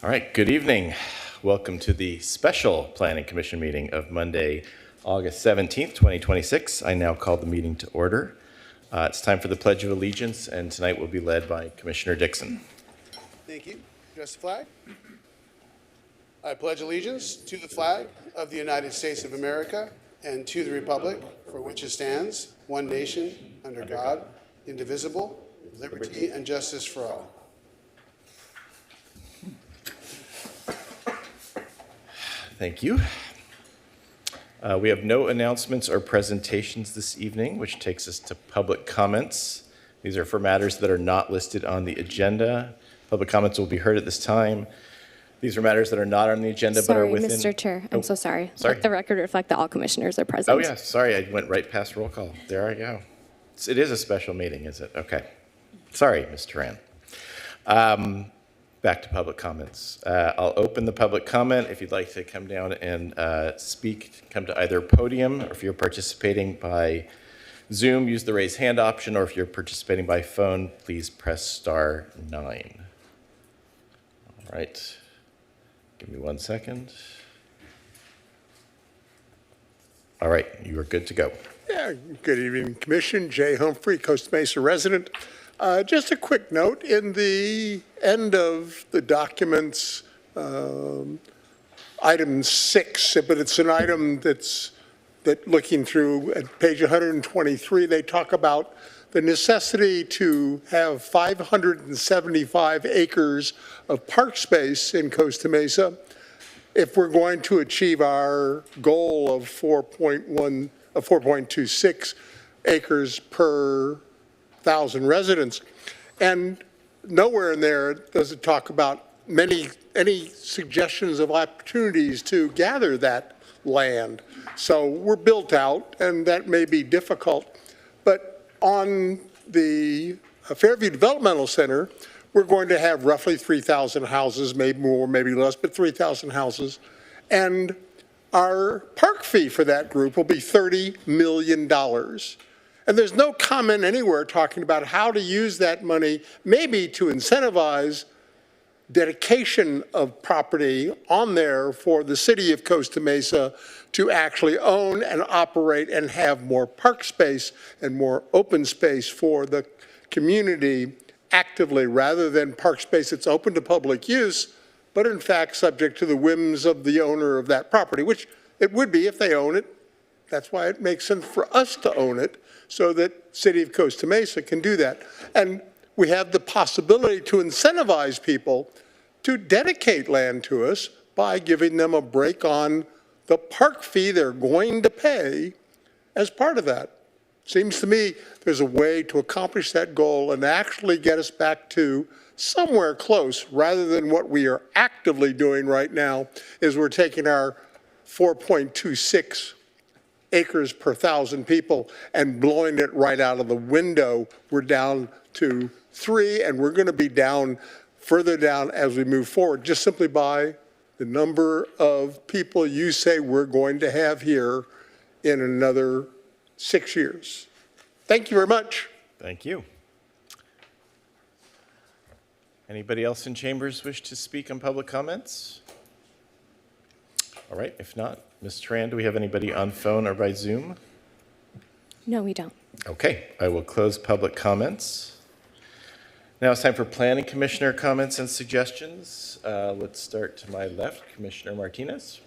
All right, good evening. Welcome to the special Planning Commission meeting of Monday, August 17th, 2026. I now call the meeting to order. It's time for the Pledge of Allegiance, and tonight will be led by Commissioner Dixon. Thank you. Address the flag. I pledge allegiance to the flag of the United States of America and to the republic for which it stands, one nation, under God, indivisible, with liberty and justice for all. Thank you. We have no announcements or presentations this evening, which takes us to public comments. These are for matters that are not listed on the agenda. Public comments will be heard at this time. These are matters that are not on the agenda but are within... Sorry, Mr. Chair. I'm so sorry. Sorry. Let the record reflect that all commissioners are present. Oh, yeah. Sorry, I went right past roll call. There I go. It is a special meeting, is it? Okay. Sorry, Ms. Turan. Back to public comments. I'll open the public comment. If you'd like to come down and speak, come to either podium, or if you're participating by Zoom, use the raise hand option, or if you're participating by phone, please press star 9. All right. Give me 1 second. All right, you are good to go. Yeah, good evening, Commission. Jay Humphrey, Costa Mesa resident. Just a quick note, in the end of the documents, item 6, but it's an item that looking through at page 123, they talk about the necessity to have 575 acres of park space in Costa Mesa if we're going to achieve our goal of 4.26 acres per 1,000 residents. And nowhere in there does it talk about any suggestions of opportunities to gather that land. So we're built out, and that may be difficult. But on the Fairview Developmental Center, we're going to have roughly 3,000 houses, maybe more, maybe less, but 3,000 houses. And our park fee for that group will be $30 million. And there's no comment anywhere talking about how to use that money, maybe to incentivize dedication of property on there for the city of Costa Mesa to actually own and operate and have more park space and more open space for the community actively, rather than park space that's open to public use, but in fact subject to the whims of the owner of that property, which it would be if they own it. That's why it makes sense for us to own it, so that city of Costa Mesa can do that. And we have the possibility to incentivize people to dedicate land to us by giving them a break on the park fee they're going to pay as part of that. Seems to me there's a way to accomplish that goal and actually get us back to somewhere close, rather than what we are actively doing right now is we're taking our 4.26 acres per 1,000 people and blowing it right out of the window. We're down to 3, and we're going to be down further down as we move forward, just simply by the number of people you say we're going to have here in another 6 years. Thank you very much. Thank you. Anybody else in chambers wish to speak on public comments? All right, if not, Ms. Tran, do we have anybody on phone or by Zoom? No, we don't. Okay, I will close public comments. Now it's time for Planning Commissioner comments and suggestions. Let's start to my left, Commissioner Martinez.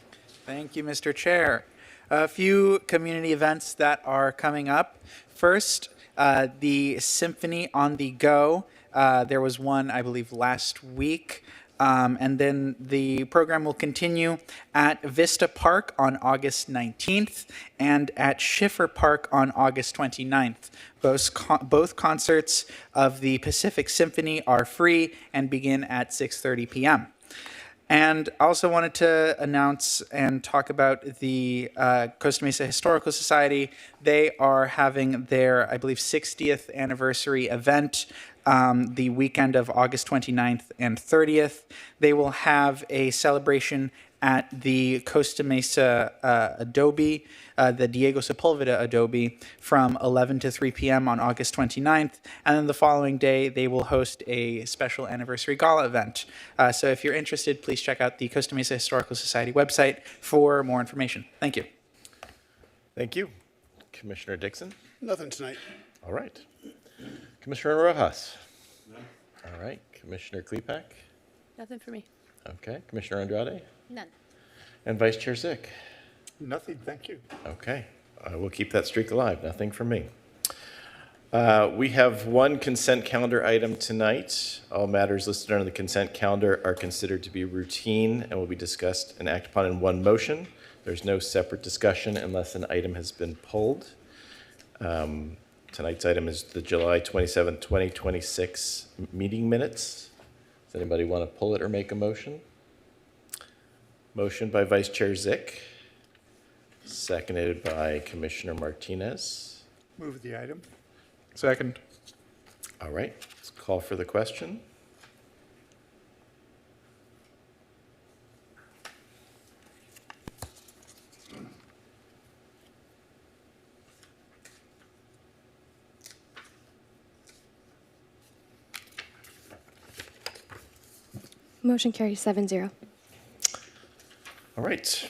Thank you, Mr. Chair. A few community events that are coming up. First, the Symphony on the Go. There was one, I believe, last week. And then the program will continue at Vista Park on August 19th and at Schiffer Park on August 29th. Both concerts of the Pacific Symphony are free and begin at 6:30 p.m. And I also wanted to announce and talk about the Costa Mesa Historical Society. They are having their, I believe, 60th anniversary event the weekend of August 29th and 30th. They will have a celebration at the Costa Mesa Adobe, the Diego Sepulveda Adobe, from 11 to 3 p.m. on August 29th. And then the following day, they will host a special anniversary gala event. So if you're interested, please check out the Costa Mesa Historical Society website for more information. Thank you. Thank you. Commissioner Dixon? Nothing tonight. All right. Commissioner Rojas? All right. Commissioner Klepak? Nothing for me. Okay. Commissioner Andrade? None. And Vice Chair Zick? Nothing, thank you. Okay. I will keep that streak alive. Nothing from me. We have one consent calendar item tonight. All matters listed on the consent calendar are considered to be routine and will be discussed and acted upon in one motion. There's no separate discussion unless an item has been pulled. Tonight's item is the July 27th, 2026 meeting minutes. Does anybody want to pull it or make a motion? Motion by Vice Chair Zick, seconded by Commissioner Martinez. Move the item. Second. All right, let's call for the question. Motion carries 7-0. All right.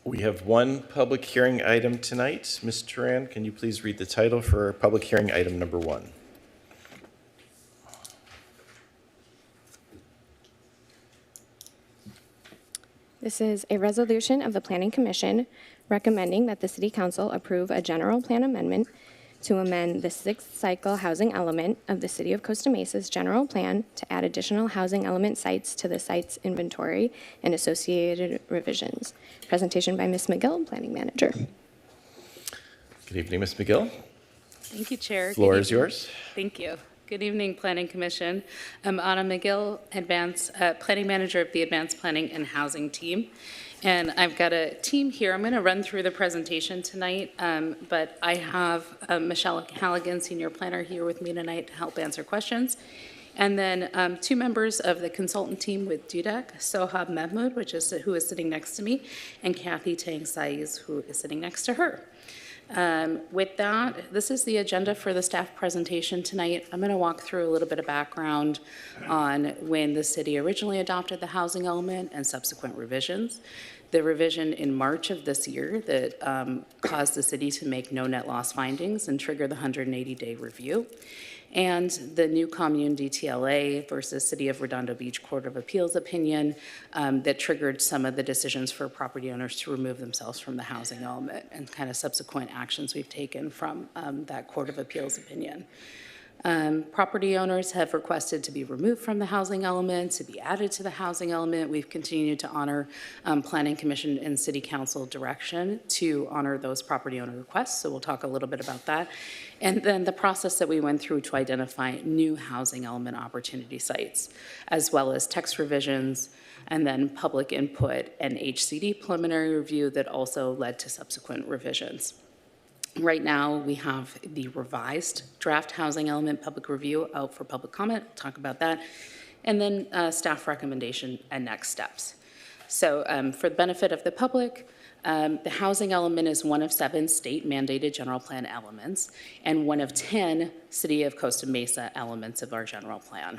We have one public hearing item tonight. Ms. Turan, can you please read the title for public hearing item number 1? This is a resolution of the Planning Commission recommending that the City Council approve a general plan amendment to amend the 6th cycle housing element of the City of Costa Mesa's general plan to add additional housing element sites to the site's inventory and associated revisions. Presentation by Ms. McGill, Planning Manager. Good evening, Ms. McGill. Thank you, Chair. Floor Good is yours. Thank you. Good evening, Planning Commission. I'm Anna McGill, Planning Manager of the Advanced Planning and Housing Team. And I've got a team here. I'm going to run through the presentation tonight, but I have Michelle Halligan, Senior Planner, here with me tonight to help answer questions. And then 2 members of the consultant team with DUDEC, Sohab Mehmood, who is sitting next to me, and Kathy Tang Saiz, who is sitting next to her. With that, this is the agenda for the staff presentation tonight. I'm going to walk through a little bit of background on when the city originally adopted the housing element and subsequent revisions. The revision in March of this year that caused the city to make no net loss findings and trigger the 180-day review. And the new commune DTLA versus City of Redondo Beach Court of Appeals opinion that triggered some of the decisions for property owners to remove themselves from the housing element and kind of subsequent actions we've taken from that Court of Appeals opinion. Property owners have requested to be removed from the housing element, to be added to the housing element. We've continued to honor Planning Commission and City Council direction to honor those property owner requests, so we'll talk a little bit about that. And then the process that we went through to identify new housing element opportunity sites, as well as text revisions, and then public input and HCD preliminary review that also led to subsequent revisions. Right now, we have the revised draft housing element public review out for public comment. We'll talk about that. And then staff recommendation and next steps. So for the benefit of the public, the housing element is one of 7 state mandated general plan elements and one of 10 City of Costa Mesa elements of our general plan.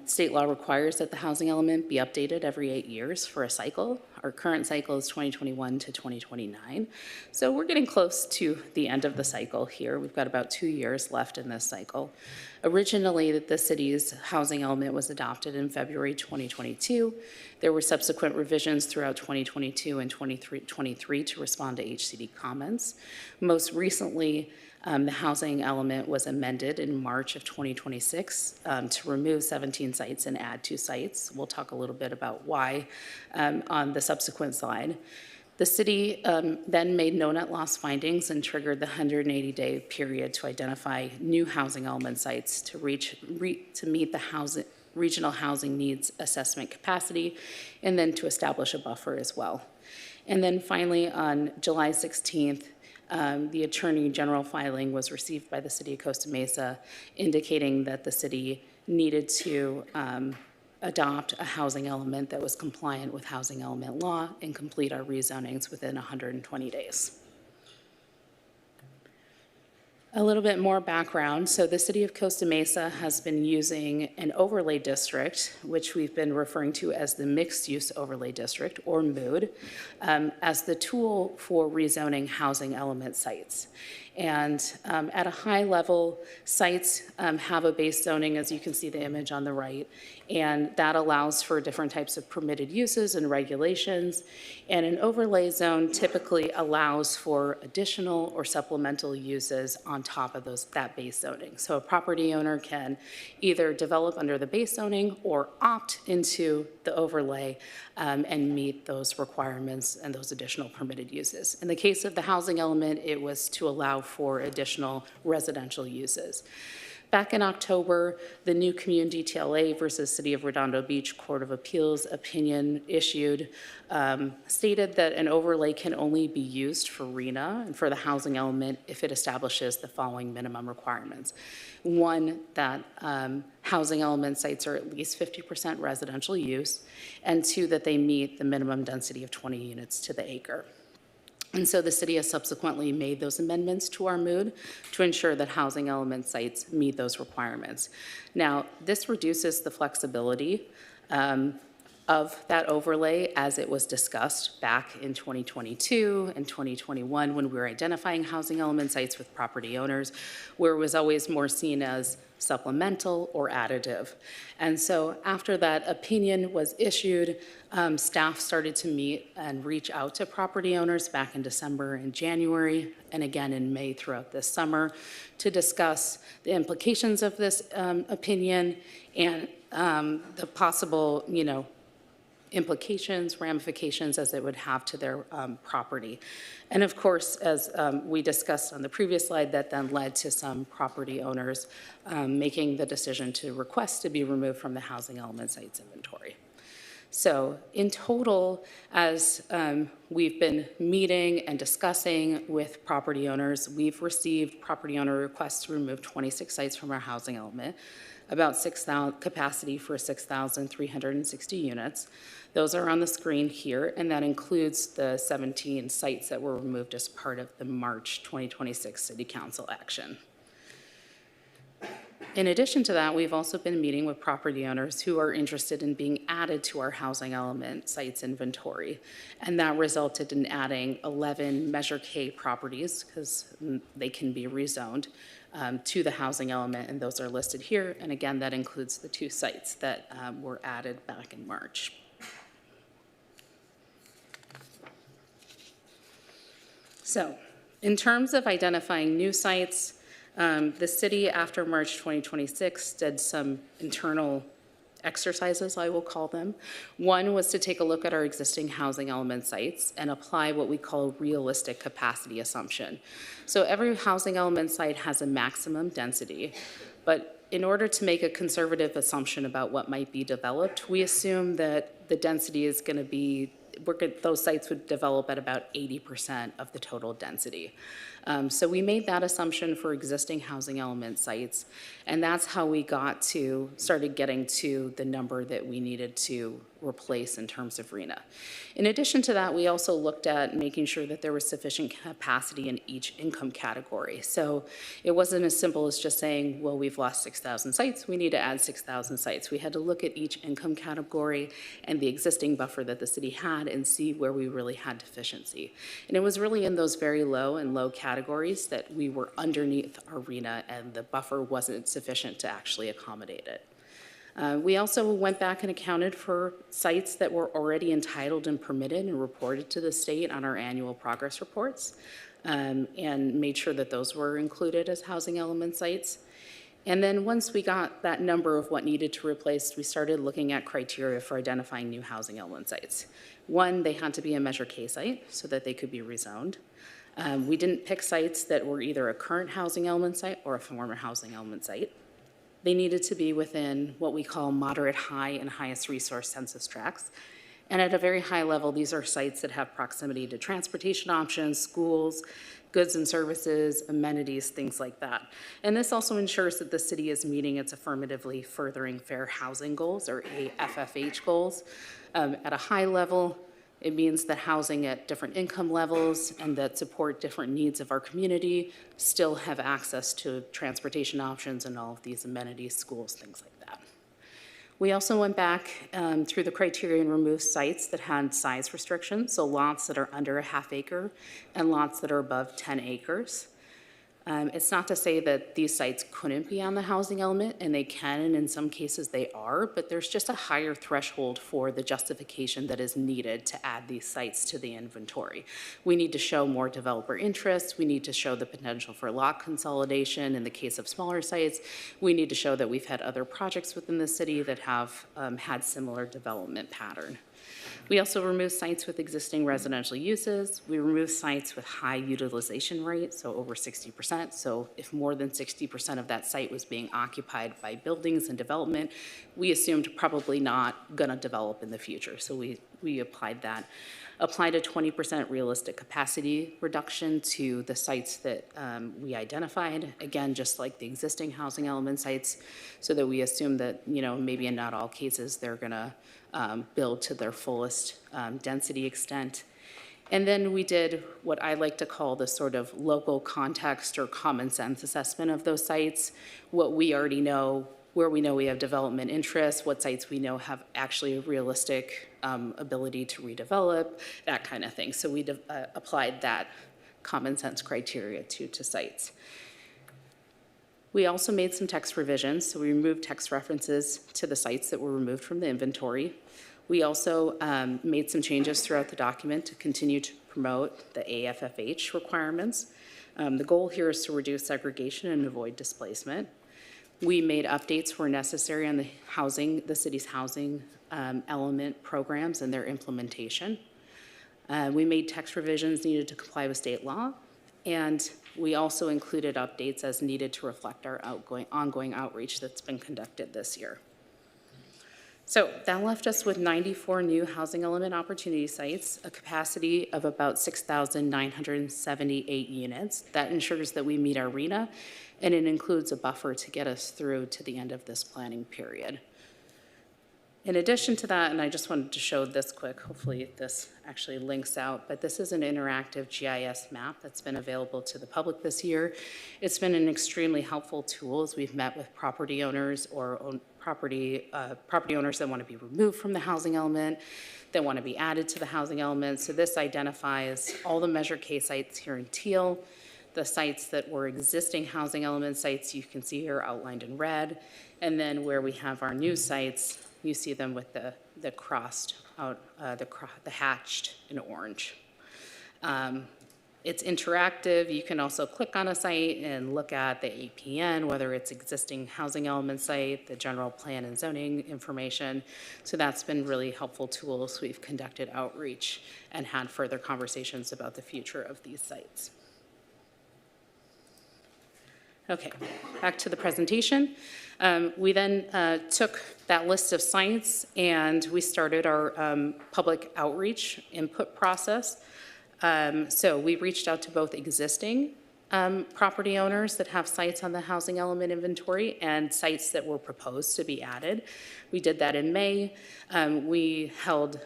State law requires that the housing element be updated every 8 years for a cycle. Our current cycle is 2021 to 2029. So we're getting close to the end of the cycle here. We've got about 2 years left in this cycle. Originally, the city's housing element was adopted in February 2022. There were subsequent revisions throughout 2022 and 2023 to respond to HCD comments. Most recently, the housing element was amended in March of 2026 to remove 17 sites and add 2 sites. We'll talk a little bit about why on the subsequent slide. The city then made no net loss findings and triggered the 180-day period to identify new housing element sites to meet the regional housing needs assessment capacity, and then to establish a buffer as well. And then finally, on July 16th, the Attorney General filing was received by the City of Costa Mesa indicating that the city needed to adopt a housing element that was compliant with housing element law and complete our rezonings within 120 days. A little bit more background. So the city of Costa Mesa has been using an overlay district, which we've been referring to as the Mixed Use Overlay District, or MOOD, as the tool for rezoning housing element sites. And at a high level, sites have a base zoning, as you can see the image on the right, and that allows for different types of permitted uses and regulations. And an overlay zone typically allows for additional or supplemental uses on top of that base zoning. So a property owner can either develop under the base zoning or opt into the overlay and meet those requirements and those additional permitted uses. In the case of the housing element, it was to allow for additional residential uses. Back in October, the new Community TLA versus City of Redondo Beach Court of Appeals opinion issued stated that an overlay can only be used for RHNA and for the housing element if it establishes the following minimum requirements. One, that housing element sites are at least 50% residential use, and two, that they meet the minimum density of 20 units to the acre. And so the city has subsequently made those amendments to our MOOD to ensure that housing element sites meet those requirements. Now, this reduces the flexibility of that overlay as it was discussed back in 2022 and 2021 when we were identifying housing element sites with property owners, where it was always more seen as supplemental or additive. And so after that opinion was issued, staff started to meet and reach out to property owners back in December and January, and again in May throughout this summer, to discuss the implications of this opinion and the possible, implications, ramifications as it would have to their property. And of course, as we discussed on the previous slide, that then led to some property owners making the decision to request to be removed from the housing element sites inventory. So in total, as we've been meeting and discussing with property owners, we've received property owner requests to remove 26 sites from our housing element, about 6,000 capacity for 6,360 units. Those are on the screen here, and that includes the 17 sites that were removed as part of the March 2026 City Council action. In addition to that, we've also been meeting with property owners who are interested in being added to our housing element sites inventory. And that resulted in adding 11 Measure K properties, because they can be rezoned, to the housing element, and those are listed here. And again, that includes the 2 sites that were added back in March. So, in terms of identifying new sites, the city, after March 2026, did some internal exercises, I will call them. One was to take a look at our existing housing element sites and apply what we call a realistic capacity assumption. So every housing element site has a maximum density, but in order to make a conservative assumption about what might be developed, we assume that the density is going to be, those sites would develop at about 80% of the total density. So we made that assumption for existing housing element sites, and that's how we started getting to the number that we needed to replace in terms of RHNA. In addition to that, we also looked at making sure that there was sufficient capacity in each income category. So it wasn't as simple as just saying, well, we've lost 6,000 sites, we need to add 6,000 sites. We had to look at each income category and the existing buffer that the city had and see where we really had deficiency. And it was really in those very low and low categories that we were underneath our RHNA and the buffer wasn't sufficient to actually accommodate it. We also went back and accounted for sites that were already entitled and permitted and reported to the state on our annual progress reports, and made sure that those were included as housing element sites. And then once we got that number of what needed to replace, we started looking at criteria for identifying new housing element sites. One, they had to be a Measure K site so that they could be rezoned. We didn't pick sites that were either a current housing element site or a former housing element site. They needed to be within what we call moderate high and highest resource census tracts. And at a very high level, these are sites that have proximity to transportation options, schools, goods and services, amenities, things like that. And this also ensures that the city is meeting its affirmatively furthering fair housing goals, or AFFH goals. At a high level, it means that housing at different income levels and that support different needs of our community still have access to transportation options and all of these amenities, schools, things like that. We also went back through the criteria and removed sites that had size restrictions, so lots that are under a half acre and lots that are above 10 acres. It's not to say that these sites couldn't be on the housing element, and they can, and in some cases they are, but there's just a higher threshold for the justification that is needed to add these sites to the inventory. We need to show more developer interest. We need to show the potential for lot consolidation in the case of smaller sites. We need to show that we've had other projects within the city that have had similar development pattern. We also remove sites with existing residential uses. We remove sites with high utilization rate, so over 60%. So if more than 60% of that site was being occupied by buildings and development, we assumed probably not gonna develop in the future. So we applied that. Applied a 20% realistic capacity reduction to the sites that we identified. Again, just like the existing housing element sites, so that we assume that, maybe in not all cases, they're gonna build to their fullest density extent. And then we did what I like to call the sort of local context or common sense assessment of those sites, what we already know, where we know we have development interests, what sites we know have actually a realistic ability to redevelop, that kind of thing. So we applied that common sense criteria to sites. We also made some text revisions, so we removed text references to the sites that were removed from the inventory. We also made some changes throughout the document to continue to promote the AFFH requirements. The goal here is to reduce segregation and avoid displacement. We made updates where necessary on the city's housing element programs and their implementation. We made text revisions needed to comply with state law, and we also included updates as needed to reflect our ongoing outreach that's been conducted this year. So that left us with 94 new housing element opportunity sites, a capacity of about 6,978 units. That ensures that we meet our RHNA, and it includes a buffer to get us through to the end of this planning period. In addition to that, and I just wanted to show this quick, hopefully this actually links out, but this is an interactive GIS map that's been available to the public this year. It's been an extremely helpful tool as we've met with property owners or property owners that want to be removed from the housing element, that want to be added to the housing element. So this identifies all the Measure K sites here in teal. The sites that were existing housing element sites you can see here outlined in red, and then where we have our new sites, you see them with the crossed out, the hatched in orange. It's interactive. You can also click on a site and look at the APN, whether it's existing housing element site, the general plan and zoning information. So that's been really helpful tools. We've conducted outreach and had further conversations about the future of these sites. Okay, back to the presentation. We then took that list of sites and we started our public outreach input process. So we reached out to both existing property owners that have sites on the housing element inventory and sites that were proposed to be added. We did that in May. We held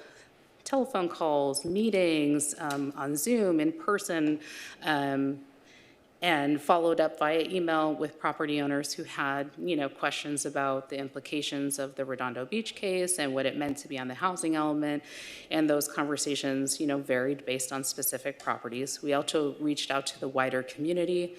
telephone calls, meetings on Zoom, in person, and followed up via email with property owners who had, questions about the implications of the Redondo Beach case and what it meant to be on the housing element. And those conversations, varied based on specific properties. We also reached out to the wider community.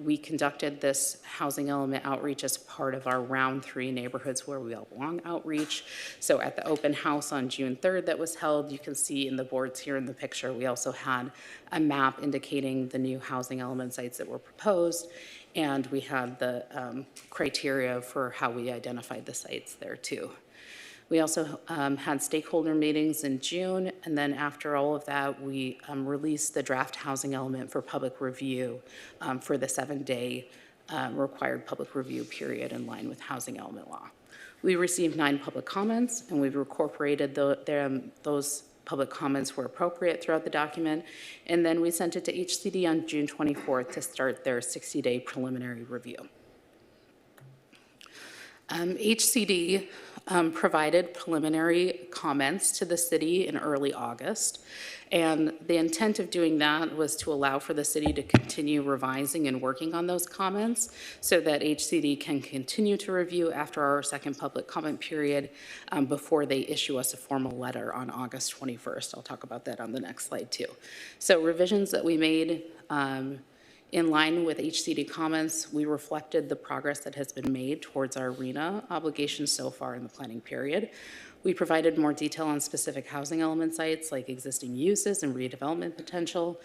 We conducted this housing element outreach as part of our round 3 neighborhoods where we all belong outreach. So at the open house on June 3rd that was held, you can see in the boards here in the picture, we also had a map indicating the new housing element sites that were proposed. And we had the criteria for how we identified the sites there too. We also had stakeholder meetings in June, and then after all of that, we released the draft housing element for public review for the 7-day required public review period in line with housing element law. We received 9 public comments, and we've incorporated those public comments where appropriate throughout the document. And then we sent it to HCD on June 24th to start their 60-day preliminary review. HCD provided preliminary comments to the city in early August, and the intent of doing that was to allow for the city to continue revising and working on those comments so that HCD can continue to review after our second public comment period before they issue us a formal letter on August 21st. I'll talk about that on the next slide too. So revisions that we made in line with HCD comments, we reflected the progress that has been made towards our RENA obligations so far in the planning period. We provided more detail on specific housing element sites like existing uses and redevelopment potential.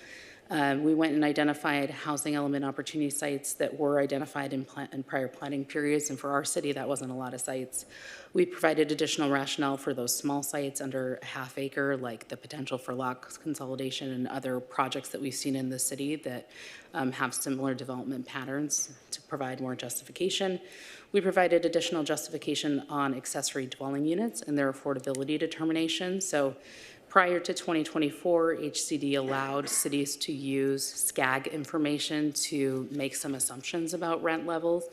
We went and identified housing element opportunity sites that were identified in prior planning periods, and for our city, that wasn't a lot of sites. We provided additional rationale for those small sites under a half acre, like the potential for lot consolidation and other projects that we've seen in the city that have similar development patterns to provide more justification. We provided additional justification on accessory dwelling units and their affordability determination. So prior to 2024, HCD allowed cities to use SCAG information to make some assumptions about rent levels.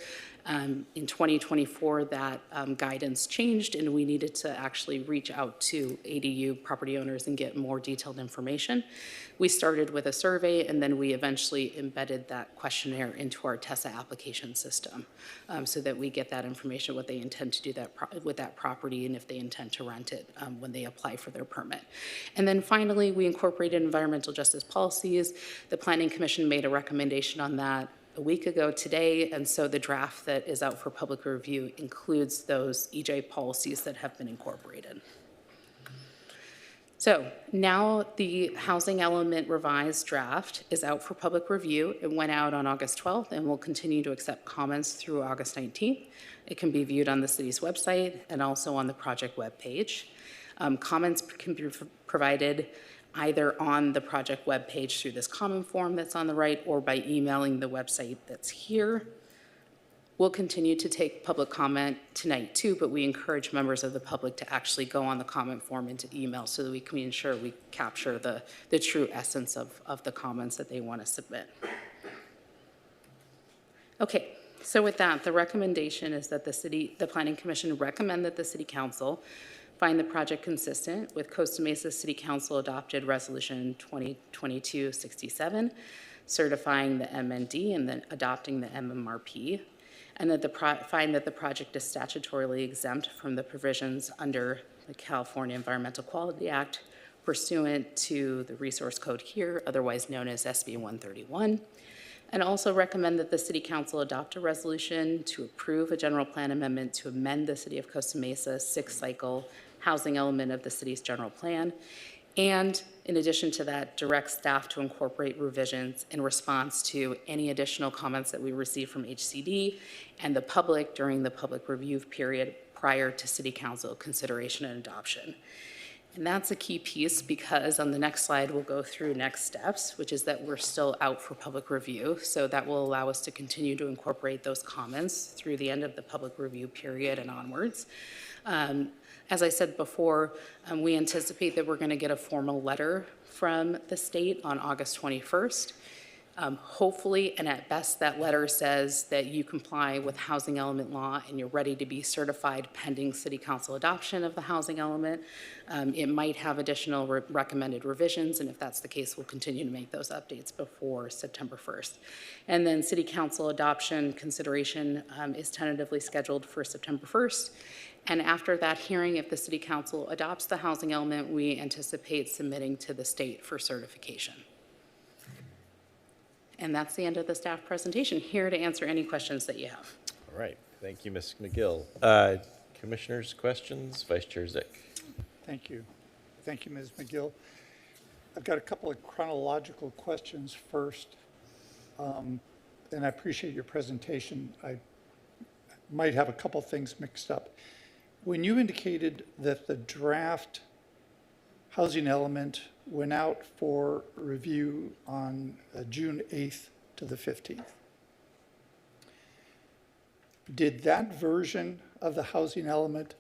In 2024, that guidance changed, and we needed to actually reach out to ADU property owners and get more detailed information. We started with a survey, and then we eventually embedded that questionnaire into our TESA application system so that we get that information, what they intend to do with that property, and if they intend to rent it when they apply for their permit. And then finally, we incorporated environmental justice policies. The Planning Commission made a recommendation on that a week ago today, and so the draft that is out for public review includes those EJ policies that have been incorporated. So now the housing element revised draft is out for public review. It went out on August 12th and will continue to accept comments through August 19th. It can be viewed on the city's website and also on the project webpage. Comments can be provided either on the project webpage through this comment form that's on the right or by emailing the website that's here. We'll continue to take public comment tonight too, but we encourage members of the public to actually go on the comment form and to email so that we can ensure we capture the true essence of the comments that they want to submit. Okay, so with that, the recommendation is that the Planning Commission recommend that the City Council find the project consistent with Costa Mesa City Council adopted Resolution 2022-67, certifying the MND and then adopting the MMRP, and that find that the project is statutorily exempt from the provisions under the California Environmental Quality Act pursuant to the resource code here, otherwise known as SB 131, and also recommend that the City Council adopt a resolution to approve a general plan amendment to amend the City of Costa Mesa's 6th-cycle housing element of the city's general plan, and in addition to that, direct staff to incorporate revisions in response to any additional comments that we receive from HCD and the public during the public review period prior to City Council consideration and adoption. And that's a key piece because on the next slide, we'll go through next steps, which is that we're still out for public review. So that will allow us to continue to incorporate those comments through the end of the public review period and onwards. As I said before, we anticipate that we're going to get a formal letter from the state on August 21st. Hopefully, and at best, that letter says that you comply with housing element law and you're ready to be certified pending City Council adoption of the housing element. It might have additional recommended revisions, and if that's the case, we'll continue to make those updates before September 1st. And then City Council adoption consideration is tentatively scheduled for September 1st. And after that hearing, if the City Council adopts the housing element, we anticipate submitting to the state for certification. And that's the end of the staff presentation. Here to answer any questions that you have. All right. Thank you, Ms. McGill. Commissioners, questions? Vice Chair Zick. Thank you. Thank you, Ms. McGill. I've got a couple of chronological questions first. And I appreciate your presentation. I might have a couple things mixed up. When you indicated that the draft housing element went out for review on June 8th to the 15th, did that version of the housing element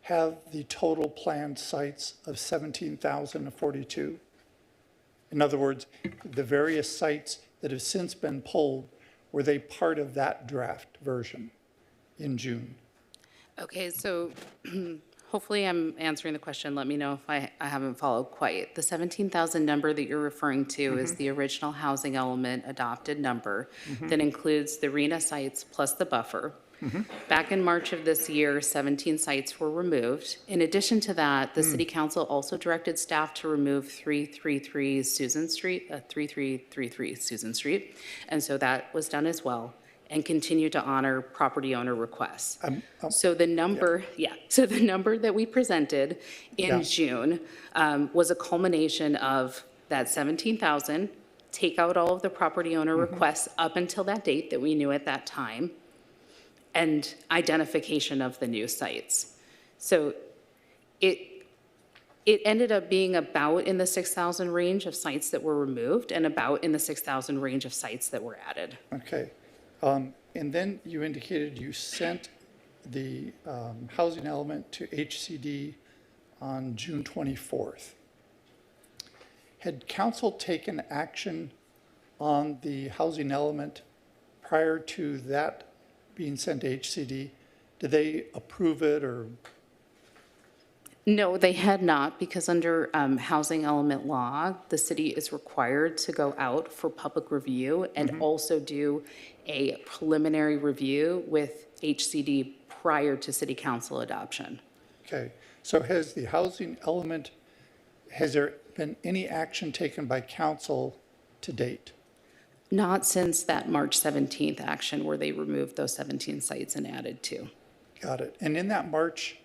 have the total planned sites of 17,042? In other words, the various sites that have since been pulled, were they part of that draft version in June? Okay, so hopefully I'm answering the question. Let me know if I haven't followed quite. The 17,000 number that you're referring to is the original housing element adopted number that includes the RENA sites plus the buffer. Back in March of this year, 17 sites were removed. In addition to that, the city council also directed staff to remove 333 Susan Street, 3333 Susan Street. And so that was done as well, and continue to honor property owner requests. So the number, so the number that we presented in June was a culmination of that 17,000, take out all of the property owner requests up until that date that we knew at that time, and identification of the new sites. So it ended up being about in the 6,000 range of sites that were removed and about in the 6,000 range of sites that were added. Okay. And then you indicated you sent the housing element to HCD on June 24th. Had council taken action on the housing element prior to that being sent to HCD? Did they approve it or? No, they had not, because under housing element law, the city is required to go out for public review and also do a preliminary review with HCD prior to city council adoption. Okay, so has the housing element, has there been any action taken by council to date? Not since that March 17th action where they removed those 17 sites and added 2. Got it. And in that March,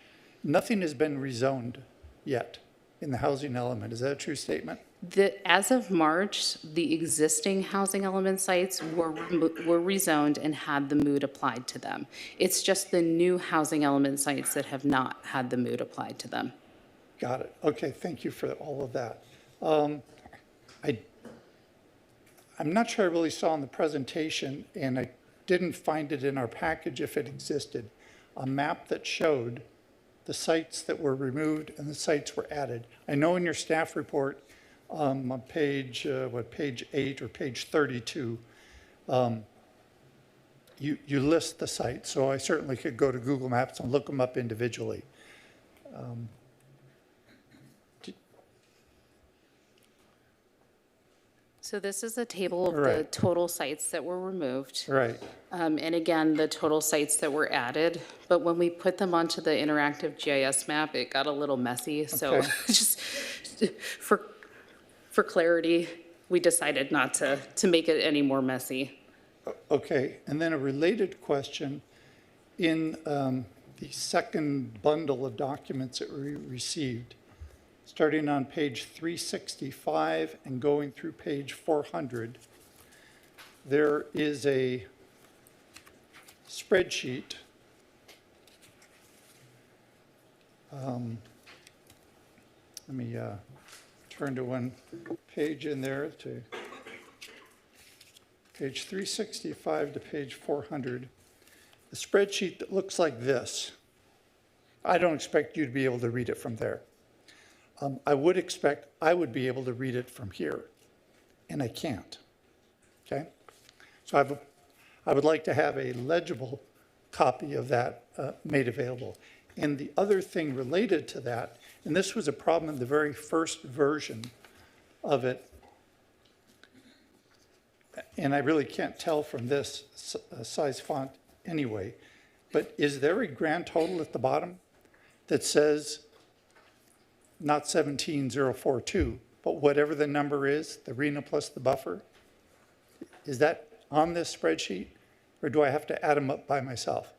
nothing has been rezoned yet in the housing element. Is that a true statement? As of March, the existing housing element sites were rezoned and had the mood applied to them. It's just the new housing element sites that have not had the mood applied to them. Got it. Okay, thank you for all of that. I'm not sure I really saw in the presentation, and I didn't find it in our package if it existed, a map that showed the sites that were removed and the sites were added. I know in your staff report on page 8 or page 32, you list the sites, so I certainly could go to Google Maps and look them up individually. So this is a table of the Right. total sites that were removed. Right. And again, the total sites that were added. But when we put them onto the interactive GIS map, it got a little messy. So Okay. just for clarity, we decided not to make it any more messy. Okay, and then a related question. In the second bundle of documents that we received, starting on page 365 and going through page 400, there is a spreadsheet. Let me turn to one page in there to page 365 to page 400. A spreadsheet that looks like this. I don't expect you to be able to read it from there. I would expect I would be able to read it from here, and I can't, okay? So I would like to have a legible copy of that made available. And the other thing related to that, and this was a problem in the very first version of it, and I really can't tell from this size font anyway, but is there a grand total at the bottom that says not 17,042, but whatever the number is, the RENA plus the buffer? Is that on this spreadsheet, or do I have to add them up by myself?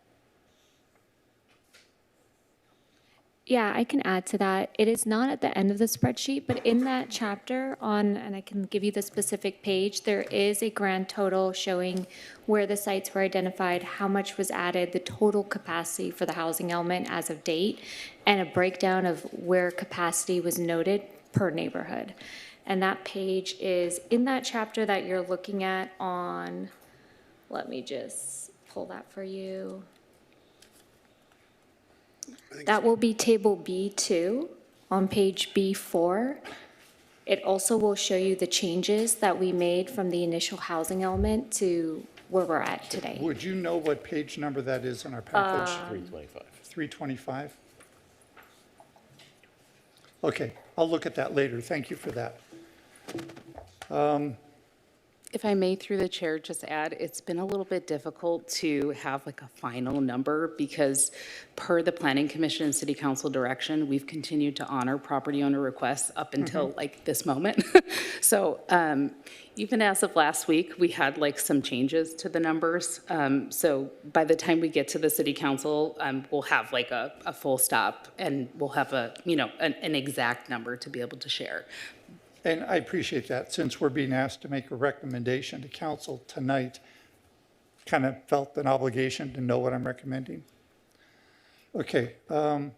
Yeah, I can add to that. It is not at the end of the spreadsheet, but in that chapter on, and I can give you the specific page, there is a grand total showing where the sites were identified, how much was added, the total capacity for the housing element as of date, and a breakdown of where capacity was noted per neighborhood. And that page is in that chapter that you're looking at on, let me just pull that for you. That will be table B2 on page B4. It also will show you the changes that we made from the initial housing element to where we're at today. Would you know what page number that is in our package? 325. 325? Okay, I'll look at that later. Thank you for that. If I may, through the chair, just add, it's been a little bit difficult to have like a final number because per the Planning Commission and City Council direction, we've continued to honor property owner requests up until like this moment. So even as of last week, we had like some changes to the numbers. So by the time we get to the City Council, we'll have like a full stop and we'll have a, an exact number to be able to share. And I appreciate that, since we're being asked to make a recommendation to council tonight, kind of felt an obligation to know what I'm recommending. Okay, on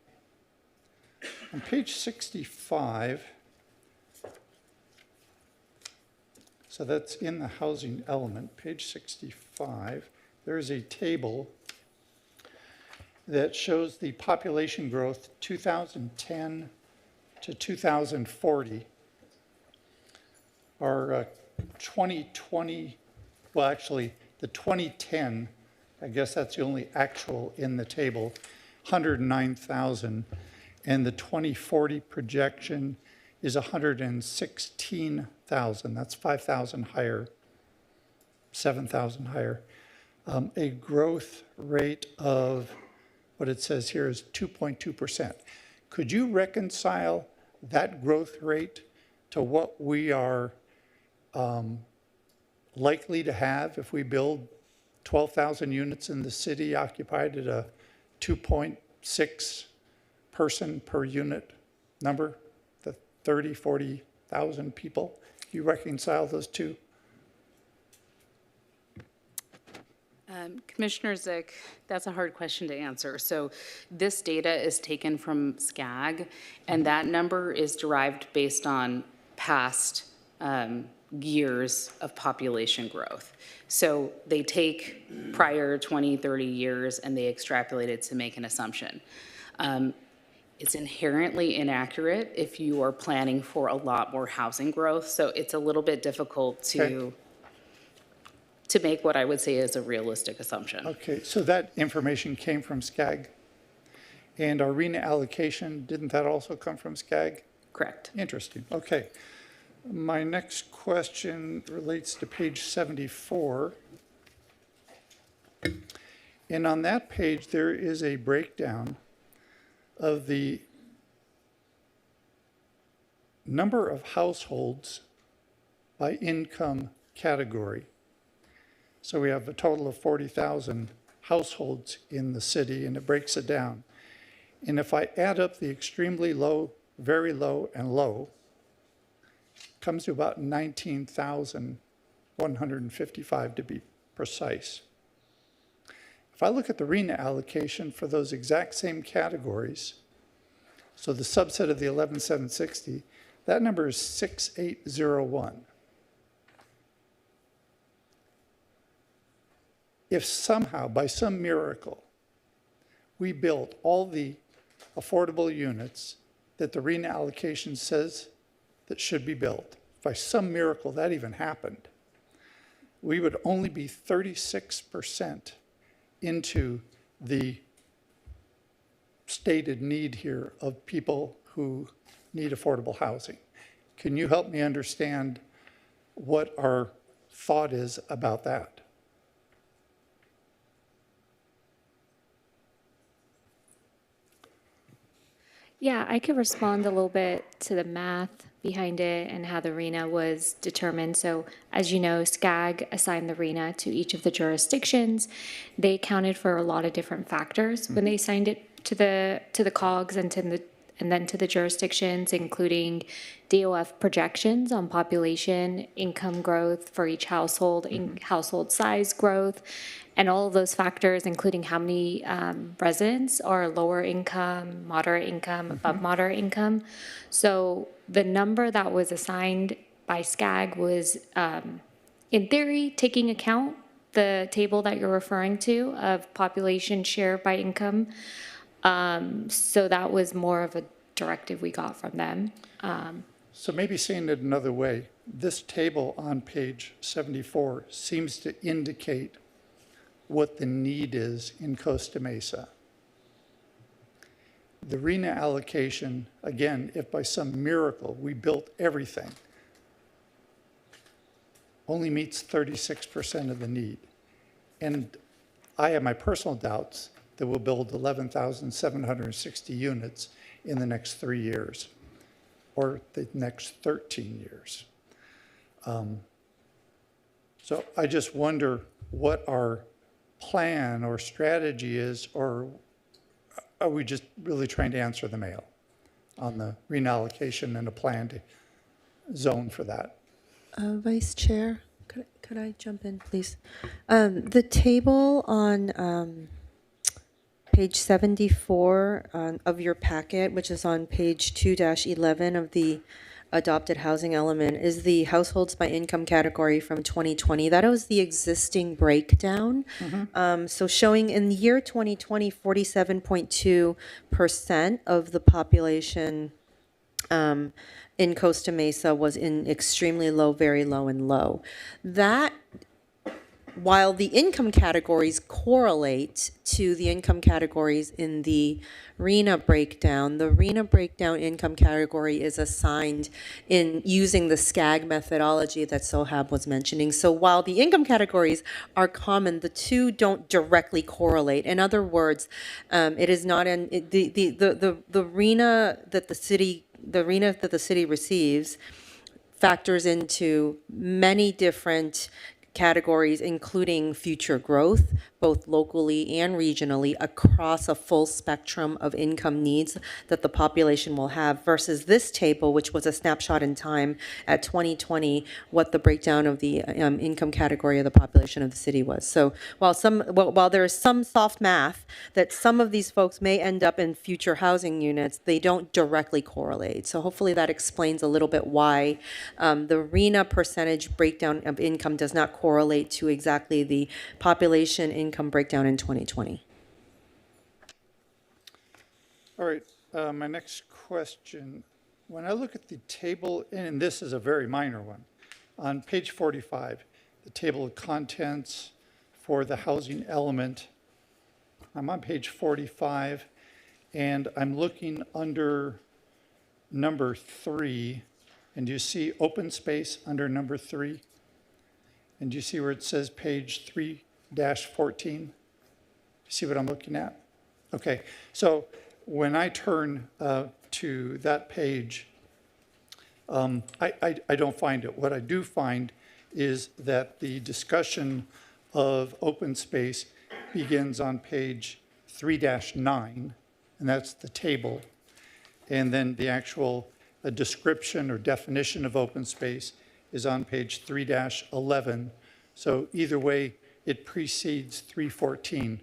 page 65, so that's in the housing element, page 65, there is a table that shows the population growth 2010 to 2040. Our 2020, well, actually, the 2010, I guess that's the only actual in the table, 109,000. And the 2040 projection is 116,000. That's 5,000 higher, 7,000 higher. A growth rate of, what it says here is 2.2%. Could you reconcile that growth rate to what we are likely to have if we build 12,000 units in the city occupied at a 2.6 person per unit number, the 30, 40,000 people? You reconcile those two? Commissioner Zick, that's a hard question to answer. So this data is taken from SCAG, and that number is derived based on past years of population growth. So they take prior 20, 30 years and they extrapolate it to make an assumption. It's inherently inaccurate if you are planning for a lot more housing growth. So it's a little bit difficult to make what I would say is a realistic assumption. Okay, so that information came from SCAG. And our arena allocation, didn't that also come from SCAG? Correct. Interesting, okay. My next question relates to page 74. And on that page, there is a breakdown of the number of households by income category. So we have a total of 40,000 households in the city, and it breaks it down. And if I add up the extremely low, very low, and low, it comes to about 19,155 to be precise. If I look at the RENA allocation for those exact same categories, so the subset of the 11,760, that number is 6,801. If somehow, by some miracle, we built all the affordable units that the RENA allocation says that should be built, if by some miracle that even happened, we would only be 36% into the stated need here of people who need affordable housing. Can you help me understand what our thought is about that? Yeah, I could respond a little bit to the math behind it and how the RENA was determined. So as you know, SCAG assigned the RENA to each of the jurisdictions. They accounted for a lot of different factors when they assigned it to the COGs and then to the jurisdictions, including DOF projections on population, income growth for each household, household size growth, and all of those factors, including how many residents are lower income, moderate income, above moderate income. So the number that was assigned by SCAG was, in theory, taking account the table that you're referring to of population share by income. So that was more of a directive we got from them. So maybe saying it another way, this table on page 74 seems to indicate what the need is in Costa Mesa. The RENA allocation, again, if by some miracle we built everything, only meets 36% of the need. And I have my personal doubts that we'll build 11,760 units in the next 3 years or the next 13 years. So I just wonder what our plan or strategy is, or are we just really trying to answer the mail on the reallocation and a plan to zone for that? Vice Chair, could I jump in, please? The table on page 74 of your packet, which is on page 2-11 of the adopted housing element, is the households by income category from 2020. That was the existing breakdown. So showing in the year 2020, 47.2% of the population in Costa Mesa was in extremely low, very low, and low. That, while the income categories correlate to the income categories in the RENA breakdown, the RENA breakdown income category is assigned in using the SCAG methodology that Sohab was mentioning. So while the income categories are common, the two don't directly correlate. In other words, it is not in the RENA that the city receives factors into many different categories, including future growth, both locally and regionally, across a full spectrum of income needs that the population will have, versus this table, which was a snapshot in time at 2020, what the breakdown of the income category of the population of the city was. So while there is some soft math that some of these folks may end up in future housing units, they don't directly correlate. So hopefully that explains a little bit why the RENA percentage breakdown of income does not correlate to exactly the population income breakdown in 2020. All right, my next question. When I look at the table, and this is a very minor one, on page 45, the table of contents for the housing element, I'm on page 45, and I'm looking under number 3, and do you see open space under number 3? And do you see where it says page 3-14? You see what I'm looking at? Okay, so when I turn to that page, I don't find it. What I do find is that the discussion of open space begins on page 3-9, and that's the table. And then the actual description or definition of open space is on page 3-11. So either way, it precedes 314.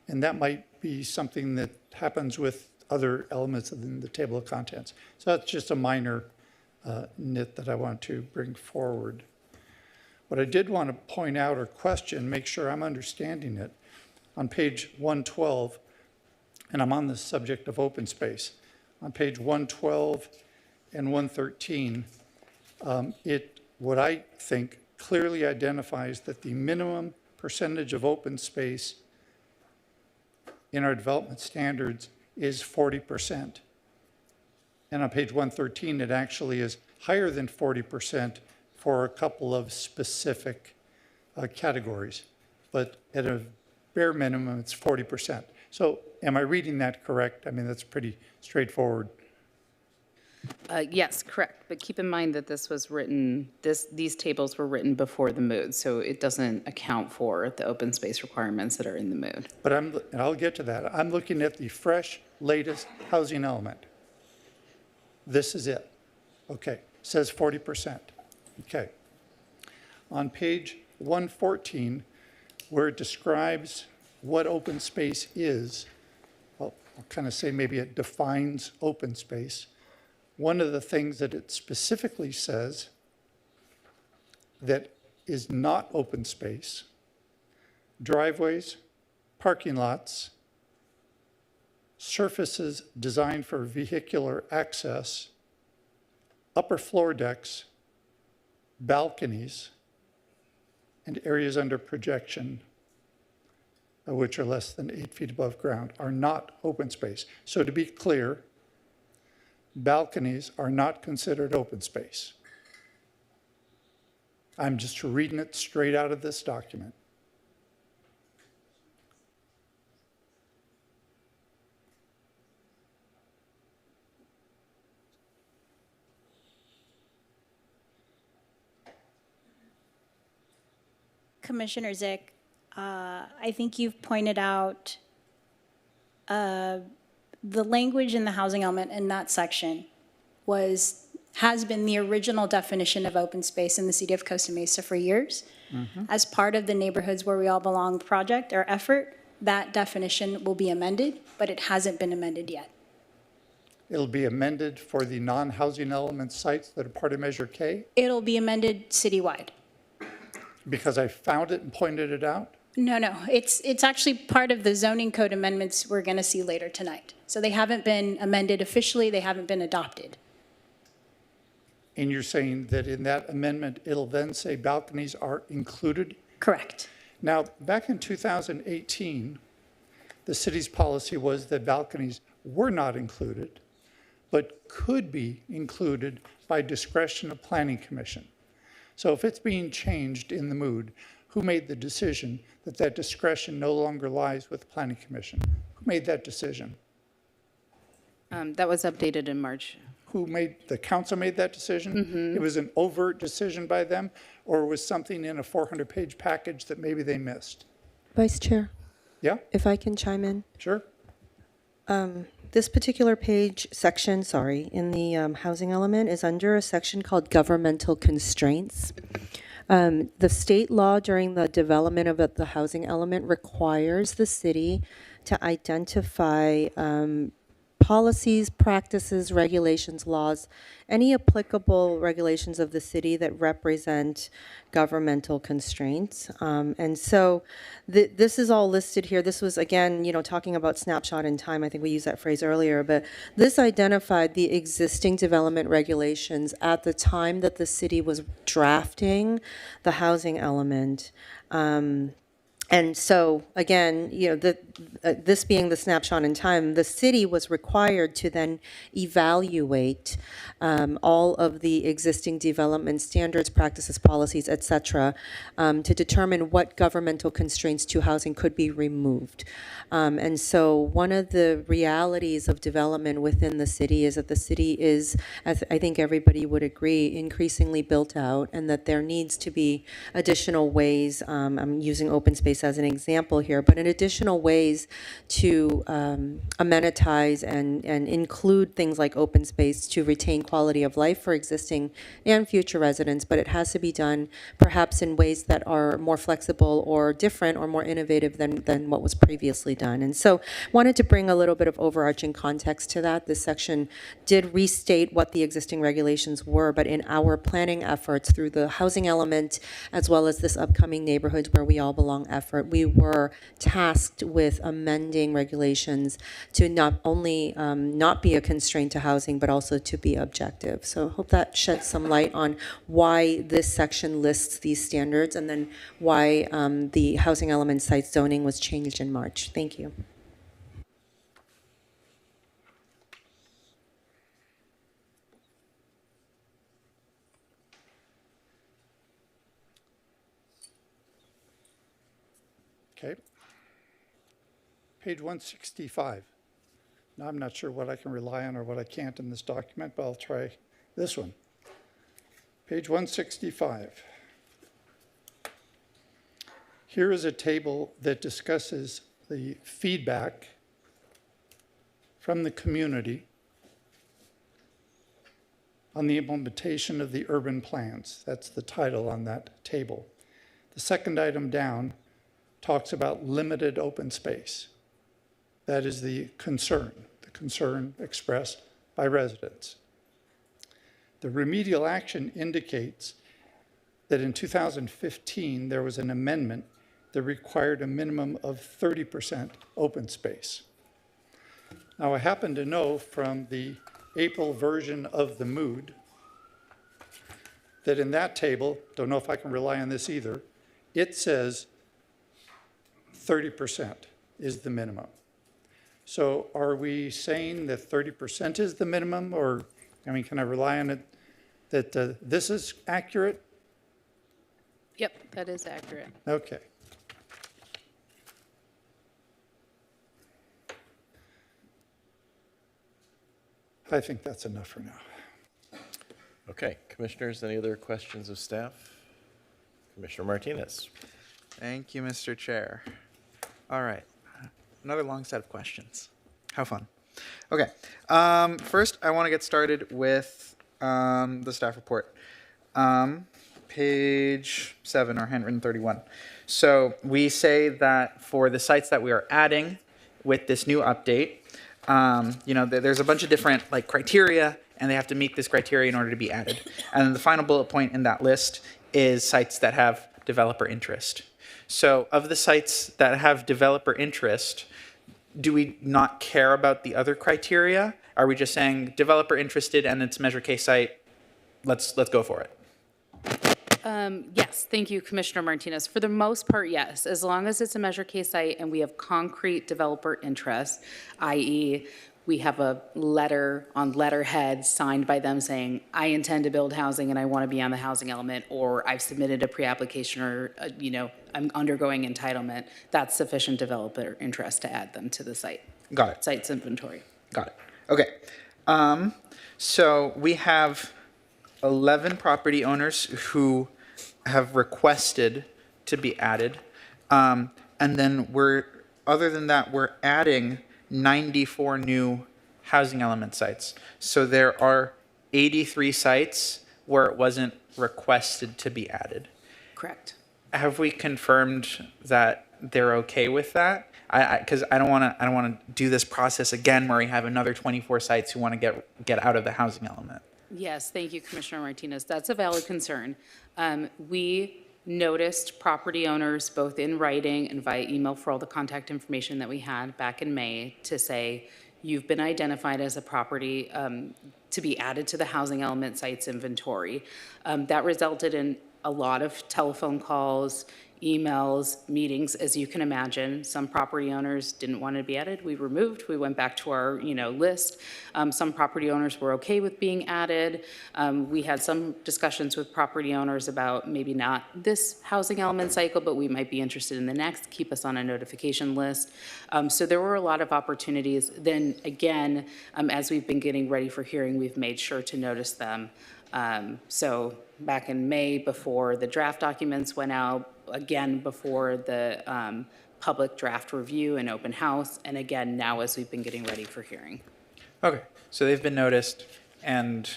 And that might be something that happens with other elements in the table of contents. So that's just a minor nit that I want to bring forward. What I did want to point out or question, make sure I'm understanding it, on page 112, and I'm on the subject of open space, on page 112 and 113, what I think clearly identifies that the minimum percentage of open space in our development standards is 40%. And on page 113, it actually is higher than 40% for a couple of specific categories. But at a bare minimum, it's 40%. So am I reading that correct? I mean, that's pretty straightforward. Yes, correct. But keep in mind that this was written, these tables were written before the MOOD, so it doesn't account for the open space requirements that are in the MOOD. But and I'll get to that. I'm looking at the fresh, latest housing element. This is it. Okay, says 40%. Okay. On page 114, where it describes what open space is, well, I'll kind of say maybe it defines open space. One of the things that it specifically says that is not open space, driveways, parking lots, surfaces designed for vehicular access, upper floor decks, balconies, and areas under projection, which are less than 8 feet above ground, are not open space. So to be clear, balconies are not considered open space. I'm just reading it straight out of this document. Commissioner Zick, I think you've pointed out the language in the housing element in that section has been the original definition of open space in the city of Costa Mesa for years. As part of the Neighborhoods Where We All Belong project or effort, that definition will be amended, but it hasn't been amended yet. It'll be amended for the non-housing element sites that are part of Measure K, It'll be amended citywide. because I found it and pointed it out. No, it's actually part of the zoning code amendments we're going to see later tonight. So they haven't been amended officially, they haven't been adopted. And you're saying that in that amendment, it'll then say balconies are included? Correct. Now, back in 2018, the city's policy was that balconies were not included, but could be included by discretion of Planning Commission. So if it's being changed in the mood, who made the decision that that discretion no longer lies with the Planning Commission? Who made that decision? That was updated in March. The council made that decision? It was an overt decision by them, or was something in a 400-page package that maybe they missed? Vice Chair, Yeah, if I can chime in. sure. This particular section, in the housing element is under a section called governmental constraints. The state law during the development of the housing element requires the city to identify policies, practices, regulations, laws, any applicable regulations of the city that represent governmental constraints. And so this is all listed here. This was, again, talking about snapshot in time. I think we used that phrase earlier, but this identified the existing development regulations at the time that the city was drafting the housing element. And so, again, this being the snapshot in time, the city was required to then evaluate all of the existing development standards, practices, policies, et cetera, to determine what governmental constraints to housing could be removed. And so one of the realities of development within the city is that the city is, as I think everybody would agree, increasingly built out, and that there needs to be additional ways, I'm using open space as an example here, but in additional ways to amenitize and include things like open space to retain quality of life for existing and future residents, but it has to be done perhaps in ways that are more flexible or different or more innovative than what was previously done. And so wanted to bring a little bit of overarching context to that. This section did restate what the existing regulations were, but in our planning efforts through the housing element, as well as this upcoming Neighborhoods Where We All Belong effort, we were tasked with amending regulations to not only not be a constraint to housing, but also to be objective. So I hope that sheds some light on why this section lists these standards, and then why the housing element site zoning was changed in March. Thank you. Okay. Page 165. Now, I'm not sure what I can rely on or what I can't in this document, but I'll try this one. Page 165. Here is a table that discusses the feedback from the community on the implementation of the urban plans. That's the title on that table. The second item down talks about limited open space. That is the concern expressed by residents. The remedial action indicates that in 2015, there was an amendment that required a minimum of 30% open space. Now, I happen to know from the April version of the mood that in that table, don't know if I can rely on this either, it says 30% is the minimum. So are we saying that 30% is the minimum, or, I mean, can I rely on it that this is accurate? Yep, that is accurate. Okay. I think that's enough for now. Okay, commissioners, any other questions of staff? Commissioner Martinez. Thank you, Mr. Chair. All right, another long set of questions. How fun. Okay, first I want to get started with the staff report. Page 7 or handwritten 31. So we say that for the sites that we are adding with this new update, there's a bunch of different criteria, and they have to meet this criteria in order to be added. And then the final bullet point in that list is sites that have developer interest. So of the sites that have developer interest, do we not care about the other criteria? Are we just saying developer interested and it's measure case site, let's go for it? Yes, thank you, Commissioner Martinez. For the most part, yes, as long as it's a measure case site and we have concrete developer interest, i.e. we have a letter on letterhead signed by them saying, I intend to build housing and I want to be on the housing element, or I've submitted a pre-application, or, I'm undergoing entitlement, that's sufficient developer interest to add them to the site. Got it. Site's inventory. Got it. Okay. So we have 11 property owners who have requested to be added. And then other than that, we're adding 94 new housing element sites. So there are 83 sites where it wasn't requested to be added. Correct. Have we confirmed that they're okay with that? Because I don't want to do this process again where we have another 24 sites who want to get out of the housing element. Yes, thank you, Commissioner Martinez. That's a valid concern. We noticed property owners, both in writing and via email for all the contact information that we had back in May, to say, you've been identified as a property to be added to the housing element sites inventory. That resulted in a lot of telephone calls, emails, meetings, as you can imagine. Some property owners didn't want to be added. We removed. We went back to our list. Some property owners were okay with being added. We had some discussions with property owners about maybe not this housing element cycle, but we might be interested in the next. Keep us on a notification list. So there were a lot of opportunities. Then again, as we've been getting ready for hearing, we've made sure to notice them. So back in May, before the draft documents went out, again before the public draft review and open house, and again now as we've been getting ready for hearing. Okay, so they've been noticed, and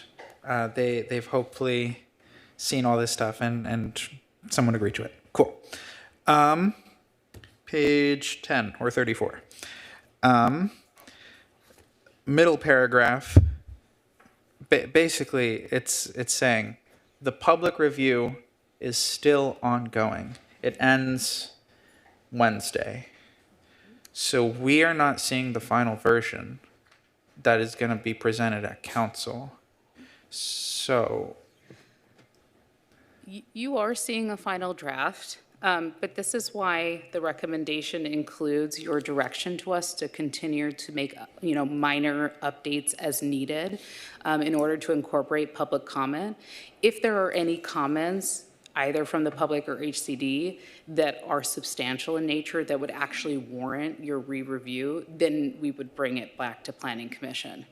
they've hopefully seen all this stuff, and someone agreed to it. Cool. Page 10 or 34. Middle paragraph. Basically, it's saying the public review is still ongoing. It ends Wednesday. So we are not seeing the final version that is going to be presented at council. So you are seeing a final draft, but this is why the recommendation includes your direction to us to continue to make minor updates as needed in order to incorporate public comment. If there are any comments, either from the public or HCD, that are substantial in nature that would actually warrant your re-review, then we would bring it back to Planning Commission.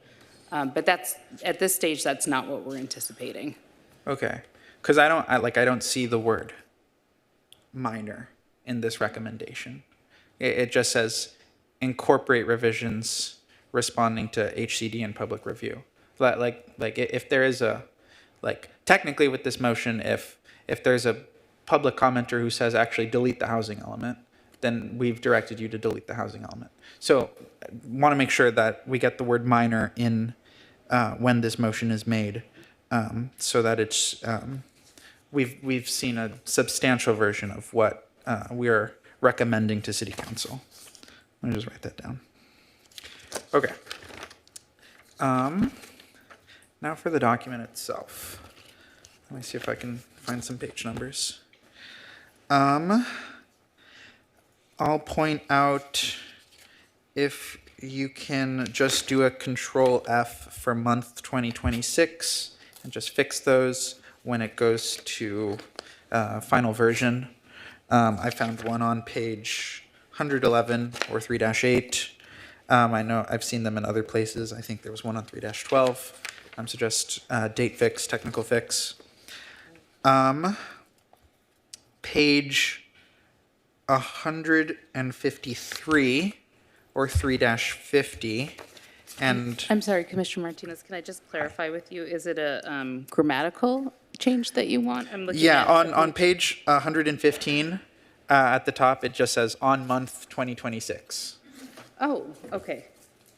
But that's, at this stage, that's not what we're anticipating. okay, because I don't see the word minor in this recommendation. It just says incorporate revisions responding to HCD and public review. Like if there is technically with this motion, if there's a public commenter who says actually delete the housing element, then we've directed you to delete the housing element. So I want to make sure that we get the word minor in when this motion is made, so that it's we've seen a substantial version of what we're recommending to City Council. Let me just write that down. Okay. Now for the document itself. Let me see if I can find some page numbers. I'll point out if you can just do a Control F for month 2026 and just fix those when it goes to final version. I found one on page 111 or 3-8. I know I've seen them in other places. I think there was one on 3-12. So just date fix, technical fix. Page 153 or 3-50. And I'm sorry, Commissioner Martinez, can I just clarify with you? Is it a grammatical change that you want? I'm looking yeah, at on page 115 at the top, it just says on month 2026. Oh, okay.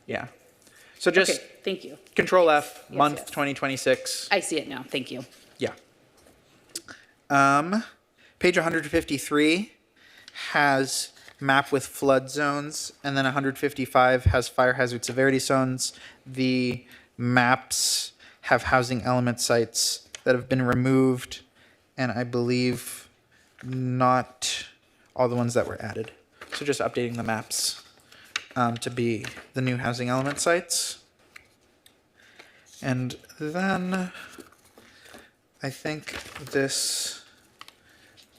Yeah. So just Okay, thank you. Control F, Yes, month yes. 2026. I see it now, thank you. Yeah. Page 153 has map with flood zones, and then 155 has fire hazard severity zones. The maps have housing element sites that have been removed, and I believe not all the ones that were added. So just updating the maps to be the new housing element sites. And then I think this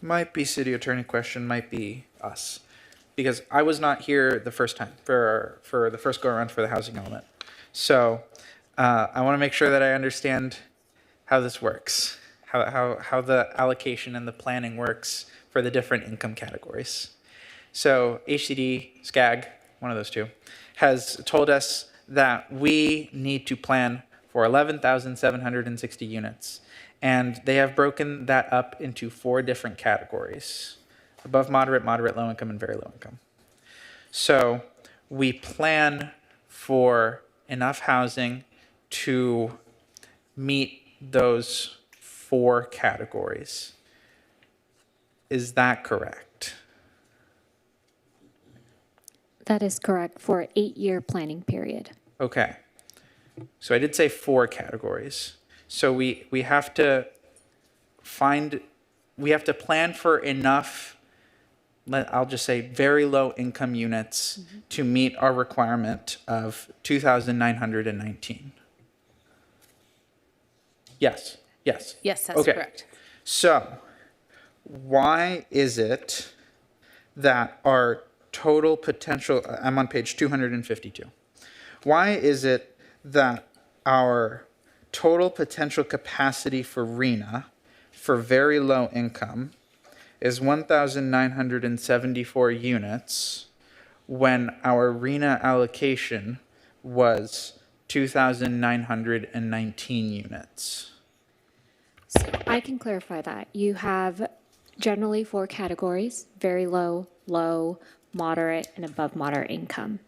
might be city attorney question, might be us. Because I was not here the first time for the first go around for the housing element. So I want to make sure that I understand how this works, how the allocation and the planning works for the different income categories. So HCD, SCAG, one of those two, has told us that we need to plan for 11,760 units. And they have broken that up into 4 different categories: above moderate, moderate low income, and very low income. So we plan for enough housing to meet those 4 categories. Is that correct? That is correct for an 8-year planning period. Okay. So I did say 4 categories. So we have to plan for enough, I'll just say very low income units to meet our requirement of 2,919. Yes, yes. Yes, that's Okay. correct. So why is it that our total potential, I'm on page 252. Why is it that our total potential capacity for RENA for very low income is 1,974 units when our RENA allocation was 2,919 units? So I can clarify that. You have generally 4 categories: very low, low, moderate, and above moderate income.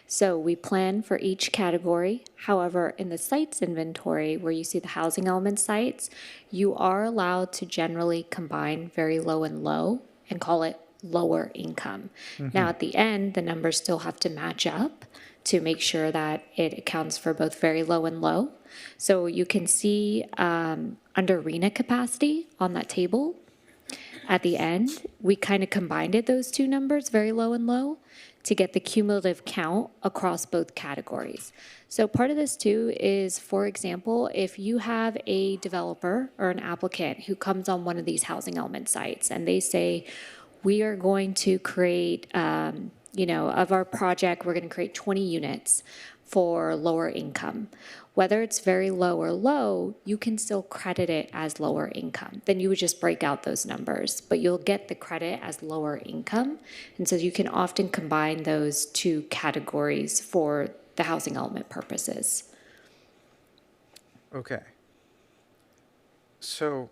So we plan for each category. However, in the sites inventory, where you see the housing element sites, you are allowed to generally combine very low and low and call it lower income. Now, at the end, the numbers still have to match up to make sure that it accounts for both very low and low. So you can see under RENA capacity on that table, at the end, we kind of combined those 2 numbers, very low and low, to get the cumulative count across both categories. So part of this too is, for example, if you have a developer or an applicant who comes on one of these housing element sites and they say, we are going to create, of our project, we're going to create 20 units for lower income. Whether it's very low or low, you can still credit it as lower income. Then you would just break out those numbers, but you'll get the credit as lower income. And so you can often combine those 2 categories for the housing element purposes. Okay. So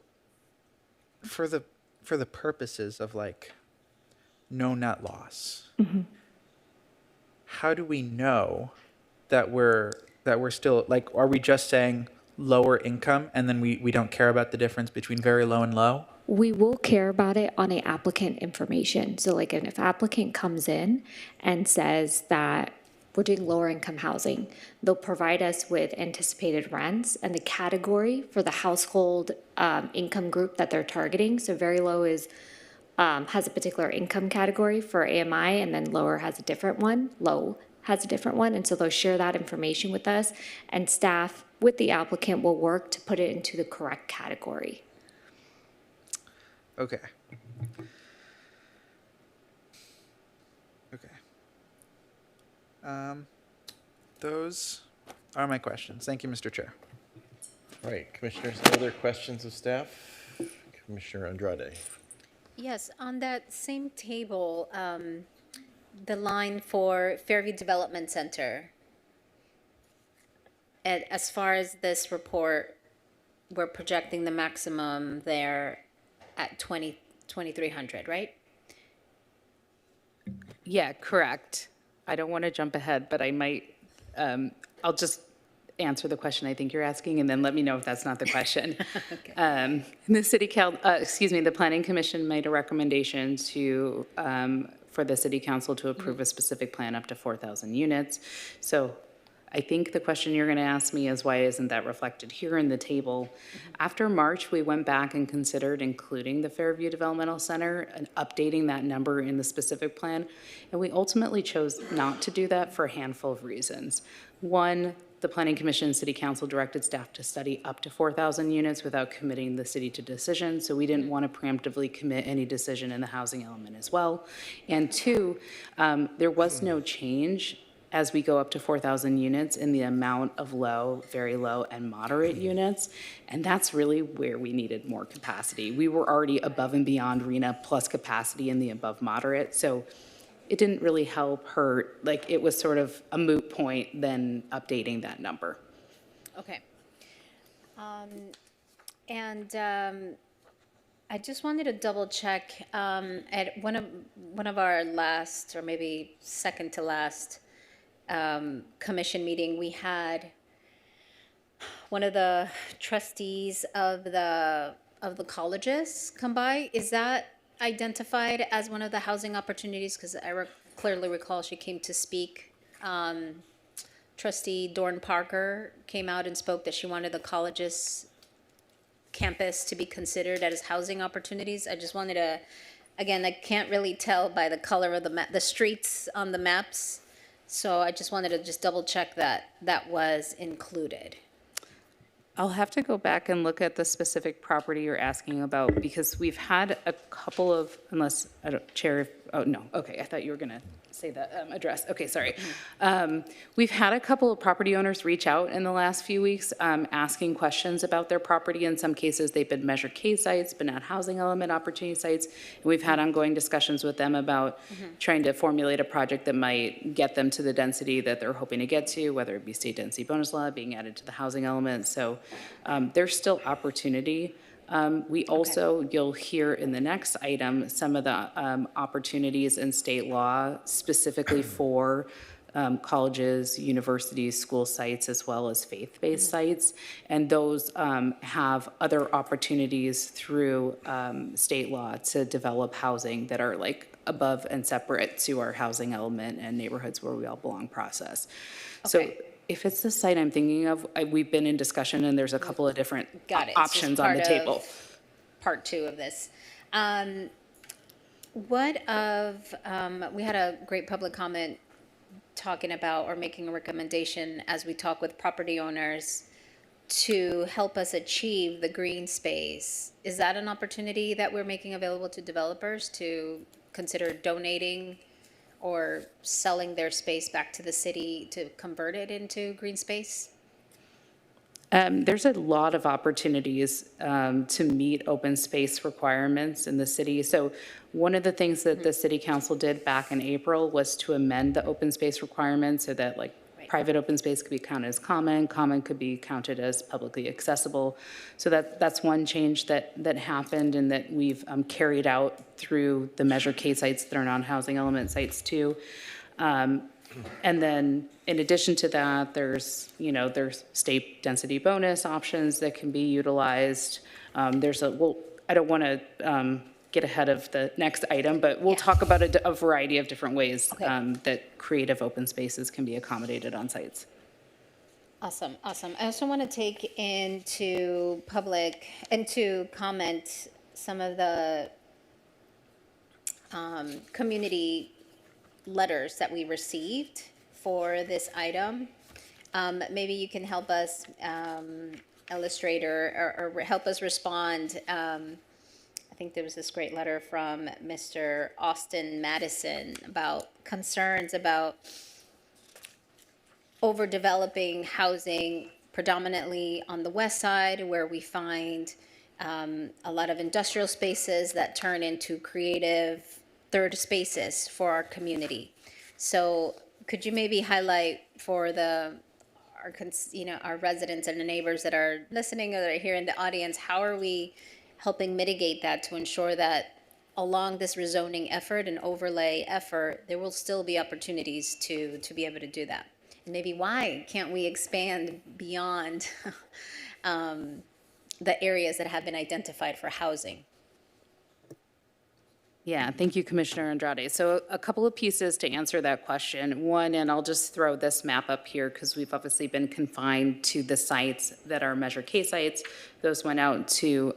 for the purposes of like no net loss, how do we know that we're still, like, are we just saying lower income and then we don't care about the difference between very low and low? We will care about it on applicant information. So like if an applicant comes in and says that we're doing lower income housing. They'll provide us with anticipated rents and the category for the household income group that they're targeting. So very low is has a particular income category for AMI, and then lower has a different one. Low has a different one, and so they'll share that information with us, and staff with the applicant will work to put it into the correct category. Okay. Okay. Those are my questions. Thank you, Mr. Chair. All right, commissioners, any other questions of staff? Commissioner Andrade. Yes, on that same table, the line for Fairview Development Center, and as far as this report, we're projecting the maximum there at 2,300, right? Yeah, correct. I don't want to jump ahead, but I might, I'll just answer the question I think you're asking, and then let me know if that's not the question. The Planning Commission made a recommendation to, for the City Council to approve a specific plan up to 4,000 units. So I think the question you're going to ask me is, why isn't that reflected here in the table? After March, we went back and considered including the Fairview Developmental Center and updating that number in the specific plan, and we ultimately chose not to do that for a handful of reasons. One, the Planning Commission and City Council directed staff to study up to 4,000 units without committing the city to decision, so we didn't want to preemptively commit any decision in the housing element as well. And two, there was no change as we go up to 4,000 units in the amount of low, very low, and moderate units, and that's really where we needed more capacity. We were already above and beyond RENA plus capacity in the above moderate, so it didn't really help hurt. Like, it was sort of a moot point then updating that number. Okay. I just wanted to double check, at one of our last, or maybe second to last, commission meeting, we had one of the trustees of the colleges come by. Is that identified as one of the housing opportunities? Because I clearly recall she came to speak. Trustee Dorn Parker came out and spoke that she wanted the college's campus to be considered as housing opportunities. I just wanted to, again, I can't really tell by the color of the streets on the maps. So I just wanted to just double check that that was included. I'll have to go back and look at the specific property you're asking about, because we've had a couple of, unless, I don't, Chair, oh, no, okay, I thought you were going to say the address. Okay, sorry. We've had a couple of property owners reach out in the last few weeks asking questions about their property. In some cases, they've been Measure K sites, but not housing element opportunity sites. And we've had ongoing discussions with them about trying to formulate a project that might get them to the density that they're hoping to get to, whether it be state density bonus law being added to the housing element. So there's still opportunity. We also, you'll hear in the next item, some of the opportunities in state law specifically for colleges, universities, school sites, as well as faith-based sites. And those have other opportunities through state law to develop housing that are like above and separate to our housing element and neighborhoods where we all belong process. So if it's the site I'm thinking of, we've been in discussion and there's a couple of different options on the table. Part two of this. We had a great public comment talking about, or making a recommendation as we talk with property owners to help us achieve the green space. Is that an opportunity that we're making available to developers to consider donating or selling their space back to the city to convert it into green space? There's a lot of opportunities to meet open space requirements in the city. So one of the things that the City Council did back in April was to amend the open space requirements so that like private open space could be counted as common could be counted as publicly accessible. So that's one change that happened and that we've carried out through the Measure K sites that are non-housing element sites too. And then in addition to that, there's state density bonus options that can be utilized. I don't want to get ahead of the next item, but we'll talk about a variety of different ways that creative open spaces can be accommodated on sites. Awesome, awesome. I also want to take into public and to comment some of the community letters that we received for this item. Maybe you can help us illustrate or help us respond. I think there was this great letter from Mr. Austin Madison about concerns about overdeveloping housing predominantly on the west side, where we find a lot of industrial spaces that turn into creative third spaces for our community. So could you maybe highlight for our residents and the neighbors that are listening or that are here in the audience, how are we helping mitigate that to ensure that along this rezoning effort and overlay effort, there will still be opportunities to be able to do that? And maybe why can't we expand beyond the areas that have been identified for housing? Yeah, thank you, Commissioner Andrade. So a couple of pieces to answer that question. One, and I'll just throw this map up here because we've obviously been confined to the sites that are Measure K sites. Those went out to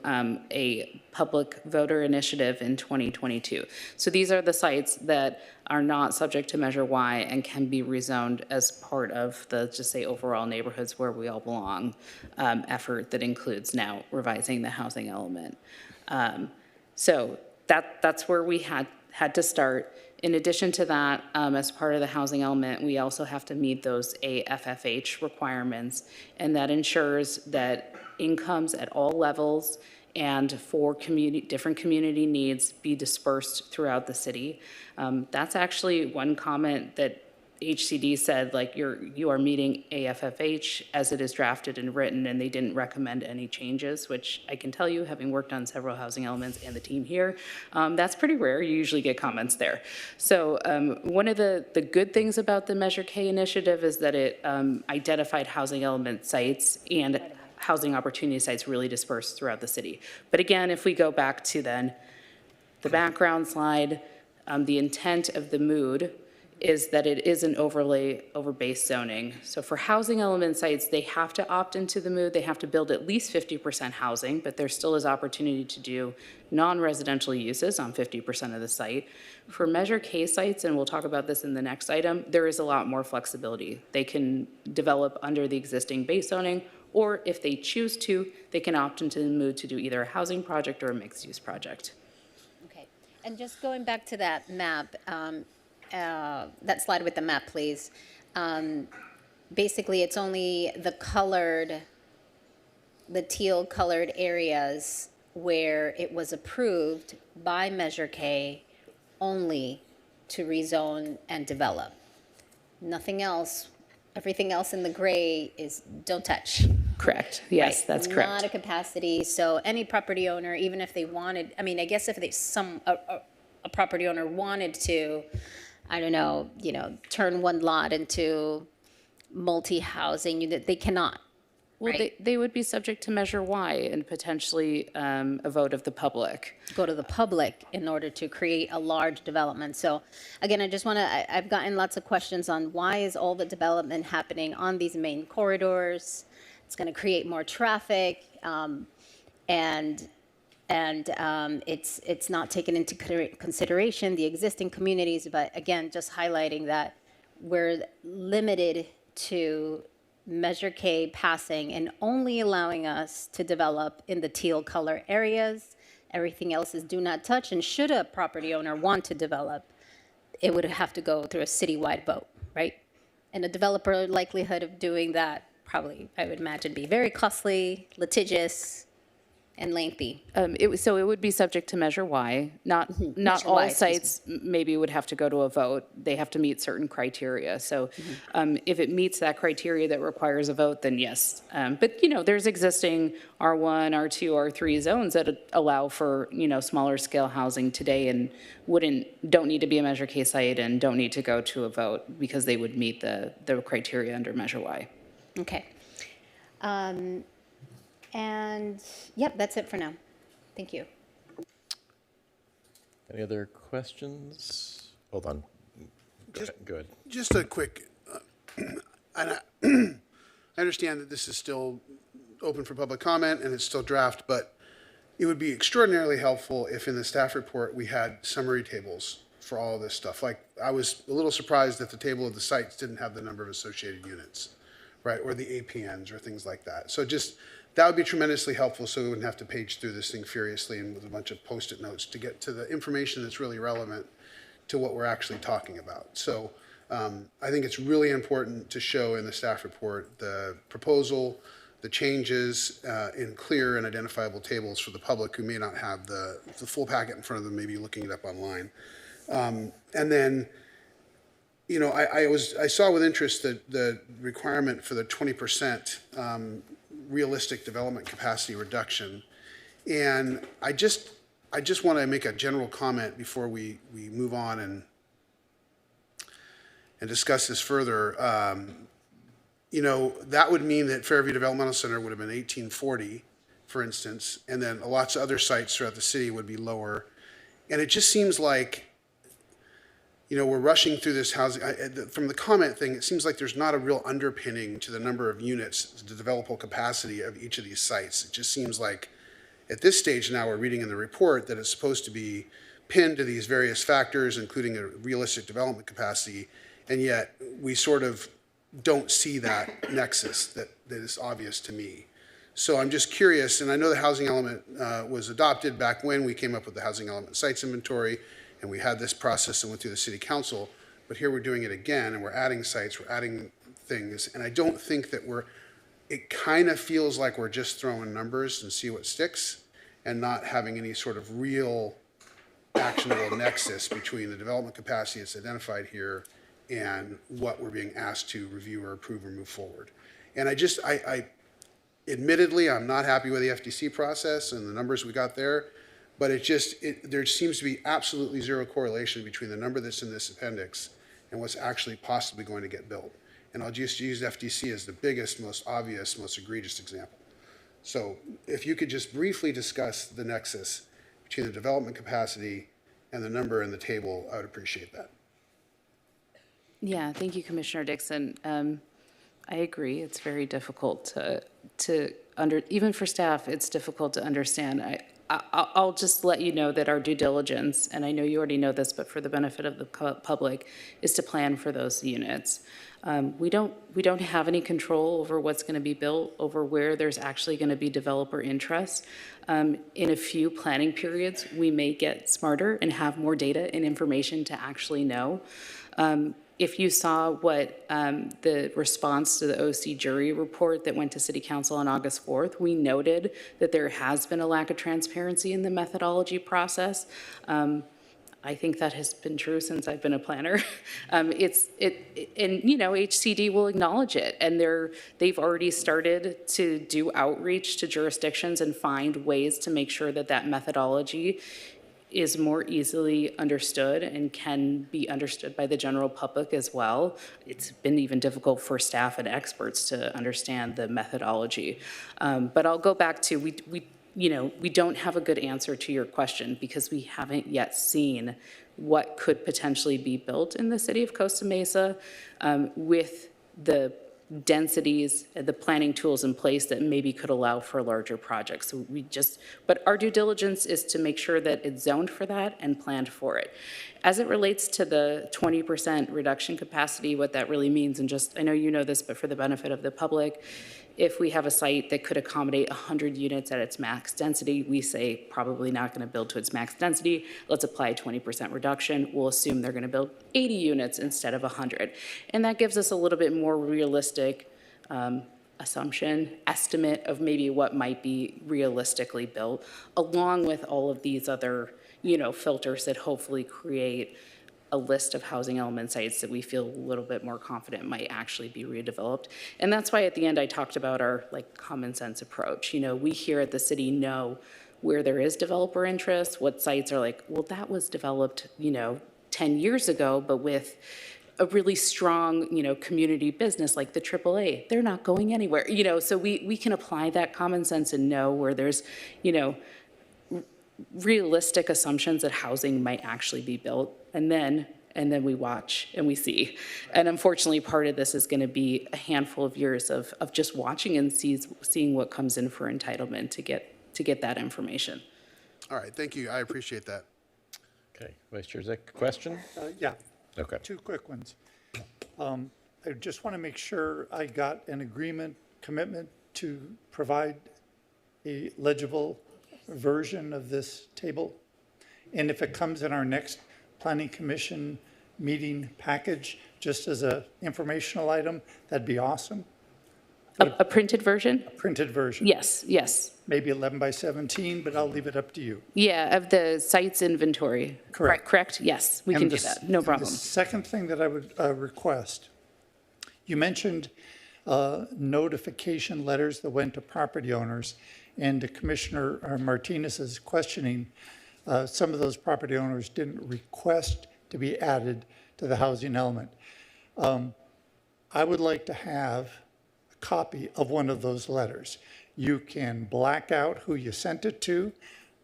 a public voter initiative in 2022. So these are the sites that are not subject to Measure Y and can be rezoned as part of the, just say, overall neighborhoods where we all belong effort that includes now revising the housing element. So that's where we had to start. In addition to that, as part of the housing element, we also have to meet those AFFH requirements, and that ensures that incomes at all levels and for different community needs be dispersed throughout the city. That's actually one comment that HCD said, like, you are meeting AFFH as it is drafted and written, and they didn't recommend any changes, which I can tell you, having worked on several housing elements and the team here, that's pretty rare. You usually get comments there. So one of the good things about the Measure K initiative is that it identified housing element sites and housing opportunity sites really dispersed throughout the city. But again, if we go back to then the background slide, the intent of the MOOD is that it is an overlay over base zoning. So for housing element sites, they have to opt into the MOOD. They have to build at least 50% housing, but there still is opportunity to do non-residential uses on 50% of the site. For Measure K sites, and we'll talk about this in the next item, there is a lot more flexibility. They can develop under the existing base zoning, or if they choose to, they can opt into the MOOD to do either a housing project or a mixed-use project. Okay, and just going back to that map, that slide with the map, please. Basically, it's only the teal colored areas where it was approved by Measure K only to rezone and develop. Nothing else. Everything else in the gray is don't touch. Correct. Yes, Right. that's correct. Not a capacity. So any property owner, even if they wanted, I mean, I guess if a property owner wanted to, I don't know, turn one lot into multi-housing, they cannot. Well, right? they would be subject to Measure Y and potentially a vote of the public. Go to the public in order to create a large development. So again, I've gotten lots of questions on why is all the development happening on these main corridors? It's going to create more traffic, and it's not taken into consideration the existing communities, but again, just highlighting that we're limited to Measure K passing and only allowing us to develop in the teal color areas. Everything else is do not touch, and should a property owner want to develop, it would have to go through a citywide vote, right? And the developer likelihood of doing that probably, I would imagine, be very costly, litigious, and lengthy. So it would be subject to Measure Y. Not Measure all Y, sites maybe would have to go to a vote. They have to meet certain criteria. So if it meets that criteria that requires a vote, then yes. But there's existing R1, R2, R3 zones that allow for smaller scale housing today and don't need to be a Measure K site and don't need to go to a vote because they would meet the criteria under Measure Y. Okay. And yep, that's it for now. Thank you. Any other questions? Hold on. Go ahead. Just a quick, I understand that this is still open for public comment and it's still draft, but it would be extraordinarily helpful if in the staff report we had summary tables for all of this stuff. Like, I was a little surprised that the table of the sites didn't have the number of associated units, right? Or the APNs or things like that. So just, that would be tremendously helpful so we wouldn't have to page through this thing furiously and with a bunch of Post-it notes to get to the information that's really relevant to what we're actually talking about. So I think it's really important to show in the staff report the proposal, the changes in clear and identifiable tables for the public who may not have the full packet in front of them, maybe looking it up online. And then, you know, I saw with interest the requirement for the 20% realistic development capacity reduction. And I just want to make a general comment before we move on and discuss this further. You know, that would mean that Fairview Developmental Center would have been 1840, for instance, and then lots of other sites throughout the city would be lower. And it just seems like, you know, we're rushing through this housing. From the comment thing, it seems like there's not a real underpinning to the number of units, the developable capacity of each of these sites. It just seems like at this stage now we're reading in the report that it's supposed to be pinned to these various factors, including a realistic development capacity, and yet we sort of don't see that nexus that is obvious to me. So I'm just curious, and I know the housing element was adopted back when we came up with the housing element sites inventory, and we had this process and went through the city council, but here we're doing it again, and we're adding sites, we're adding things, and I don't think that it kind of feels like we're just throwing numbers and see what sticks, and not having any sort of real actionable nexus between the development capacity that's identified here and what we're being asked to review or approve or move forward. And admittedly, I'm not happy with the FDC process and the numbers we got there, but there seems to be absolutely zero correlation between the number that's in this appendix and what's actually possibly going to get built. And I'll just use FDC as the biggest, most obvious, most egregious example. So if you could just briefly discuss the nexus between the development capacity and the number in the table, I would appreciate that. Yeah, thank you, Commissioner Dixon. I agree. It's very difficult even for staff, it's difficult to understand. I'll just let you know that our due diligence, and I know you already know this, but for the benefit of the public, is to plan for those units. We don't have any control over what's going to be built, over where there's actually going to be developer interest. In a few planning periods, we may get smarter and have more data and information to actually know. If you saw what the response to the OC jury report that went to City Council on August 4th, we noted that there has been a lack of transparency in the methodology process. I think that has been true since I've been a planner. And you know, HCD will acknowledge it, and they've already started to do outreach to jurisdictions and find ways to make sure that that methodology is more easily understood and can be understood by the general public as well. It's been even difficult for staff and experts to understand the methodology. But I'll go back to, we don't have a good answer to your question because we haven't yet seen what could potentially be built in the city of Costa Mesa with the densities and the planning tools in place that maybe could allow for larger projects. So but our due diligence is to make sure that it's zoned for that and planned for it. As it relates to the 20% reduction capacity, what that really means, and I know you know this, but for the benefit of the public, if we have a site that could accommodate 100 units at its max density, we say probably not going to build to its max density. Let's apply a 20% reduction. We'll assume they're going to build 80 units instead of 100. And that gives us a little bit more realistic estimate of maybe what might be realistically built, along with all of these other, filters that hopefully create a list of housing element sites that we feel a little bit more confident might actually be redeveloped. And that's why at the end I talked about our common sense approach. We here at the city know where there is developer interest, what sites are well, that was developed, 10 years ago, but with a really strong, community business like the AAA. They're not going anywhere, so we can apply that common sense and know where there's, realistic assumptions that housing might actually be built, and then we watch and we see. And unfortunately, part of this is going to be a handful of years of just watching and seeing what comes in for entitlement to get that information. All right, thank you. I appreciate that. Okay, Vice Chair Zick, question? Yeah, Okay. two quick ones. I just want to make sure I got an agreement, commitment to provide a legible version of this table. And if it comes in our next Planning Commission meeting package, just as a informational item, that'd be awesome. A printed version? Printed version. Yes, yes. Maybe 11 by 17, but I'll leave it up to you. Yeah, of the site's inventory. Correct. Correct? Yes, we can do that. No problem. The second thing that I would request, you mentioned notification letters that went to property owners, and Commissioner Martinez's questioning, some of those property owners didn't request to be added to the housing element. I would like to have a copy of one of those letters. You can black out who you sent it to.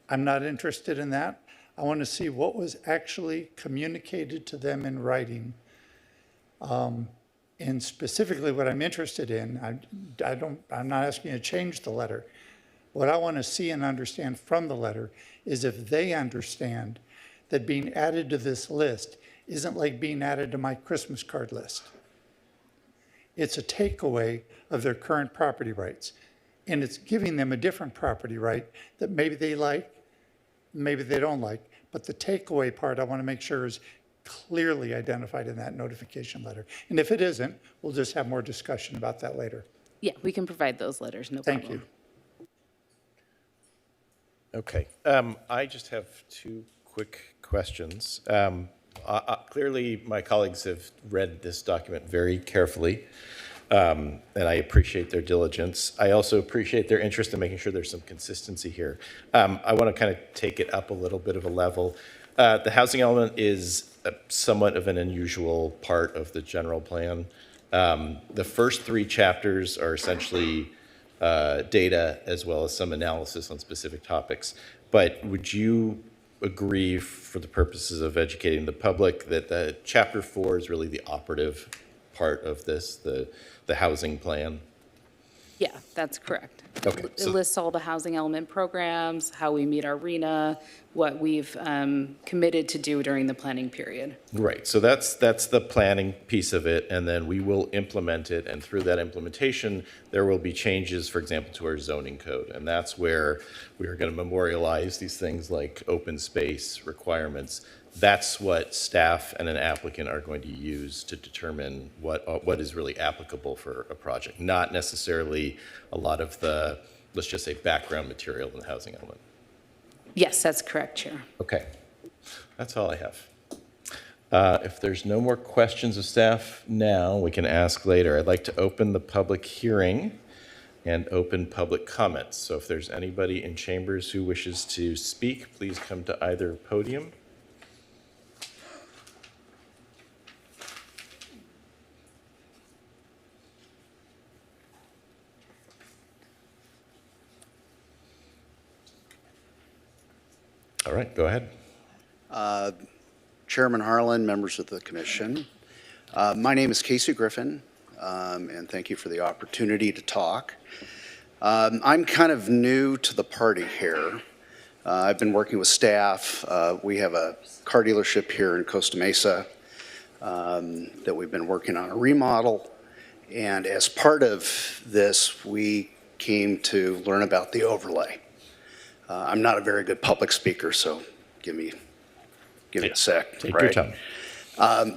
I'm not interested in that. I want to see what was actually communicated to them in writing. And specifically what I'm interested in, I'm not asking you to change the letter. What I want to see and understand from the letter is if they understand that being added to this list isn't like being added to my Christmas card list. It's a takeaway of their current property rights. And it's giving them a different property right that maybe they like, maybe they don't like. But the takeaway part I want to make sure is clearly identified in that notification letter. And if it isn't, we'll just have more discussion about that later. Yeah, we can provide those letters, no problem. Thank you. Okay, I just have two quick questions. Clearly, my colleagues have read this document very carefully, and I appreciate their diligence. I also appreciate their interest in making sure there's some consistency here. I want to kind of take it up a little bit of a level. The housing element is somewhat of an unusual part of the general plan. The first three chapters are essentially data as well as some analysis on specific topics. But would you agree, for the purposes of educating the public, that the chapter 4 is really the operative part of this, the housing plan? Yeah, that's correct. Okay, It lists all the housing element programs, how we meet our RENA, what we've committed to do during the planning period. Right, so that's the planning piece of it, and then we will implement it, and through that implementation, there will be changes, for example, to our zoning code, and that's where we are going to memorialize these things like open space requirements. That's what staff and an applicant are going to use to determine what is really applicable for a project, not necessarily a lot of the, let's just say, background material in the housing element. Yes, that's correct, Chair. Okay, that's all I have. If there's no more questions of staff now, we can ask later. I'd like to open the public hearing and open public comments. So if there's anybody in chambers who wishes to speak, please come to either podium. All right, go ahead. Chairman Harlan, members of the commission. My name is Casey Griffin, and thank you for the opportunity to talk. I'm kind of new to the party here. I've been working with staff. We have a car dealership here in Costa Mesa that we've been working on a remodel. And as part of this, we came to learn about the overlay. I'm not a very good public speaker, so give me a sec. Take your time.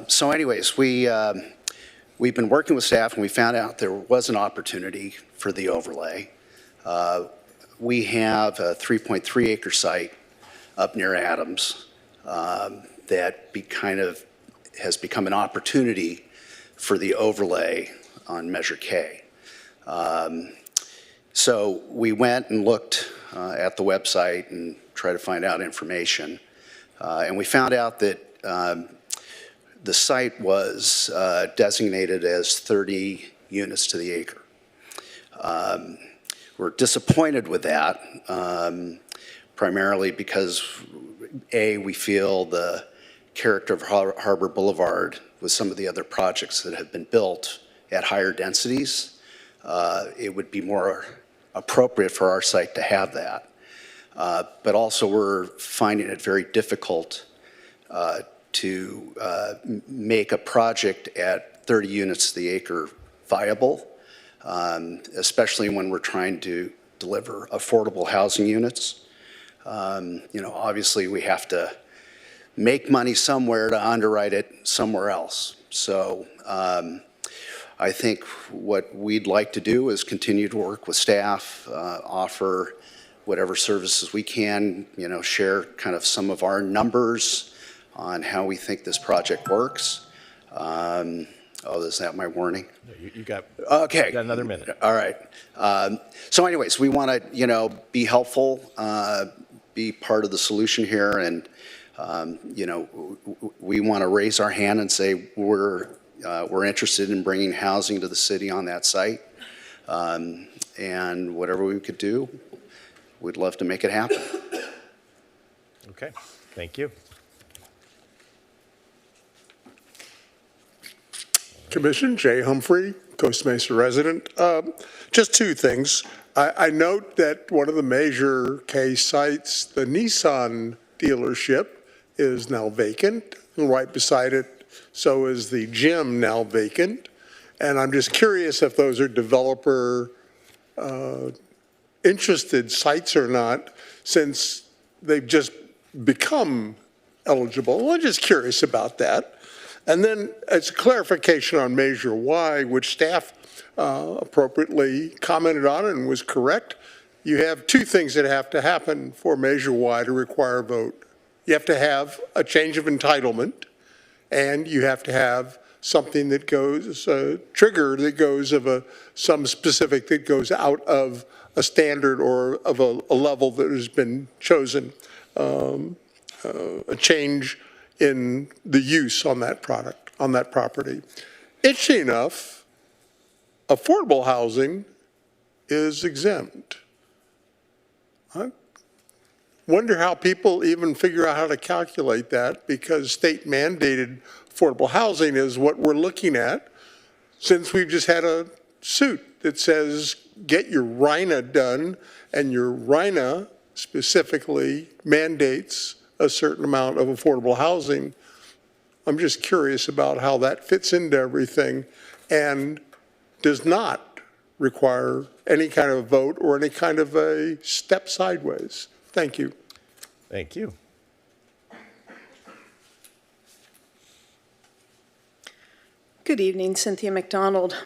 So anyways, we've been working with staff, and we found out there was an opportunity for the overlay. We have a 3.3 acre site up near Adams that has become an opportunity for the overlay on Measure K. So we went and looked at the website and tried to find out information. And we found out that the site was designated as 30 units to the acre. We're disappointed with that. primarily because, A, we feel the character of Harbor Boulevard with some of the other projects that have been built at higher densities, it would be more appropriate for our site to have that. But also we're finding it very difficult to make a project at 30 units to the acre viable, especially when we're trying to deliver affordable housing units. Obviously we have to make money somewhere to underwrite it somewhere else. So I think what we'd like to do is continue to work with staff, offer whatever services we can, share kind of some of our numbers on how we think this project works. Is that my warning? You got, okay. You got another minute. All right. So anyways, we want to, be helpful, be part of the solution here, and, we want to raise our hand and say we're interested in bringing housing to the city on that site. And whatever we could do, we'd love to make it happen. Okay, thank you. Commission, Jay Humphrey, Costa Mesa resident. Just two things. I note that one of the Measure K sites, the Nissan dealership, is now vacant. And right beside it, so is the gym now vacant. And I'm just curious if those are developer interested sites or not, since they've just become eligible. I'm just curious about that. And then as a clarification on Measure Y, which staff appropriately commented on and was correct, you have two things that have to happen for Measure Y to require a vote. You have to have a change of entitlement, and you have to have something that goes, a trigger that goes of some specific that goes out of a standard or of a level that has been chosen, a change in the use on that product, on that property. Interesting enough, affordable housing is exempt. I wonder how people even figure out how to calculate that, because state mandated affordable housing is what we're looking at, since we've just had a suit that says get your RINA done, and your RINA specifically mandates a certain amount of affordable housing. I'm just curious about how that fits into everything and does not require any kind of a vote or any kind of a step sideways. Thank you. Thank you. Good evening, Cynthia McDonald.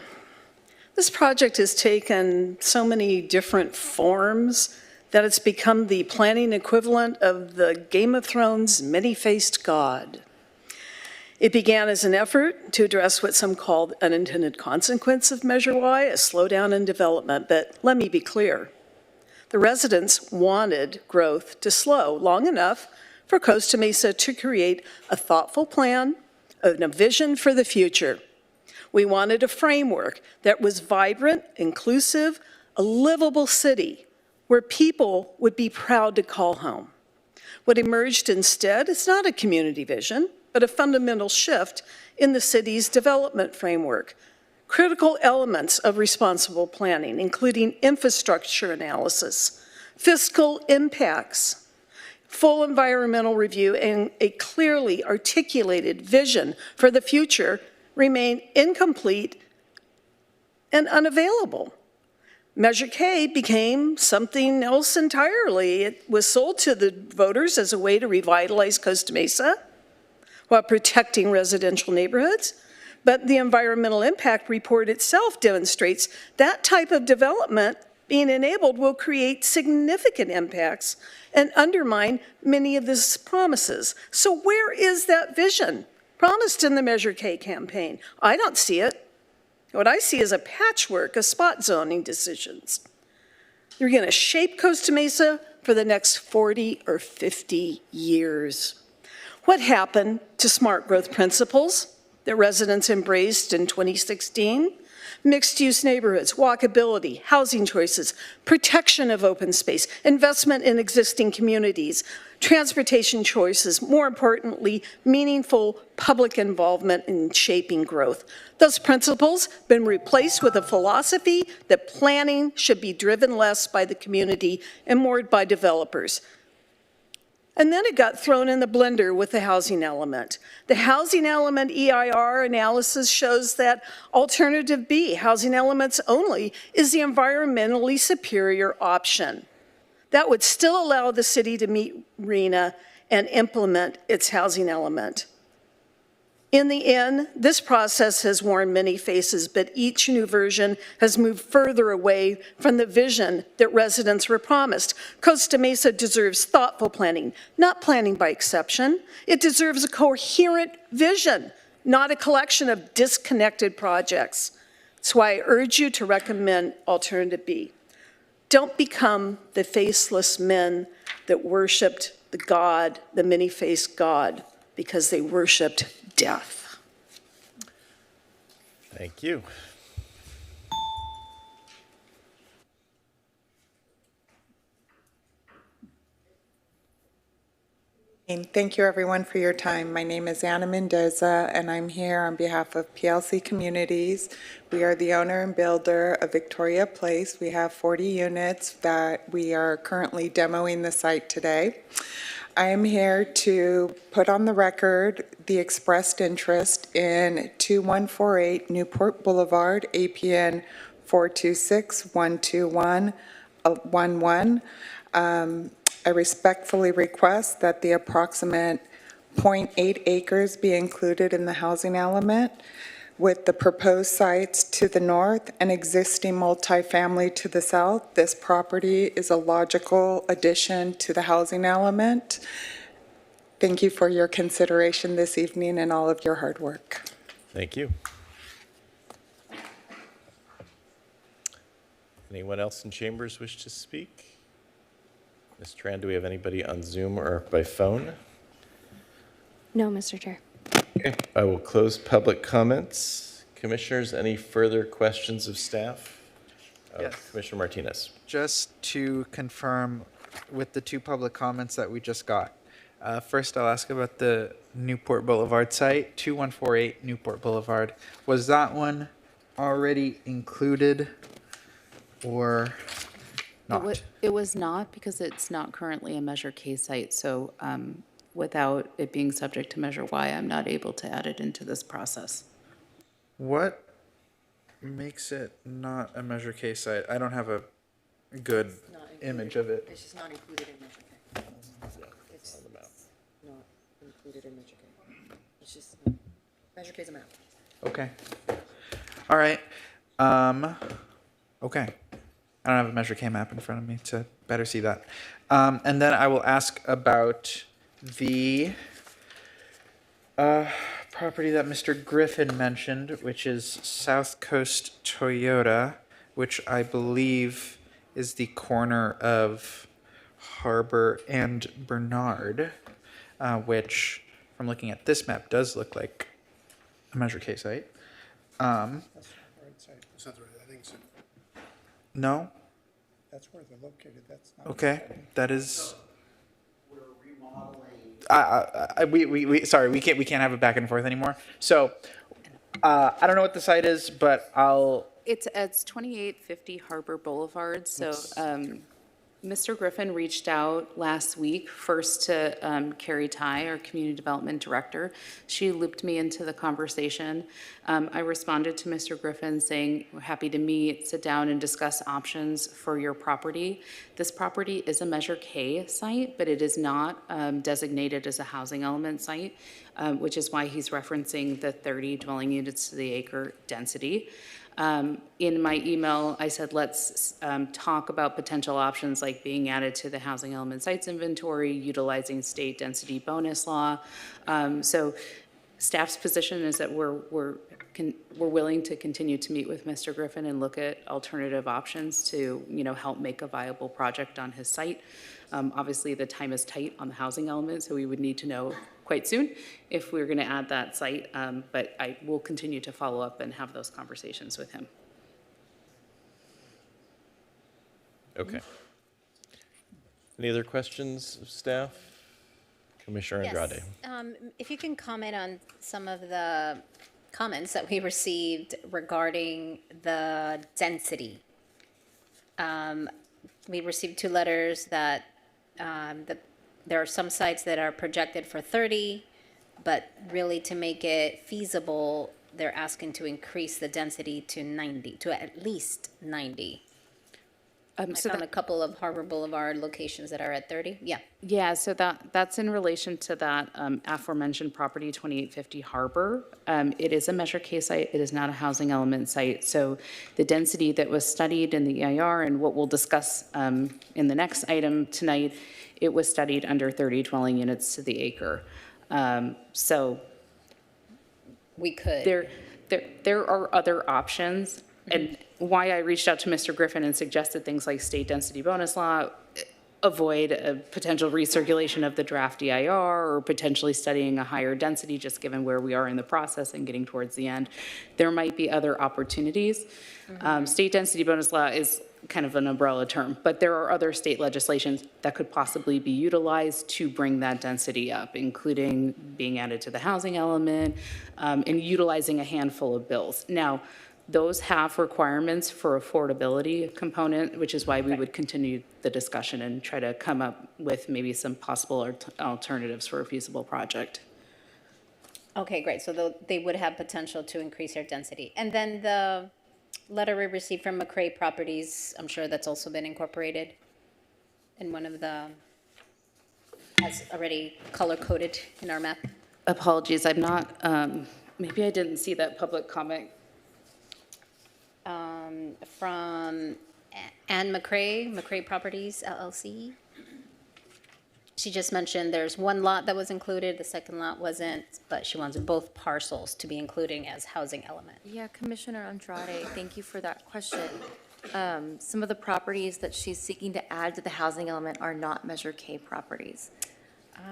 This project has taken so many different forms that it's become the planning equivalent of the Game of Thrones many-faced god. It began as an effort to address what some called unintended consequence of Measure Y, a slowdown in development, but let me be clear. The residents wanted growth to slow long enough for Costa Mesa to create a thoughtful plan and a vision for the future. We wanted a framework that was vibrant, inclusive, a livable city where people would be proud to call home. What emerged instead is not a community vision, but a fundamental shift in the city's development framework. Critical elements of responsible planning, including infrastructure analysis, fiscal impacts, full environmental review, and a clearly articulated vision for the future remain incomplete and unavailable. Measure K became something else entirely. It was sold to the voters as a way to revitalize Costa Mesa while protecting residential neighborhoods. But the environmental impact report itself demonstrates that type of development being enabled will create significant impacts and undermine many of these promises. So where is that vision promised in the Measure K campaign? I don't see it. What I see is a patchwork of spot zoning decisions. You're going to shape Costa Mesa for the next 40 or 50 years. What happened to smart growth principles that residents embraced in 2016? Mixed-use neighborhoods, walkability, housing choices, protection of open space, investment in existing communities, transportation choices, more importantly, meaningful public involvement in shaping growth. Those principles have been replaced with a philosophy that planning should be driven less by the community and more by developers. And then it got thrown in the blender with the housing element. The housing element EIR analysis shows that alternative B, housing elements only, is the environmentally superior option. That would still allow the city to meet RENA and implement its housing element. In the end, this process has worn many faces, but each new version has moved further away from the vision that residents were promised. Costa Mesa deserves thoughtful planning, not planning by exception. It deserves a coherent vision, not a collection of disconnected projects. That's why I urge you to recommend alternative B. Don't become the faceless men that worshiped the many-faced God, because they worshiped death. Thank you. And thank you, everyone, for your time. My name is Anna Mendoza, and I'm here on behalf of PLC Communities. We are the owner and builder of Victoria Place. We have 40 units that we are currently demoing the site today. I am here to put on the record the expressed interest in 2148 Newport Boulevard, APN 426-121-11. I respectfully request that the approximate 0.8 acres be included in the housing element, with the proposed sites to the north and existing multifamily to the south. This property is a logical addition to the housing element. Thank you for your consideration this evening and all of your hard work. Thank you. Anyone else in chambers wish to speak? Ms. Tran, do we have anybody on Zoom or by phone? No, Mr. Chair. Okay, I will close public comments. Commissioners, any further questions of staff? Yes. Commissioner Martinez. Just to confirm with the two public comments that we just got. First, I'll ask about the Newport Boulevard site, 2148 Newport Boulevard. Was that one already included or not? It was not, because it's not currently a Measure K site, so without it being subject to Measure Y, I'm not able to add it into this process. What makes it not a Measure K site? I don't have a good image of it. It's just not included in Measure K. It's not included in Measure K. It's just, Measure K is a map. Okay. All right. Okay. I don't have a Measure K map in front of me to better see that. And then I will ask about the property that Mr. Griffin mentioned, which is South Coast Toyota, which I believe is the corner of Harbor and Bernard, which, from looking at this map, does look like a Measure K site. It's not the right, I think so. No? That's where they're located, that's not. Okay, that is. Sorry, we can't have it back and forth anymore. So, I don't know what the site is, but It's 2850 Harbor Boulevard, so Mr. Griffin reached out last week, first to Carrie Ty, our Community Development Director. She looped me into the conversation. I responded to Mr. Griffin saying, we're happy to meet, sit down and discuss options for your property. This property is a Measure K site, but it is not designated as a housing element site, which is why he's referencing the 30 dwelling units to the acre density. In my email, I said, let's talk about potential options like being added to the housing element sites inventory, utilizing state density bonus law. So staff's position is that we're we're willing to continue to meet with Mr. Griffin and look at alternative options to, help make a viable project on his site. Obviously, the time is tight on the housing element, so we would need to know quite soon if we're going to add that site. But I will continue to follow up and have those conversations with him. Okay. Any other questions of staff? Commissioner Andrade. Yes. If you can comment on some of the comments that we received regarding the density. We received 2 letters that there are some sites that are projected for 30, but really to make it feasible, they're asking to increase the density to 90, to at least 90. I found a couple of Harbor Boulevard locations that are at 30. Yeah. Yeah, so that's in relation to that aforementioned property, 2850 Harbor. It is a Measure K site. It is not a housing element site. So the density that was studied in the EIR and what we'll discuss in the next item tonight, it was studied under 30 dwelling units to the acre. So we could. There are other options. And why I reached out to Mr. Griffin and suggested things like state density bonus law, avoid a potential recirculation of the draft EIR, or potentially studying a higher density, just given where we are in the process and getting towards the end. There might be other opportunities. State density bonus law is kind of an umbrella term, but there are other state legislations that could possibly be utilized to bring that density up, including being added to the housing element and utilizing a handful of bills. Now, those have requirements for affordability component, which is why we would continue the discussion and try to come up with maybe some possible alternatives for a feasible project. Okay, great. So they would have potential to increase their density. And then the letter we received from McCrae Properties, I'm sure that's also been incorporated in one of the, as already color-coded in our map. Apologies, I'm not, maybe I didn't see that public comment. From Anne McCrae Properties, LLC. She just mentioned there's one lot that was included, the second lot wasn't, but she wants both parcels to be including as housing element. Yeah, Commissioner Andrade, thank you for that question. Some of the properties that she's seeking to add to the housing element are not Measure K properties.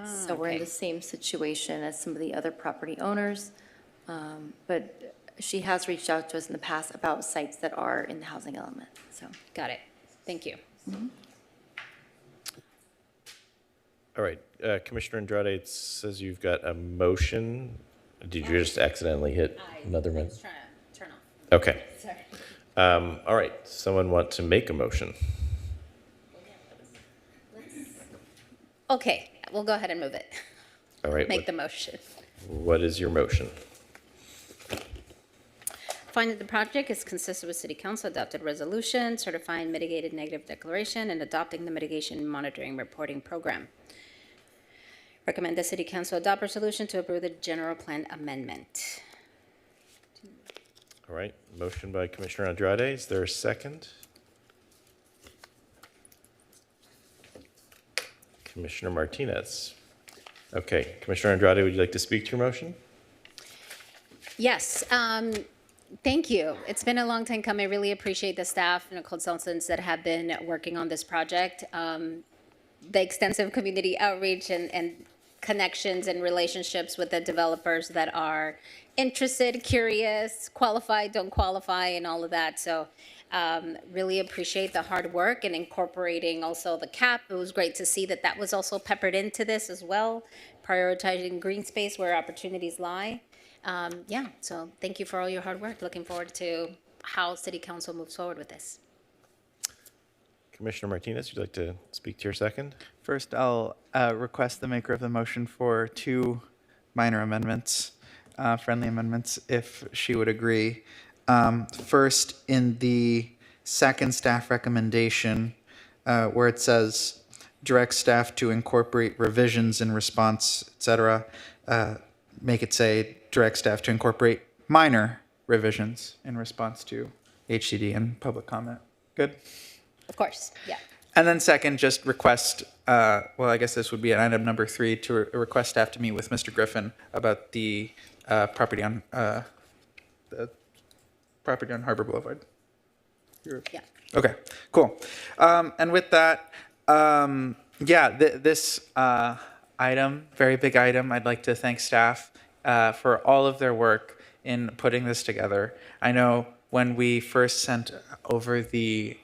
So we're in the same situation as some of the other property owners, but she has reached out to us in the past about sites that are in the housing element, so. Got it. Thank you. All right, Commissioner Andrade, it says you've got a motion. Did you just accidentally hit another one? I was trying to turn off. Okay. Sorry. All right, someone want to make a motion? Okay, we'll go ahead and move it. All right. Make the motion. What is your motion? Find that the project is consistent with City Council adopted resolution, certifying mitigated negative declaration, and adopting the mitigation monitoring reporting program. Recommend the City Council adopt resolution to approve the general plan amendment. All right, motion by Commissioner Andrade. Is there a second? Commissioner Martinez. Okay, Commissioner Andrade, would you like to speak to your motion? Yes, thank you. It's been a long time coming. I really appreciate the staff and the consultants that have been working on this project. The extensive community outreach and connections and relationships with the developers that are interested, curious, qualified, don't qualify, and all of that. So really appreciate the hard work and incorporating also the cap. It was great to see that that was also peppered into this as well, prioritizing green space where opportunities lie. Yeah, so thank you for all your hard work. Looking forward to how City Council moves forward with this. Commissioner Martinez, would you like to speak to your second? First, I'll request the maker of the motion for 2 minor amendments, friendly amendments, if she would agree. First, in the second staff recommendation, where it says direct staff to incorporate revisions in response, et cetera, make it say direct staff to incorporate minor revisions in response to HCD and public comment. Good? Of course, yeah. And then second, just request, well, I guess this would be an item number 3, to request staff to meet with Mr. Griffin about the property on the property on Harbor Boulevard? Yeah. Okay, cool. And with that, this item, very big item, I'd like to thank staff for all of their work in putting this together. I know when we first sent over the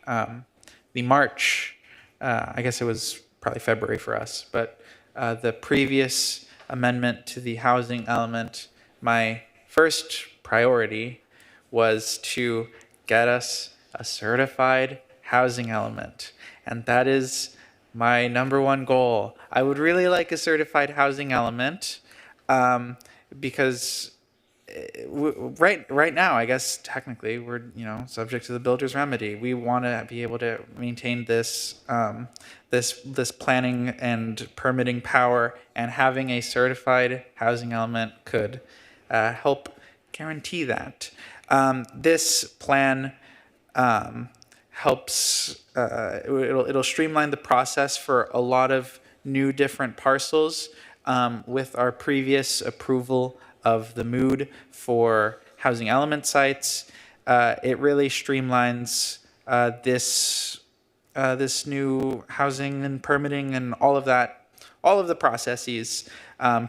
March, I guess it was probably February for us, but the previous amendment to the housing element, my first priority was to get us a certified housing element. And that is my number one goal. I would really like a certified housing element because right now, I guess technically we're subject to the builder's remedy. We want to be able to maintain this this planning and permitting power, and having a certified housing element could help guarantee that. This plan helps. It'll streamline the process for a lot of new different parcels. With our previous approval of the MOOD for housing element sites, it really streamlines this new housing and permitting and all of that, all of the processes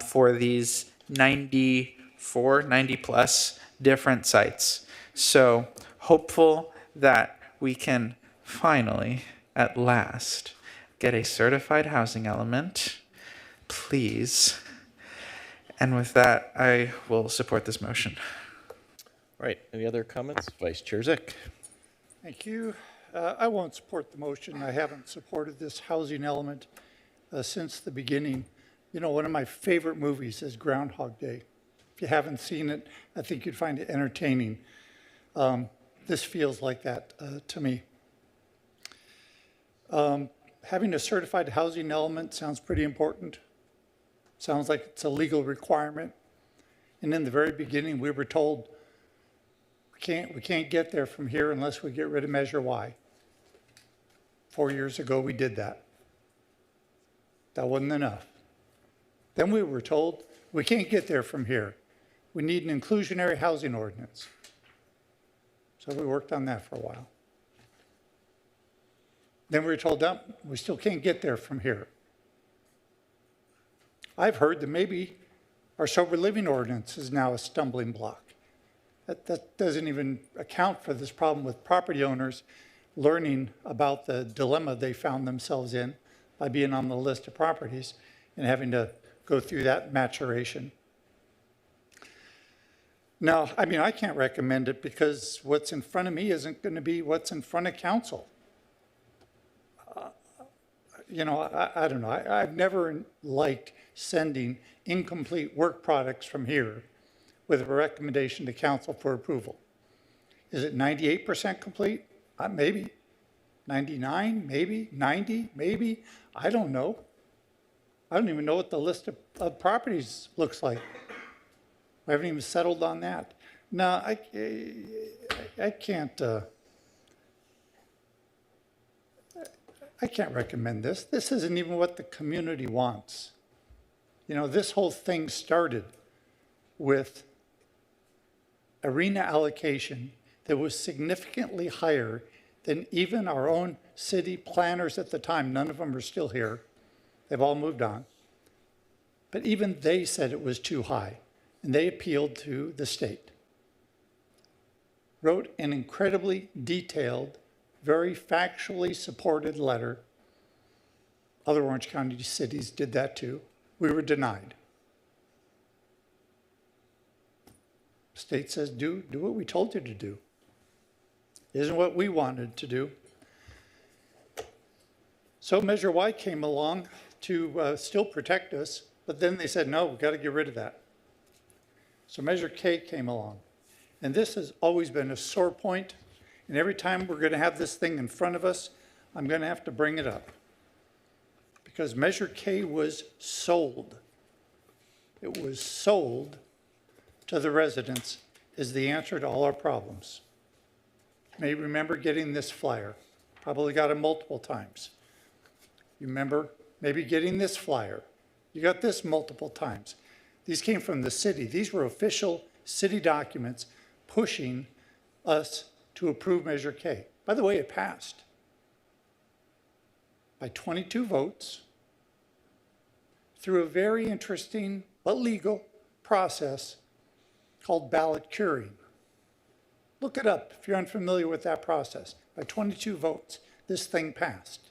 for these 90 plus different sites. So hopeful that we can finally, at last, get a certified housing element, please. And with that, I will support this motion. All right, any other comments? Vice Chair Zick. Thank you. I won't support the motion. I haven't supported this housing element since the beginning. You know, one of my favorite movies is Groundhog Day. If you haven't seen it, I think you'd find it entertaining. This feels like that to me. Having a certified housing element sounds pretty important. Sounds like it's a legal requirement. And in the very beginning, we were told we can't get there from here unless we get rid of Measure Y. 4 years ago, we did that. That wasn't enough. Then we were told we can't get there from here. We need an inclusionary housing ordinance. So we worked on that for a while. Then we were told that we still can't get there from here. I've heard that maybe our sober living ordinance is now a stumbling block. That doesn't even account for this problem with property owners learning about the dilemma they found themselves in by being on the list of properties and having to go through that maturation. Now, I mean, I can't recommend it because what's in front of me isn't going to be what's in front of council. I don't know. I've never liked sending incomplete work products from here with a recommendation to council for approval. Is it 98% complete? Maybe. 99? Maybe. 90? Maybe. I don't know. I don't even know what the list of properties looks like. I haven't even settled on that. No, I can't. I can't recommend this. This isn't even what the community wants. You know, this whole thing started with arena allocation that was significantly higher than even our own city planners at the time. None of them are still here. They've all moved on. But even they said it was too high, and they appealed to the state. Wrote an incredibly detailed, very factually supported letter. Other Orange County cities did that too. We were denied. State says, do what we told you to do. Isn't what we wanted to do. So Measure Y came along to still protect us, but then they said, no, we've got to get rid of that. So Measure K came along. And this has always been a sore point. And every time we're going to have this thing in front of us, I'm going to have to bring it up. Because Measure K was sold. It was sold to the residents as the answer to all our problems. You may remember getting this flyer. Probably got it multiple times. You remember maybe getting this flyer. You got this multiple times. These came from the city. These were official city documents pushing us to approve Measure K. By the way, it passed by 22 votes through a very interesting but legal process called ballot curing. Look it up if you're unfamiliar with that process. By 22 votes, this thing passed.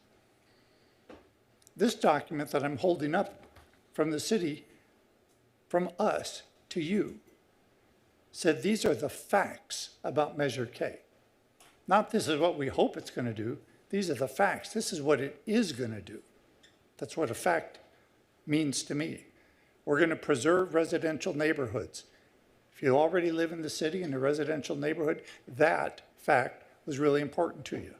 This document that I'm holding up from the city, from us to you, said these are the facts about Measure K. Not this is what we hope it's going to do. These are the facts. This is what it is going to do. That's what a fact means to me. We're going to preserve residential neighborhoods. If you already live in the city in a residential neighborhood, that fact was really important to you.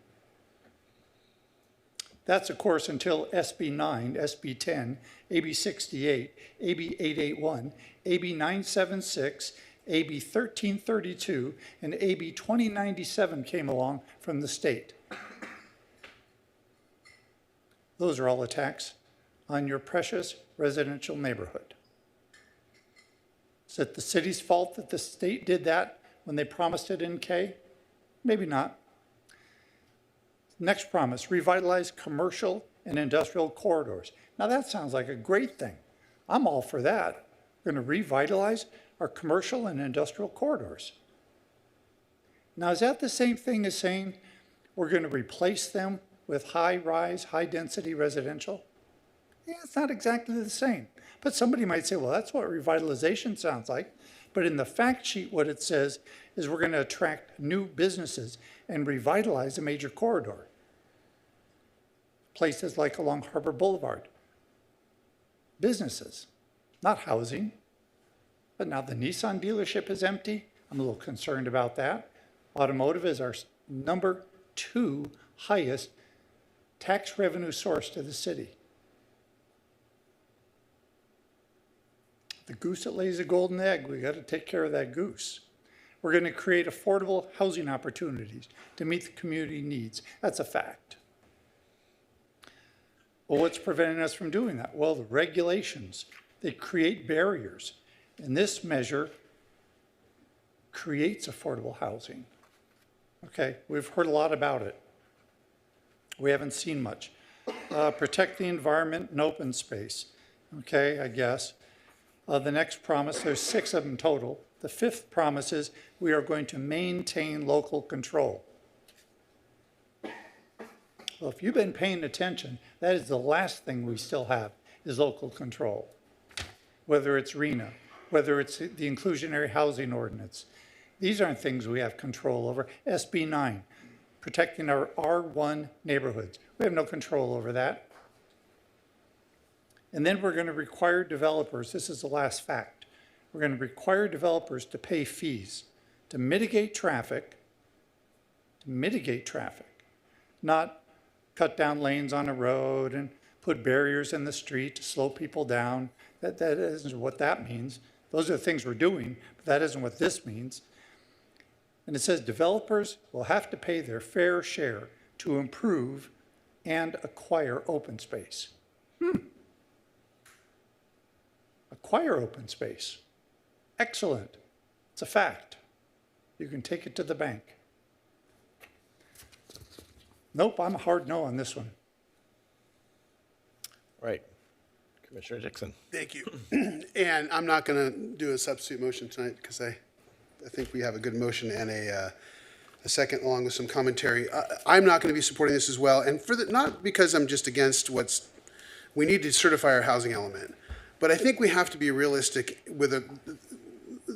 That's, of course, until SB 9, SB 10, AB 68, AB 881, AB 976, AB 1332, and AB 2097 came along from the state. Those are all attacks on your precious residential neighborhood. Is it the city's fault that the state did that when they promised it in K? Maybe not. Next promise, revitalize commercial and industrial corridors. Now that sounds like a great thing. I'm all for that. We're going to revitalize our commercial and industrial corridors. Now is that the same thing as saying we're going to replace them with high-rise, high-density residential? Yeah, it's not exactly the same. But somebody might say, well, that's what revitalization sounds like. But in the fact sheet, what it says is we're going to attract new businesses and revitalize a major corridor. Places like along Harbor Boulevard. Businesses, not housing. But now the Nissan dealership is empty. I'm a little concerned about that. Automotive is our number 2 highest tax revenue source to the city. The goose that lays a golden egg, we got to take care of that goose. We're going to create affordable housing opportunities to meet the community needs. That's a fact. Well, what's preventing us from doing that? Well, the regulations, they create barriers. And this measure creates affordable housing. Okay, we've heard a lot about it. We haven't seen much. Protect the environment and open space. Okay, I guess. The next promise, there's 6 of them total. The 5th promise is we are going to maintain local control. Well, if you've been paying attention, that is the last thing we still have is local control. Whether it's RENA, whether it's the inclusionary housing ordinance. These aren't things we have control over. SB 9, protecting our R1 neighborhoods. We have no control over that. And then we're going to require developers, this is the last fact, we're going to require developers to pay fees to mitigate traffic, not cut down lanes on a road and put barriers in the street to slow people down. That isn't what that means. Those are the things we're doing, but that isn't what this means. And it says developers will have to pay their fair share to improve and acquire open space. Acquire open space. Excellent. It's a fact. You can take it to the bank. Nope, I'm a hard no on this one. Right. Commissioner Dixon. Thank you. And I'm not going to do a substitute motion tonight because I think we have a good motion and a second along with some commentary. I'm not going to be supporting this as well. And not because I'm just against we need to certify our housing element. But I think we have to be realistic with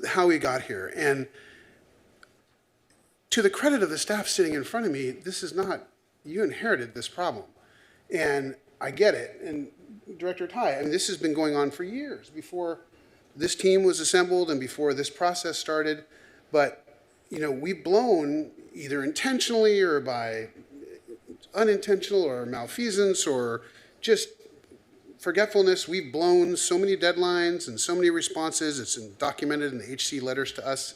how we got here. And to the credit of the staff sitting in front of me, this is not, you inherited this problem. And I get it. And Director Tai, I mean, this has been going on for years before this team was assembled and before this process started. But, you know, we've blown either intentionally or by unintentional or malfeasance or just forgetfulness. We've blown so many deadlines and so many responses. It's documented in the HC letters to us.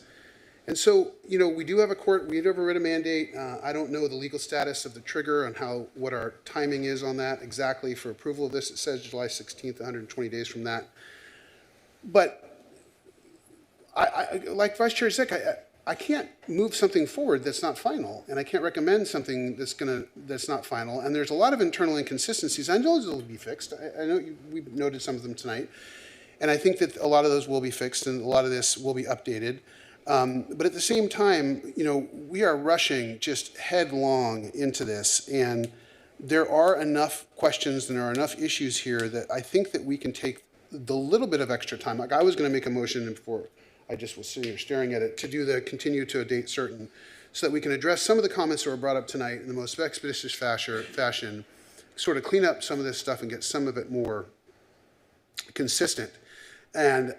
And so, you know, we do have a writ of mandate. I don't know the legal status of the trigger and what our timing is on that exactly for approval of this. It says July 16th, 120 days from that. But I like Vice Chair Zick, I can't move something forward that's not final, and I can't recommend something that's not final. And there's a lot of internal inconsistencies. I know those will be fixed. I know we've noted some of them tonight, and I think that a lot of those will be fixed, and a lot of this will be updated. But at the same time, we are rushing just headlong into this, and there are enough questions and there are enough issues here that I think that we can take the little bit of extra time. Like I was going to make a motion before I just was sitting here staring at it to do the continue to a date certain so that we can address some of the comments that were brought up tonight in the most expeditious fashion, sort of clean up some of this stuff and get some of it more consistent. And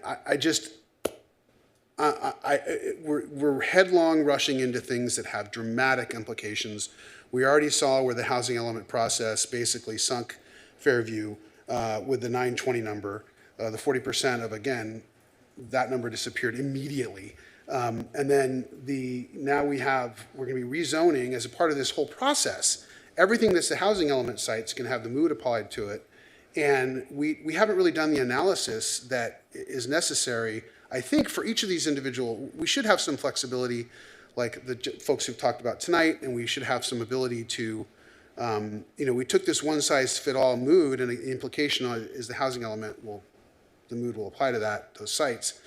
we're headlong rushing into things that have dramatic implications. We already saw where the housing element process basically sunk Fairview with the 920 number. The 40% of, again, that number disappeared immediately. And then now we're going to be rezoning as a part of this whole process. Everything that's the housing element sites can have the mood applied to it. And we haven't really done the analysis that is necessary. I think for each of these individual, we should have some flexibility like the folks who've talked about tonight, and we should have some ability to, we took this one-size-fit-all mood, and the implication is the housing element the mood will apply to those sites.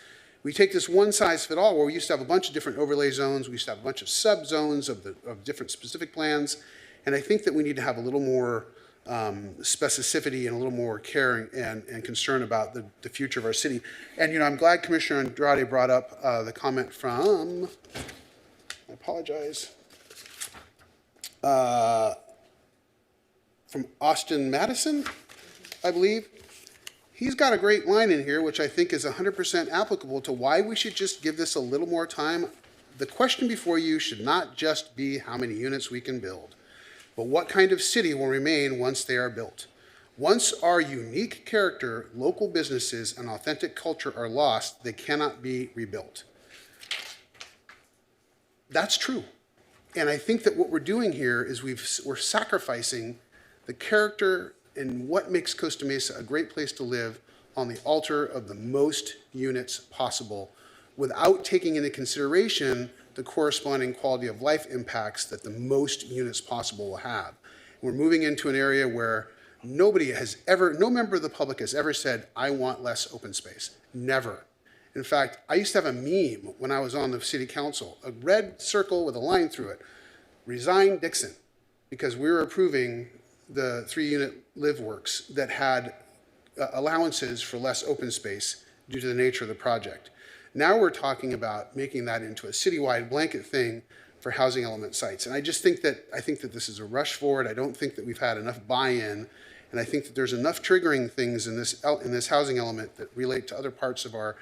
We take this one-size-fit-all where we used to have a bunch of different overlay zones, we used to have a bunch of sub-zones of different specific plans, and I think that we need to have a little more specificity and a little more care and concern about the future of our city. And, I'm glad Commissioner Andrade brought up the comment from, I apologize, from Austin Madison, I believe. He's got a great line in here, which I think is 100% applicable to why we should just give this a little more time. The question before you should not just be how many units we can build, but what kind of city will remain once they are built. Once our unique character, local businesses, and authentic culture are lost, they cannot be rebuilt. That's true. And I think that what we're doing here is we're sacrificing the character and what makes Costa Mesa a great place to live on the altar of the most units possible without taking into consideration the corresponding quality of life impacts that the most units possible will have. We're moving into an area where no member of the public has ever said, I want less open space. Never. In fact, I used to have a meme when I was on the city council, a red circle with a line through it, resign Dixon, because we were approving the 3-unit live works that had allowances for less open space due to the nature of the project. Now we're talking about making that into a citywide blanket thing for housing element sites. And I think that this is a rush forward. I don't think that we've had enough buy-in. And I think that there's enough triggering things in this housing element that relate to other parts of our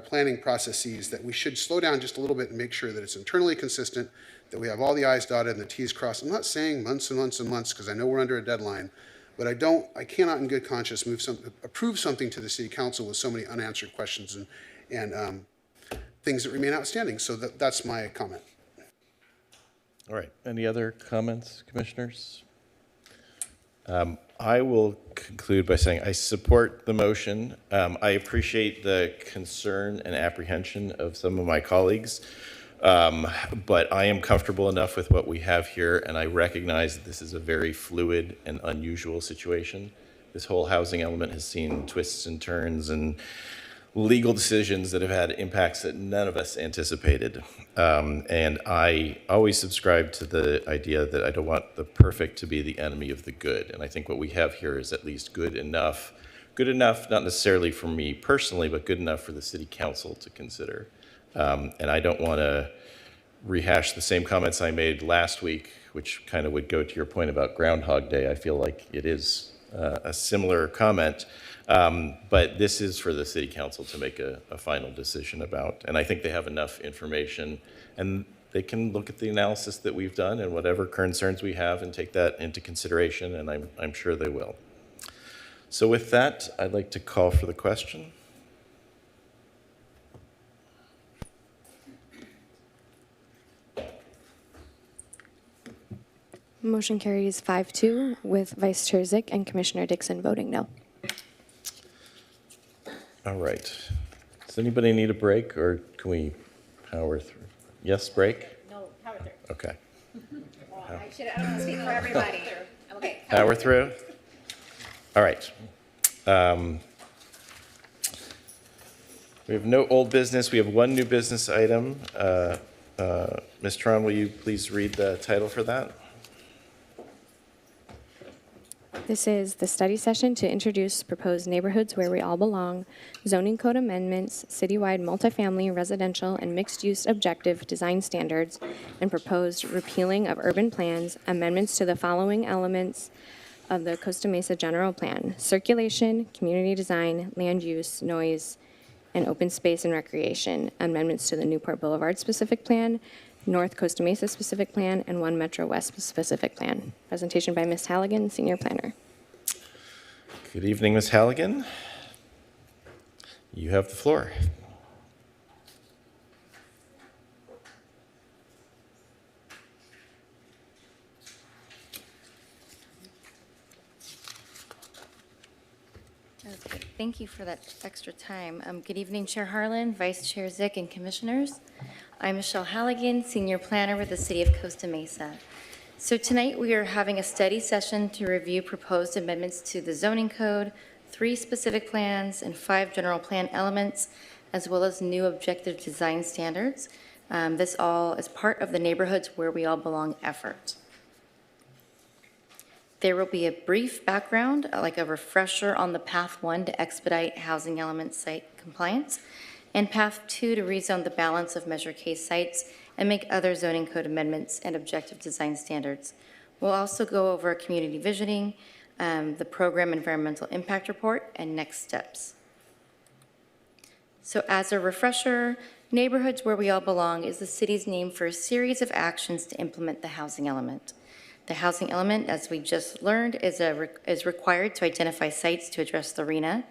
planning processes that we should slow down just a little bit and make sure that it's internally consistent, that we have all the I's dotted and the T's crossed. I'm not saying months and months and months because I know we're under a deadline, but I cannot in good conscience approve something to the city council with so many unanswered questions and things that remain outstanding. So that's my comment. All right. Any other comments, commissioners? I will conclude by saying I support the motion. I appreciate the concern and apprehension of some of my colleagues, but I am comfortable enough with what we have here, and I recognize that this is a very fluid and unusual situation. This whole housing element has seen twists and turns and legal decisions that have had impacts that none of us anticipated. And I always subscribe to the idea that I don't want the perfect to be the enemy of the good. And I think what we have here is at least good enough, not necessarily for me personally, but good enough for the city council to consider. And I don't want to rehash the same comments I made last week, which kind of would go to your point about Groundhog Day. I feel like it is a similar comment. But this is for the city council to make a final decision about. And I think they have enough information and they can look at the analysis that we've done and whatever concerns we have and take that into consideration, and I'm sure they will. So with that, I'd like to call for the question. Motion carries 5-2 with Vice Chair Zick and Commissioner Dixon voting no. All right. Does anybody need a break or can we power through? Yes, break? No, power through. Okay. I don't want to speak for everybody. Okay. We're through? All right. We have no old business. We have one new business item. Ms. Tron, will you please read the title for that? This is the study session to introduce proposed neighborhoods where we all belong, zoning code amendments, citywide multifamily, residential, and mixed-use objective design standards, and proposed repealing of urban plans, amendments to the following elements of the Costa Mesa General Plan: circulation, community design, land use, noise, and open space and recreation, amendments to the Newport Boulevard specific plan, North Costa Mesa specific plan, and one Metro West specific plan. Presentation by Ms. Halligan, Senior Planner. Good evening, Ms. Halligan. You have the floor. Okay, thank you for that extra time. Good evening, Chair Harlan, Vice Chair Zick, and Commissioners. I'm Michelle Halligan, Senior Planner with the City of Costa Mesa. So tonight we are having a study session to review proposed amendments to the zoning code, 3 specific plans, and 5 general plan elements, as well as new objective design standards. This all is part of the Neighborhoods Where We All Belong effort. There will be a brief background, like a refresher on the Path 1 to expedite housing element site compliance, and Path 2 to rezone the balance of Measure K sites and make other zoning code amendments and objective design standards. We'll also go over community visioning, the program environmental impact report, and next steps. So as a refresher, Neighborhoods Where We All Belong is the city's name for a series of actions to implement the housing element. The housing element, as we just learned, is required to identify sites to address the RHNA.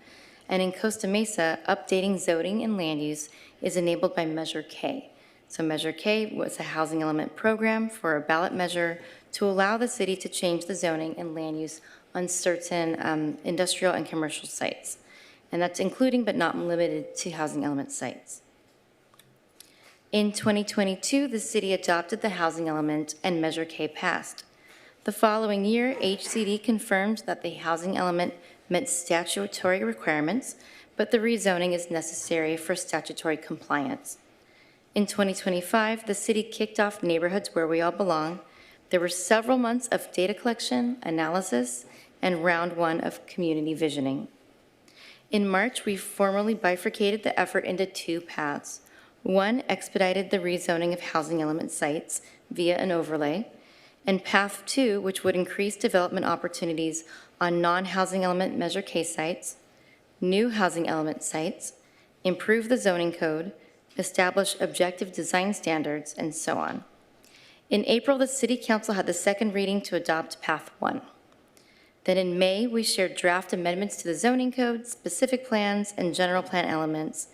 And in Costa Mesa, updating zoning and land use is enabled by Measure K. So Measure K was a housing element program for a ballot measure to allow the city to change the zoning and land use on certain industrial and commercial sites. And that's including but not limited to housing element sites. In 2022, the city adopted the housing element and Measure K passed. The following year, HCD confirmed that the housing element met statutory requirements, but the rezoning is necessary for statutory compliance. In 2025, the city kicked off Neighborhoods Where We All Belong. There were several months of data collection, analysis, and round 1 of community visioning. In March, we formally bifurcated the effort into 2 paths. 1 expedited the rezoning of housing element sites via an overlay, and Path 2, which would increase development opportunities on non-housing element Measure K sites, new housing element sites, improve the zoning code, establish objective design standards, and so on. In April, the City Council had the second reading to adopt Path 1. Then in May, we shared draft amendments to the zoning code, specific plans, and general plan elements.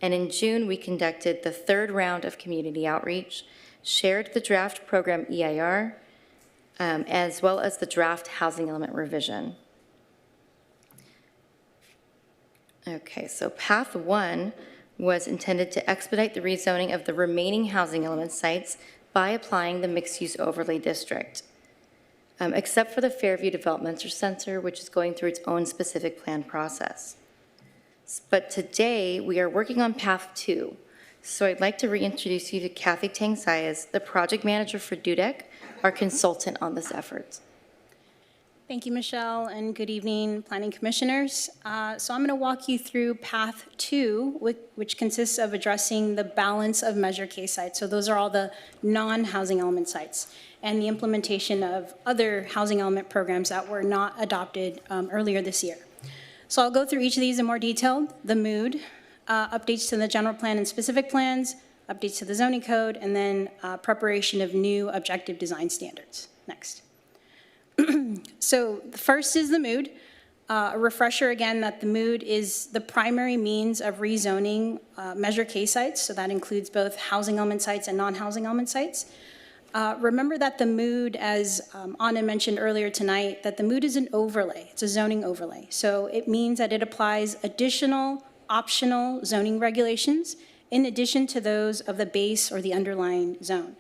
And in June, we conducted the 3rd round of community outreach, shared the draft program EIR, as well as the draft housing element revision. Okay, so Path 1 was intended to expedite the rezoning of the remaining housing element sites by applying the mixed-use overlay district, except for the Fairview Development Center, which is going through its own specific plan process. But today, we are working on Path 2. So I'd like to reintroduce you to Kathy Tang-Sayas, the project manager for DUDEC, our consultant on this effort. Thank you, Michelle, and good evening, Planning Commissioners. So I'm going to walk you through Path 2, which consists of addressing the balance of Measure K sites. So those are all the non-housing element sites, and the implementation of other housing element programs that were not adopted earlier this year. So I'll go through each of these in more detail. The mood, updates to the general plan and specific plans, updates to the zoning code, and then preparation of new objective design standards. Next. So the first is the mood. A refresher again that the mood is the primary means of rezoning Measure K sites, so that includes both housing element sites and non-housing element sites. Remember that the mood, as Anna mentioned earlier tonight, that the mood is an overlay. It's a zoning overlay. So it means that it applies additional optional zoning regulations in addition to those of the base or the underlying zone.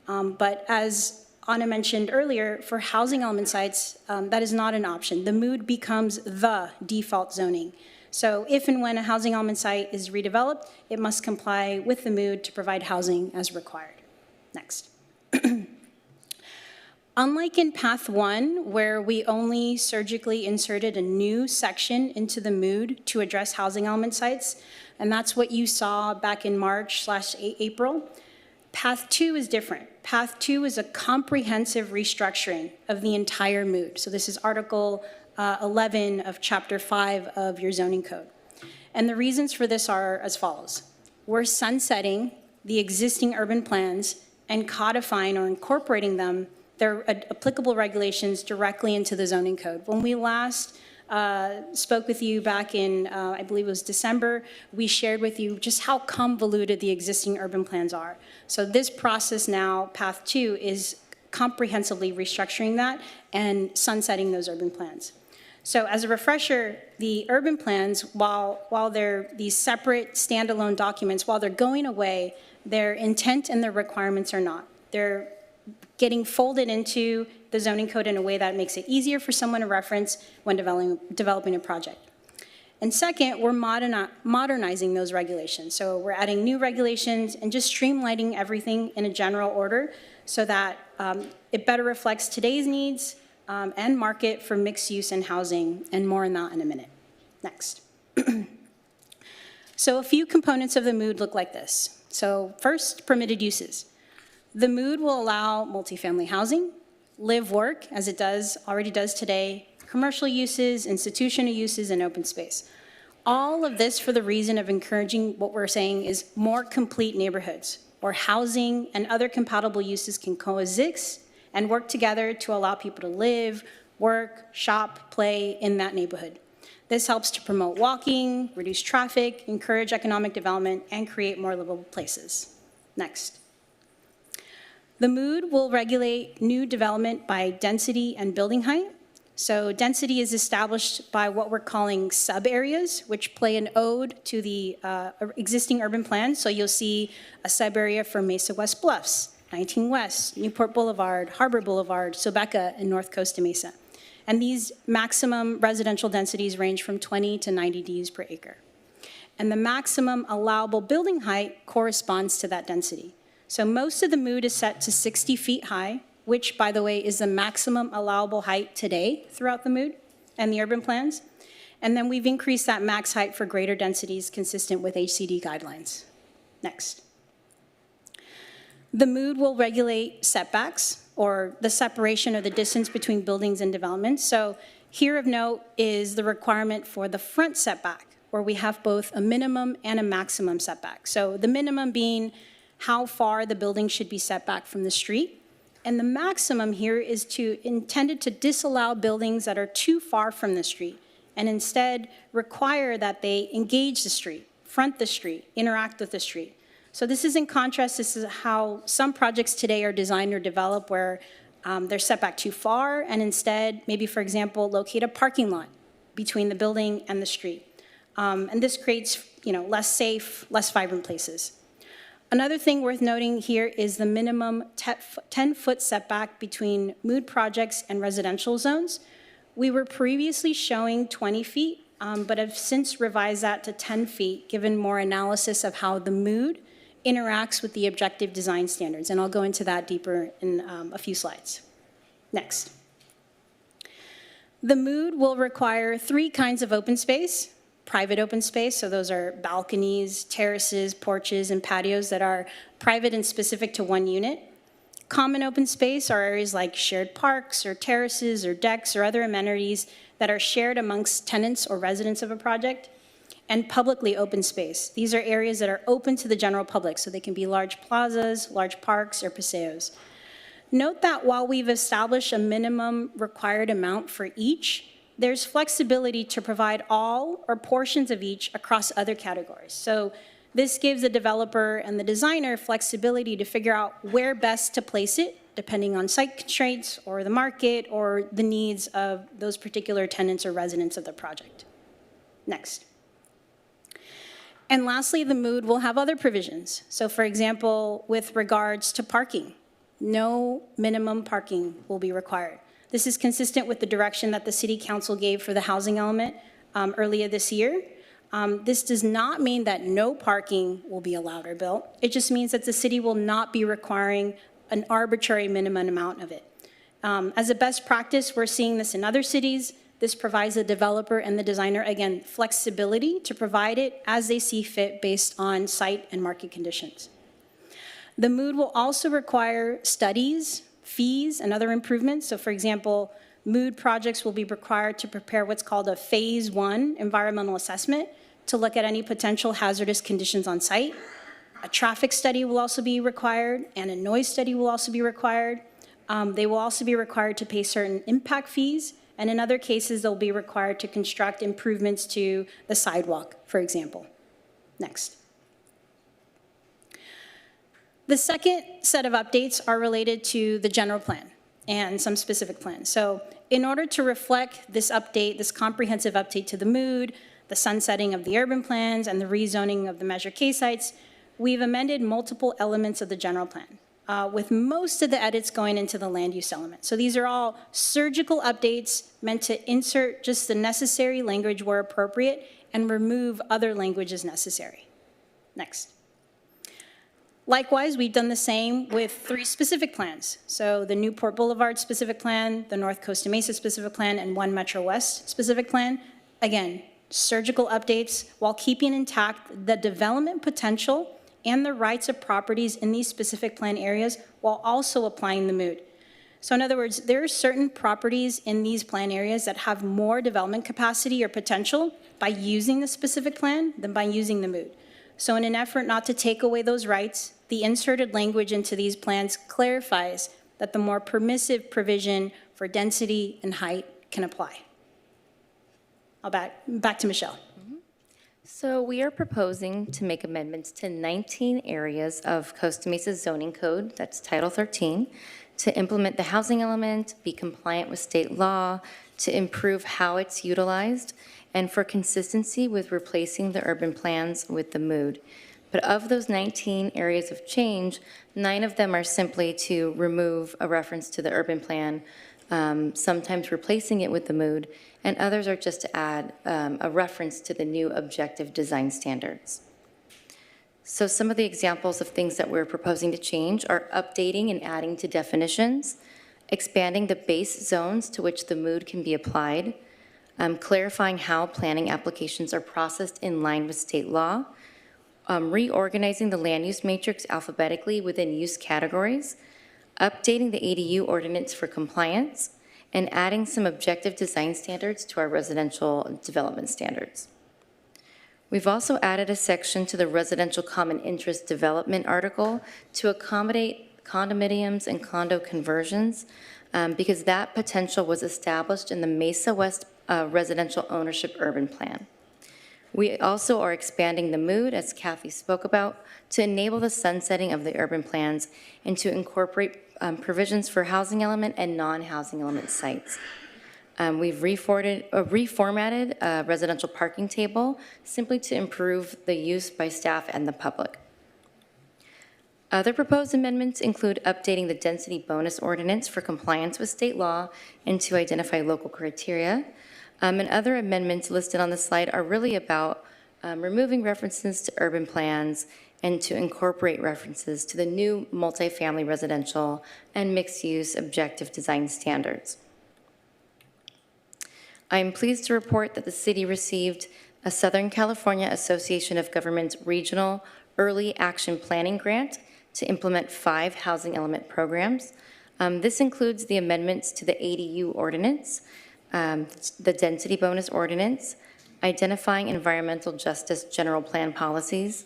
But as Anna mentioned earlier, for housing element sites, that is not an option. The mood becomes the default zoning. So if and when a housing element site is redeveloped, it must comply with the mood to provide housing as required. Next. Unlike in Path 1, where we only surgically inserted a new section into the mood to address housing element sites, and that's what you saw back in March/April, Path 2 is different. Path 2 is a comprehensive restructuring of the entire mood. So this is Article 11 of Chapter 5 of your zoning code. And the reasons for this are as follows. We're sunsetting the existing urban plans and codifying or incorporating them, their applicable regulations, directly into the zoning code. When we last spoke with you back in, I believe it was December, we shared with you just how convoluted the existing urban plans are. So this process now, Path 2, is comprehensively restructuring that and sunsetting those urban plans. So as a refresher, the urban plans, while they're these separate standalone documents, while they're going away, their intent and their requirements are not. They're getting folded into the zoning code in a way that makes it easier for someone to reference when developing a project. And second, we're modernizing those regulations. So we're adding new regulations and just streamlining everything in a general order so that it better reflects today's needs and market for mixed use and housing, and more on that in a minute. Next. So a few components of the mood look like this. So first, permitted uses. The mood will allow multifamily housing, live work, as it already does today, commercial uses, institutional uses, and open space. All of this for the reason of encouraging what we're saying is more complete neighborhoods, where housing and other compatible uses can coexist and work together to allow people to live, work, shop, play in that neighborhood. This helps to promote walking, reduce traffic, encourage economic development, and create more livable places. Next. The mood will regulate new development by density and building height. So density is established by what we're calling sub-areas, which play an ode to the existing urban plan. So you'll see a sub-area for Mesa West Bluffs, 19 West, Newport Boulevard, Harbor Boulevard, Sobeca, and North Costa Mesa. And these maximum residential densities range from 20 to 90 Ds per acre. And the maximum allowable building height corresponds to that density. So most of the mood is set to 60 feet high, which, by the way, is the maximum allowable height today throughout the mood and the urban plans. And then we've increased that max height for greater densities consistent with HCD guidelines. Next. The mood will regulate setbacks, or the separation or the distance between buildings and developments. So here of note is the requirement for the front setback, where we have both a minimum and a maximum setback. So the minimum being how far the building should be set back from the street. And the maximum here is intended to disallow buildings that are too far from the street and instead require that they engage the street, front the street, interact with the street. So this is in contrast, this is how some projects today are designed or developed where they're set back too far and instead, maybe for example, locate a parking lot between the building and the street. And this creates less safe, less vibrant places. Another thing worth noting here is the minimum 10-foot setback between mood projects and residential zones. We were previously showing 20 feet, but have since revised that to 10 feet, given more analysis of how the mood interacts with the objective design standards. And I'll go into that deeper in a few slides. Next. The mood will require 3 kinds of open space. Private open space, so those are balconies, terraces, porches, and patios that are private and specific to one unit. Common open space are areas like shared parks or terraces or decks or other amenities that are shared amongst tenants or residents of a project. And publicly open space. These are areas that are open to the general public, so they can be large plazas, large parks, or paseos. Note that while we've established a minimum required amount for each, there's flexibility to provide all or portions of each across other categories. So this gives the developer and the designer flexibility to figure out where best to place it, depending on site constraints or the market or the needs of those particular tenants or residents of the project. Next. And lastly, the mood will have other provisions. So for example, with regards to parking, no minimum parking will be required. This is consistent with the direction that the City Council gave for the housing element earlier this year. This does not mean that no parking will be allowed or built. It just means that the city will not be requiring an arbitrary minimum amount of it. As a best practice, we're seeing this in other cities. This provides the developer and the designer, again, flexibility to provide it as they see fit based on site and market conditions. The mood will also require studies, fees, and other improvements. So for example, mood projects will be required to prepare what's called a phase 1 environmental assessment to look at any potential hazardous conditions on site. A traffic study will also be required, and a noise study will also be required. They will also be required to pay certain impact fees, and in other cases, they'll be required to construct improvements to the sidewalk, for example. Next. The second set of updates are related to the general plan and some specific plans. So in order to reflect this update, this comprehensive update to the mood, the sunsetting of the urban plans, and the rezoning of the Measure K sites, we've amended multiple elements of the general plan, with most of the edits going into the land use element. So these are all surgical updates meant to insert just the necessary language where appropriate and remove other language as necessary. Next. Likewise, we've done the same with 3 specific plans. So the Newport Boulevard specific plan, the North Costa Mesa specific plan, and 1 Metro West specific plan. Again, surgical updates while keeping intact the development potential and the rights of properties in these specific plan areas while also applying the mood. So in other words, there are certain properties in these plan areas that have more development capacity or potential by using the specific plan than by using the mood. So in an effort not to take away those rights, the inserted language into these plans clarifies that the more permissive provision for density and height can apply. Back to Michelle. So we are proposing to make amendments to 19 areas of Costa Mesa's zoning code, that's Title 13, to implement the housing element, be compliant with state law, to improve how it's utilized, and for consistency with replacing the urban plans with the mood. But of those 19 areas of change, 9 of them are simply to remove a reference to the urban plan, sometimes replacing it with the mood, and others are just to add a reference to the new objective design standards. So some of the examples of things that we're proposing to change are updating and adding to definitions, expanding the base zones to which the mood can be applied, clarifying how planning applications are processed in line with state law, reorganizing the land use matrix alphabetically within use categories, updating the ADU ordinance for compliance, and adding some objective design standards to our residential development standards. We've also added a section to the residential common interest development article to accommodate condominiums and condo conversions because that potential was established in the Mesa West residential ownership urban plan. We also are expanding the mood, as Kathy spoke about, to enable the sunsetting of the urban plans and to incorporate provisions for housing element and non-housing element sites. We've reformatted a residential parking table simply to improve the use by staff and the public. Other proposed amendments include updating the density bonus ordinance for compliance with state law and to identify local criteria. And other amendments listed on the slide are really about removing references to urban plans and to incorporate references to the new multifamily residential and mixed-use objective design standards. I am pleased to report that the city received a Southern California Association of Governments Regional Early Action Planning Grant to implement 5 housing element programs. This includes the amendments to the ADU ordinance, the density bonus ordinance, identifying environmental justice general plan policies,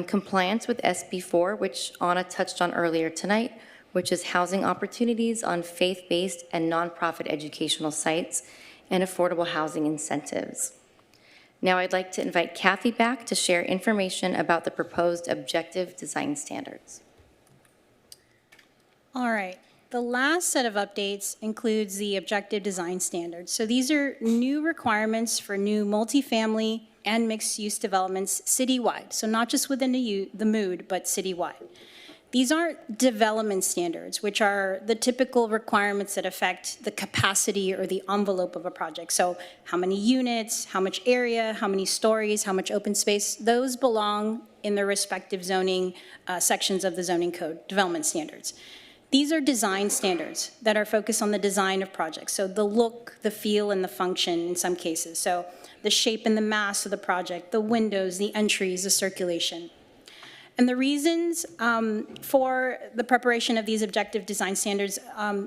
compliance with SB4, which Anna touched on earlier tonight, which is housing opportunities on faith-based and nonprofit educational sites, and affordable housing incentives. Now I'd like to invite Kathy back to share information about the proposed objective design standards. All right. The last set of updates includes the objective design standards. So these are new requirements for new multifamily and mixed-use developments citywide. So not just within the mood, but citywide. These aren't development standards, which are the typical requirements that affect the capacity or the envelope of a project. So how many units, how much area, how many stories, how much open space, those belong in the respective zoning sections of the zoning code, development standards. These are design standards that are focused on the design of projects. So the look, the feel, and the function in some cases. So the shape and the mass of the project, the windows, the entries, the circulation. And the reasons for the preparation of these objective design standards,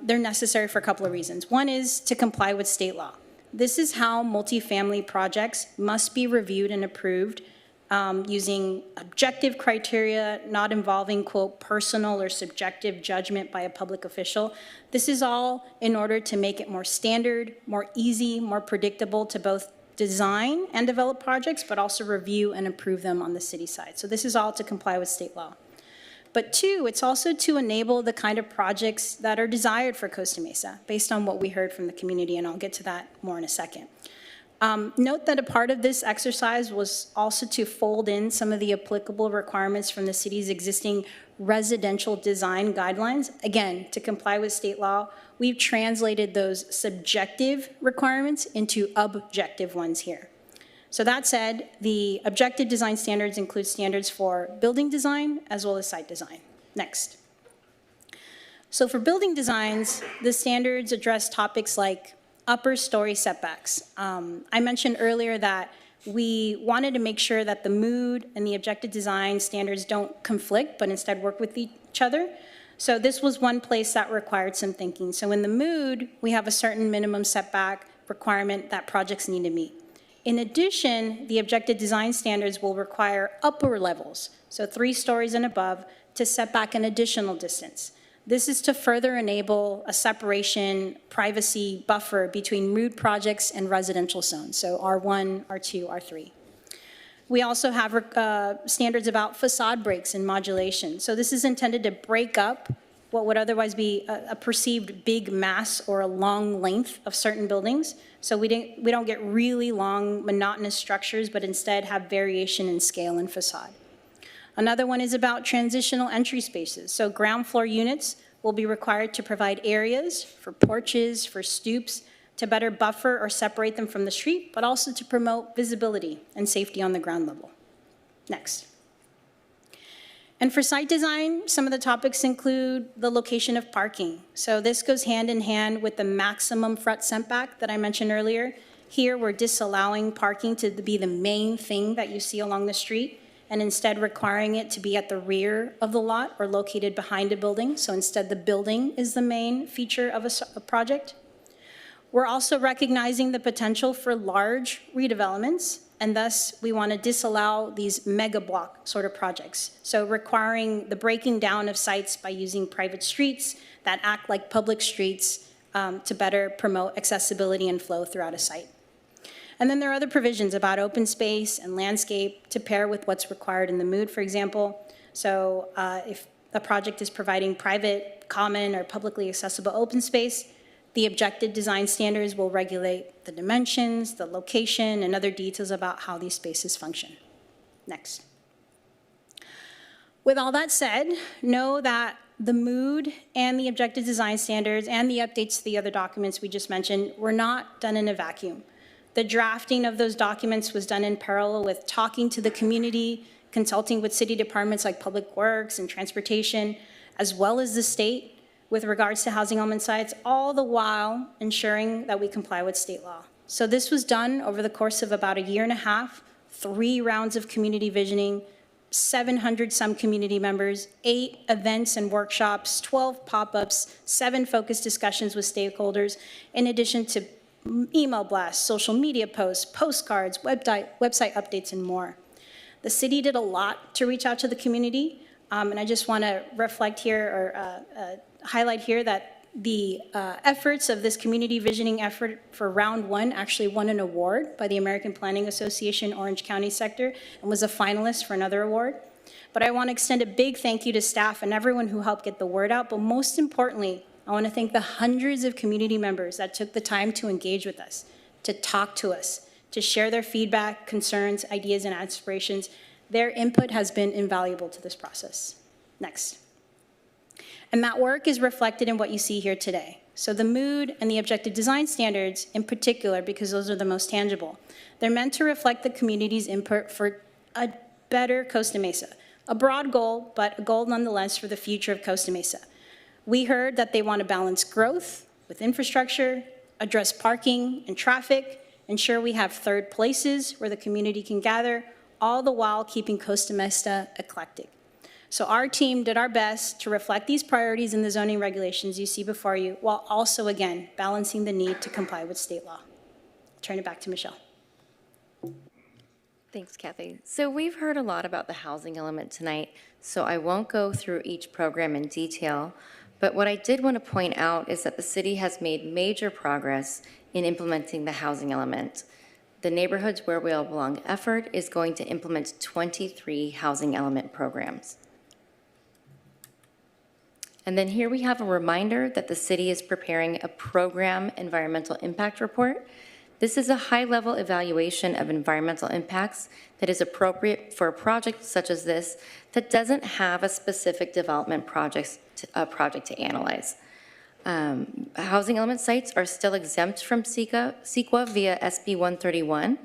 they're necessary for a couple of reasons. One is to comply with state law. This is how multifamily projects must be reviewed and approved using objective criteria, not involving, quote, personal or subjective judgment by a public official. This is all in order to make it more standard, more easy, more predictable to both design and develop projects, but also review and approve them on the city side. So this is all to comply with state law. But two, it's also to enable the kind of projects that are desired for Costa Mesa, based on what we heard from the community, and I'll get to that more in a second. Note that a part of this exercise was also to fold in some of the applicable requirements from the city's existing residential design guidelines. Again, to comply with state law, we've translated those subjective requirements into objective ones here. So that said, the objective design standards include standards for building design as well as site design. Next. So for building designs, the standards address topics like upper story setbacks. I mentioned earlier that we wanted to make sure that the mood and the objective design standards don't conflict, but instead work with each other. So this was one place that required some thinking. So in the mood, we have a certain minimum setback requirement that projects need to meet. In addition, the objective design standards will require upper levels, so 3 stories and above, to set back an additional distance. This is to further enable a separation, privacy buffer between mood projects and residential zones, so R1, R2, R3. We also have standards about facade breaks and modulation. So this is intended to break up what would otherwise be a perceived big mass or a long length of certain buildings. So we don't get really long, monotonous structures, but instead have variation in scale and facade. Another one is about transitional entry spaces. So ground floor units will be required to provide areas for porches, for stoops, to better buffer or separate them from the street, but also to promote visibility and safety on the ground level. Next. And for site design, some of the topics include the location of parking. So this goes hand in hand with the maximum front setback that I mentioned earlier. Here, we're disallowing parking to be the main thing that you see along the street, and instead requiring it to be at the rear of the lot or located behind a building. So instead, the building is the main feature of a project. We're also recognizing the potential for large redevelopments, and thus we want to disallow these mega block sort of projects. So requiring the breaking down of sites by using private streets that act like public streets to better promote accessibility and flow throughout a site. And then there are other provisions about open space and landscape to pair with what's required in the mood, for example. So if a project is providing private, common, or publicly accessible open space, the objective design standards will regulate the dimensions, the location, and other details about how these spaces function. Next. With all that said, know that the mood and the objective design standards and the updates to the other documents we just mentioned were not done in a vacuum. The drafting of those documents was done in parallel with talking to the community, consulting with city departments like Public Works and Transportation, as well as the state with regards to housing element sites, all the while ensuring that we comply with state law. So this was done over the course of about 1.5 years, 3 rounds of community visioning, 700 some community members, 8 events and workshops, 12 pop-ups, 7 focus discussions with stakeholders, in addition to email blasts, social media posts, postcards, website updates, and more. The city did a lot to reach out to the community, and I just want to reflect here or highlight here that the efforts of this community visioning effort for round 1 actually won an award by the American Planning Association Orange County sector and was a finalist for another award. But I want to extend a big thank you to staff and everyone who helped get the word out, but most importantly, I want to thank the hundreds of community members that took the time to engage with us, to talk to us, to share their feedback, concerns, ideas, and aspirations. Their input has been invaluable to this process. Next. And that work is reflected in what you see here today. So the mood and the objective design standards in particular, because those are the most tangible, they're meant to reflect the community's input for a better Costa Mesa. A broad goal, but a goal nonetheless for the future of Costa Mesa. We heard that they want to balance growth with infrastructure, address parking and traffic, ensure we have third places where the community can gather, all the while keeping Costa Mesa eclectic. So our team did our best to reflect these priorities in the zoning regulations you see before you, while also, again, balancing the need to comply with state law. I'll turn it back to Michelle. Thanks, Kathy. So we've heard a lot about the housing element tonight, so I won't go through each program in detail, but what I did want to point out is that the city has made major progress in implementing the housing element. The Neighborhoods Where We All Belong effort is going to implement 23 housing element programs. And then here we have a reminder that the city is preparing a program environmental impact report. This is a high-level evaluation of environmental impacts that is appropriate for a project such as this that doesn't have a specific development project to analyze. Housing element sites are still exempt from CEQA via SB 131.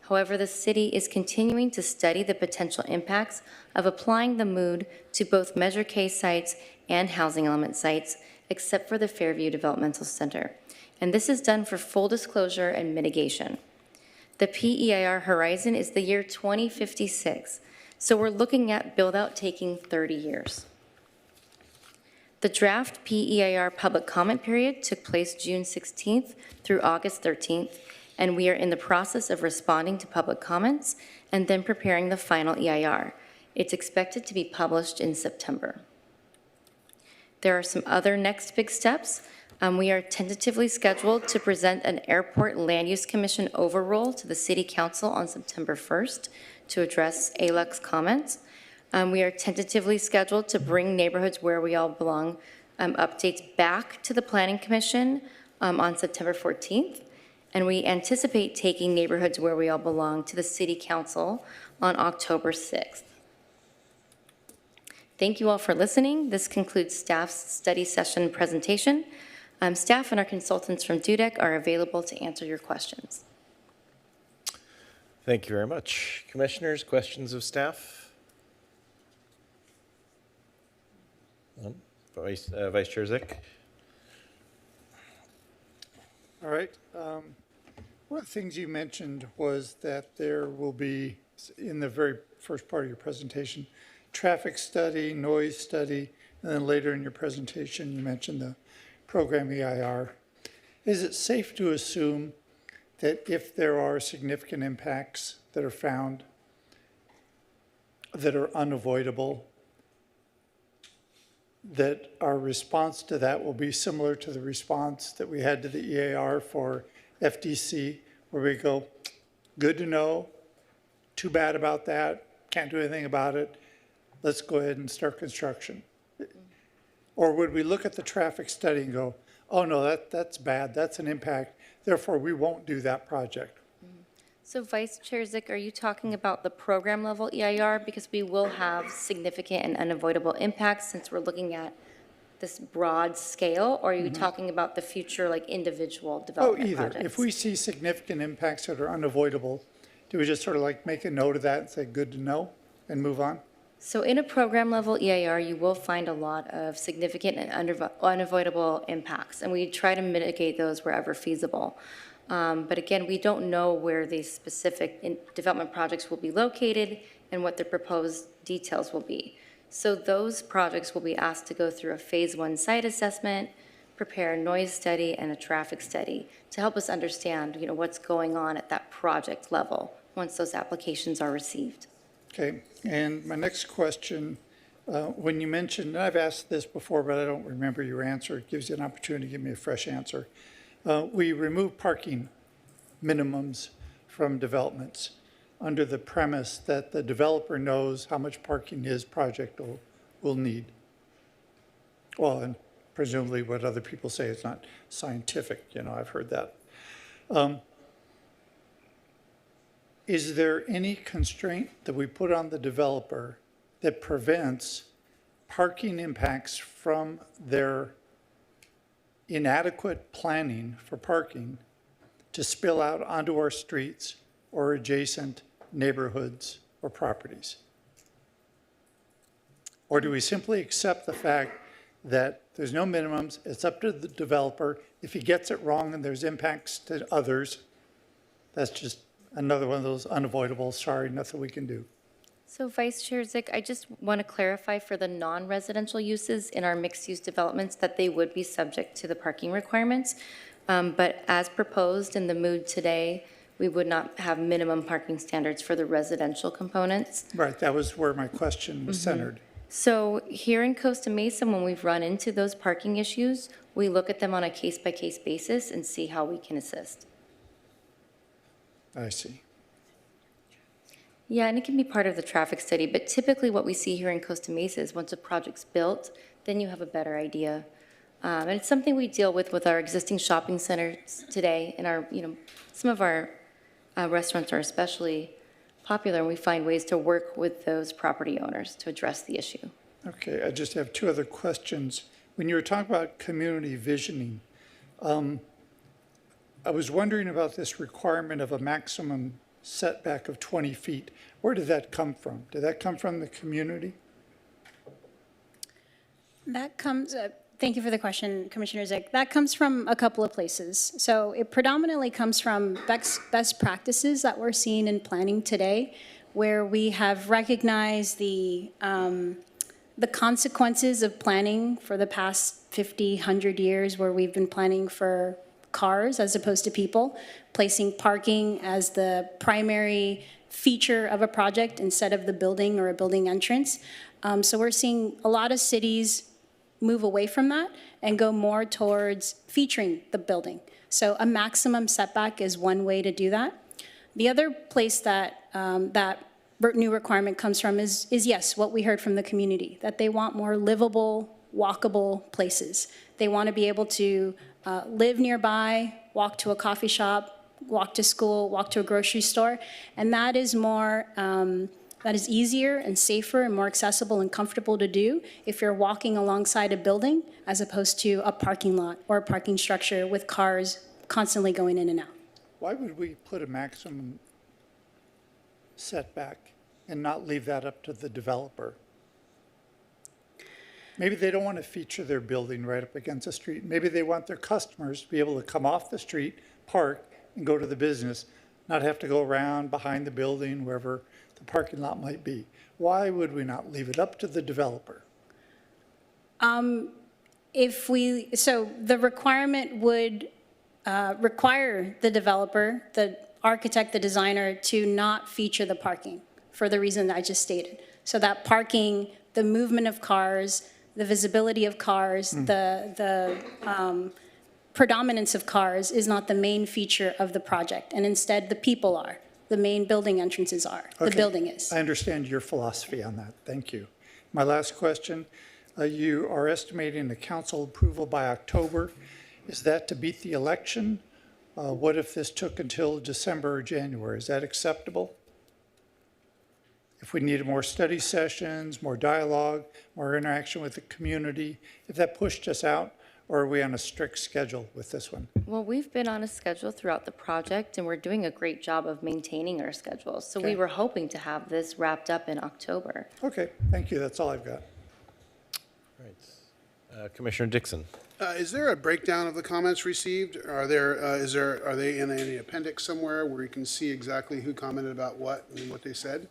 However, the city is continuing to study the potential impacts of applying the mood to both Measure K sites and housing element sites, except for the Fairview Developmental Center. And this is done for full disclosure and mitigation. The PEIR horizon is the year 2056, so we're looking at build-out taking 30 years. The draft PEIR public comment period took place June 16th through August 13th, and we are in the process of responding to public comments and then preparing the final EIR. It's expected to be published in September. There are some other next big steps. We are tentatively scheduled to present an Airport Land Use Commission overrule to the City Council on September 1st to address ALUC's comments. We are tentatively scheduled to bring Neighborhoods Where We All Belong updates back to the Planning Commission on September 14th. And we anticipate taking Neighborhoods Where We All Belong to the City Council on October 6th. Thank you all for listening. This concludes staff's study session presentation. Staff and our consultants from DUDEC are available to answer your questions. Thank you very much. Commissioners, questions of staff? Vice Chair Zick? All right. One of the things you mentioned was that there will be, in the very first part of your presentation, traffic study, noise study, and then later in your presentation, you mentioned the program EIR. Is it safe to assume that if there are significant impacts that are found that are unavoidable, that our response to that will be similar to the response that we had to the EIR for FDC, where we go, good to know, too bad about that, can't do anything about it, let's go ahead and start construction? Or would we look at the traffic study and go, oh no, that's bad, that's an impact, therefore we won't do that project? So Vice Chair Zick, are you talking about the program level EIR? Because we will have significant and unavoidable impacts since we're looking at this broad scale, or are you talking about the future, like individual development projects? Either. If we see significant impacts that are unavoidable, do we just sort of like make a note of that and say, good to know, and move on? So in a program level EIR, you will find a lot of significant and unavoidable impacts, and we try to mitigate those wherever feasible. But again, we don't know where these specific development projects will be located and what the proposed details will be. So those projects will be asked to go through a phase 1 site assessment, prepare a noise study and a traffic study to help us understand, what's going on at that project level once those applications are received. Okay, and my next question, when you mentioned, and I've asked this before, but I don't remember your answer, it gives you an opportunity to give me a fresh answer. We remove parking minimums from developments under the premise that the developer knows how much parking his project will need. Well, and presumably what other people say is not scientific, I've heard that. Is there any constraint that we put on the developer that prevents parking impacts from their inadequate planning for parking to spill out onto our streets or adjacent neighborhoods or properties? Or do we simply accept the fact that there's no minimums, it's up to the developer? If he gets it wrong and there's impacts to others, that's just another one of those unavoidable, sorry, nothing we can do. So Vice Chair Zick, I just want to clarify for the non-residential uses in our mixed-use developments that they would be subject to the parking requirements. But as proposed in the mood today, we would not have minimum parking standards for the residential components. Right, that was where my question was centered. So here in Costa Mesa, when we've run into those parking issues, we look at them on a case-by-case basis and see how we can assist. I see. Yeah, and it can be part of the traffic study, but typically what we see here in Costa Mesa is once a project's built, then you have a better idea. And it's something we deal with our existing shopping centers today, and our, some of our restaurants are especially popular, and we find ways to work with those property owners to address the issue. Okay, I just have two other questions. When you were talking about community visioning, I was wondering about this requirement of a maximum setback of 20 feet. Where did that come from? Did that come from the community? That comes, thank you for the question, Commissioner Zick. That comes from a couple of places. So it predominantly comes from best practices that we're seeing in planning today, where we have recognized the consequences of planning for the past 50, 100 years, where we've been planning for cars as opposed to people, placing parking as the primary feature of a project instead of the building or a building entrance. So we're seeing a lot of cities move away from that and go more towards featuring the building. So a maximum setback is one way to do that. The other place that that new requirement comes from is yes, what we heard from the community, that they want more livable, walkable places. They want to be able to live nearby, walk to a coffee shop, walk to school, walk to a grocery store, and that is more, that is easier and safer and more accessible and comfortable to do if you're walking alongside a building as opposed to a parking lot or a parking structure with cars constantly going in and out. Why would we put a maximum setback and not leave that up to the developer? Maybe they don't want to feature their building right up against the street. Maybe they want their customers to be able to come off the street, park, and go to the business, not have to go around behind the building, wherever the parking lot might be. Why would we not leave it up to the developer? So the requirement would require the developer, the architect, the designer, to not feature the parking for the reason that I just stated. So that parking, the movement of cars, the visibility of cars, the predominance of cars is not the main feature of the project, and instead the people are. The main building entrances are. The building is. I understand your philosophy on that. Thank you. My last question, you are estimating the council approval by October. Is that to beat the election? What if this took until December or January? Is that acceptable? If we needed more study sessions, more dialogue, more interaction with the community, if that pushed us out, or are we on a strict schedule with this one? Well, we've been on a schedule throughout the project, and we're doing a great job of maintaining our schedule. So we were hoping to have this wrapped up in October. Okay, thank you. That's all I've got. Right. Commissioner Dixon. Is there a breakdown of the comments received? Are they in any appendix somewhere where you can see exactly who commented about what and what they said?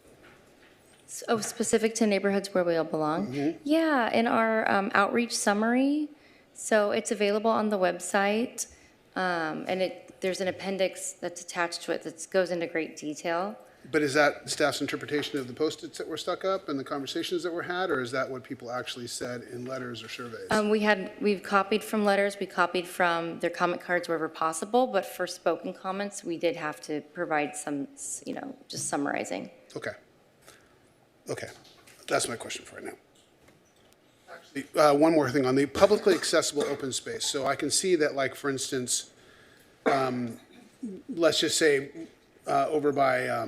Oh, specific to neighborhoods where we all belong? Yeah, in our outreach summary. So it's available on the website, and there's an appendix that's attached to it that goes into great detail. But is that staff's interpretation of the Post-its that were stuck up and the conversations that were had, or is that what people actually said in letters or surveys? We've copied from letters, we copied from their comment cards wherever possible, but for spoken comments, we did have to provide some, just summarizing. Okay. Okay. That's my question for right now. Actually, one more thing on the publicly accessible open space. So I can see that, like, for instance, let's just say over by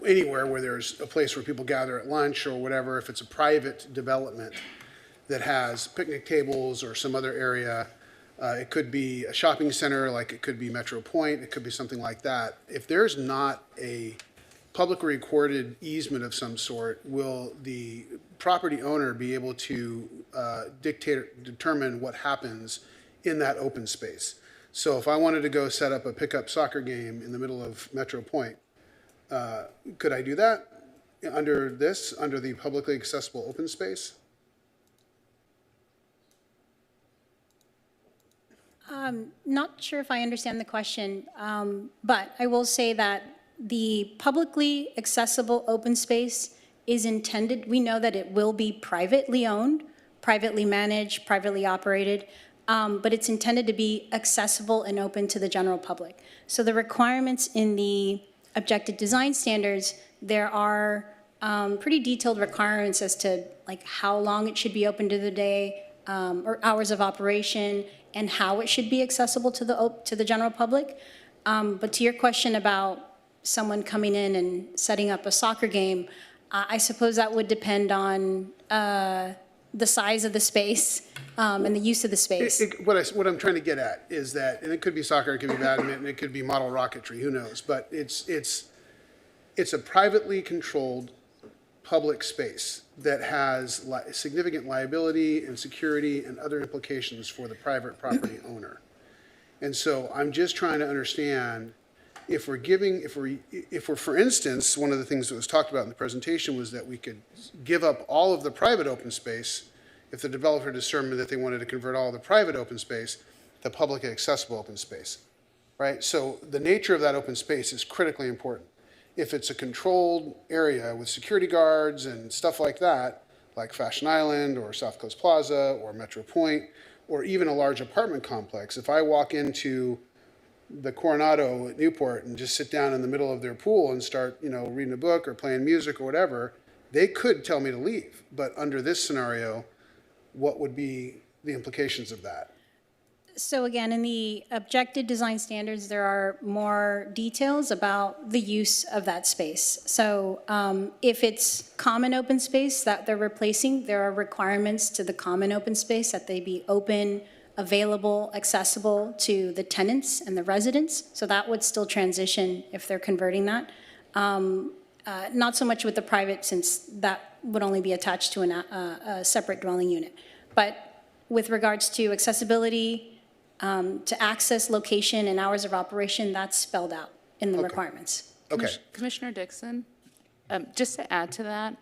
anywhere where there's a place where people gather at lunch or whatever, if it's a private development that has picnic tables or some other area, it could be a shopping center, like it could be Metro Point, it could be something like that. If there's not a publicly recorded easement of some sort, will the property owner be able to determine what happens in that open space? So if I wanted to go set up a pickup soccer game in the middle of Metro Point, could I do that under the publicly accessible open space? Not sure if I understand the question, but I will say that the publicly accessible open space is intended, we know that it will be privately owned, privately managed, privately operated, but it's intended to be accessible and open to the general public. So the requirements in the objective design standards, there are pretty detailed requirements as to like how long it should be open to the day or hours of operation and how it should be accessible to the general public. But to your question about someone coming in and setting up a soccer game, I suppose that would depend on the size of the space and the use of the space. What I'm trying to get at is that, and it could be soccer, it could be badminton, it could be model rocketry, who knows? But it's a privately controlled public space that has significant liability and security and other implications for the private property owner. And so I'm just trying to understand if we're, for instance, one of the things that was talked about in the presentation was that we could give up all of the private open space if the developer determined that they wanted to convert all of the private open space to public accessible open space, right? So the nature of that open space is critically important. If it's a controlled area with security guards and stuff like that, like Fashion Island or South Coast Plaza or Metro Point, or even a large apartment complex, if I walk into the Coronado at Newport and just sit down in the middle of their pool and start, reading a book or playing music or whatever, they could tell me to leave. But under this scenario, what would be the implications of that? So again, in the objective design standards, there are more details about the use of that space. So if it's common open space that they're replacing, there are requirements to the common open space that they be open, available, accessible to the tenants and the residents. So that would still transition if they're converting that. Not so much with the private, since that would only be attached to a separate dwelling unit. But with regards to accessibility, to access, location, and hours of operation, that's spelled out in the requirements. Okay. Commissioner Dixon, just to add to that,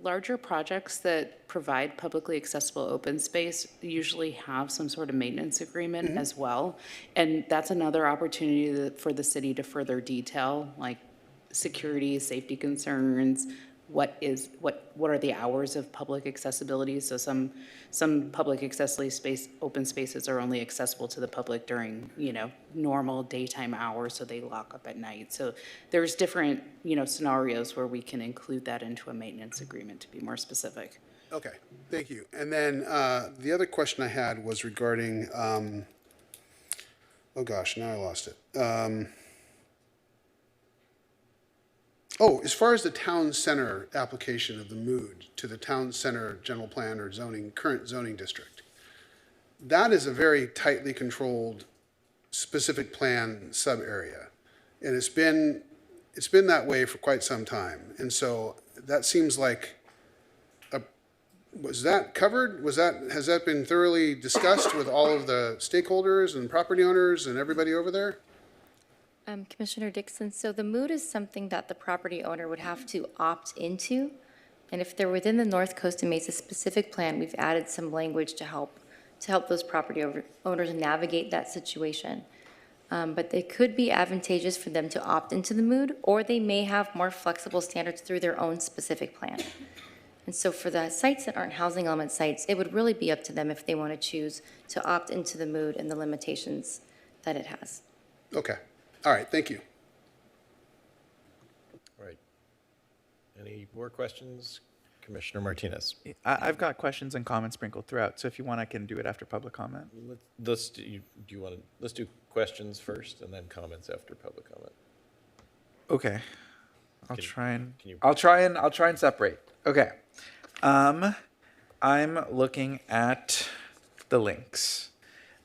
larger projects that provide publicly accessible open space usually have some sort of maintenance agreement as well. And that's another opportunity for the city to further detail, like security, safety concerns, what are the hours of public accessibility. So some public accessibility open spaces are only accessible to the public during, normal daytime hours, so they lock up at night. So there's different, scenarios where we can include that into a maintenance agreement to be more specific. Okay, thank you. And then the other question I had was regarding, oh gosh, now I lost it. As far as the town center application of the MOOD to the town center general plan or current zoning district, that is a very tightly controlled specific plan sub-area. And it's been that way for quite some time. And so that seems like, was that covered? Has that been thoroughly discussed with all of the stakeholders and property owners and everybody over there? Commissioner Dixon, so the MOOD is something that the property owner would have to opt into. And if they're within the North Costa Mesa specific plan, we've added some language to help those property owners navigate that situation. But it could be advantageous for them to opt into the MOOD, or they may have more flexible standards through their own specific plan. And so for the sites that aren't housing element sites, it would really be up to them if they want to choose to opt into the MOOD and the limitations that it has. Okay. All right, thank you. All right. Any more questions, Commissioner Martinez. I've got questions and comments sprinkled throughout, so if you want, I can do it after public comment. Let's do questions first and then comments after public comment. Okay. I'll Can- try can and separate. Okay. I'm looking at the links.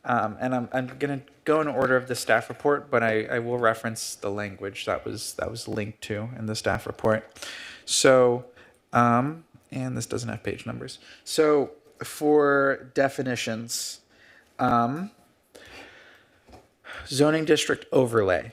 And I'm going to go in order of the staff report, but I will reference the language that was linked to in the staff report. So, and this doesn't have page numbers. So for definitions, zoning district overlay.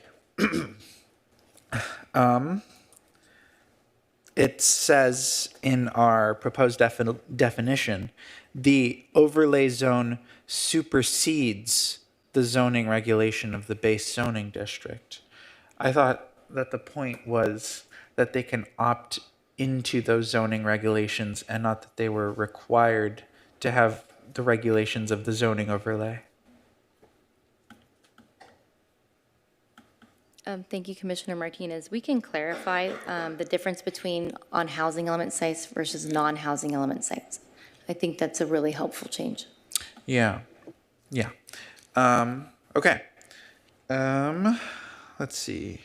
It says in our proposed definition, the overlay zone supersedes the zoning regulation of the base zoning district. I thought that the point was that they can opt into those zoning regulations and not that they were required to have the regulations of the zoning overlay. Thank you, Commissioner Martinez. We can clarify the difference between on housing element sites versus non-housing element sites. I think that's a really helpful change. Yeah. Okay. Let's see.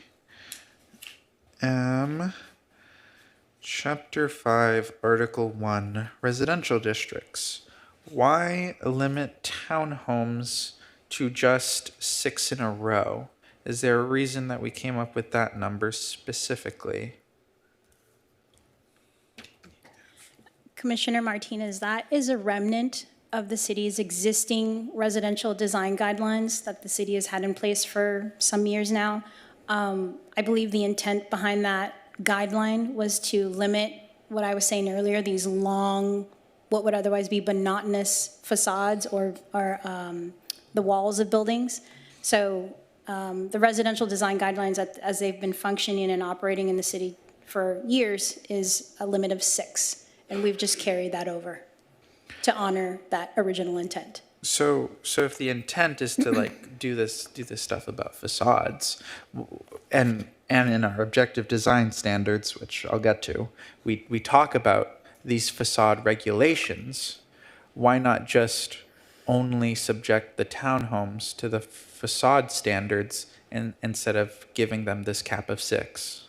Chapter 5, Article 1, residential districts. Why limit townhomes to just 6 in a row? Is there a reason that we came up with that number specifically? Commissioner Martinez, that is a remnant of the city's existing residential design guidelines that the city has had in place for some years now. I believe the intent behind that guideline was to limit what I was saying earlier, these long, what would otherwise be monotonous facades or the walls of buildings. So the residential design guidelines, as they've been functioning and operating in the city for years, is a limit of 6. And we've just carried that over to honor that original intent. So if the intent is to like do this stuff about facades, and in our objective design standards, which I'll get to, we talk about these facade regulations. Why not just only subject the townhomes to the facade standards instead of giving them this cap of 6?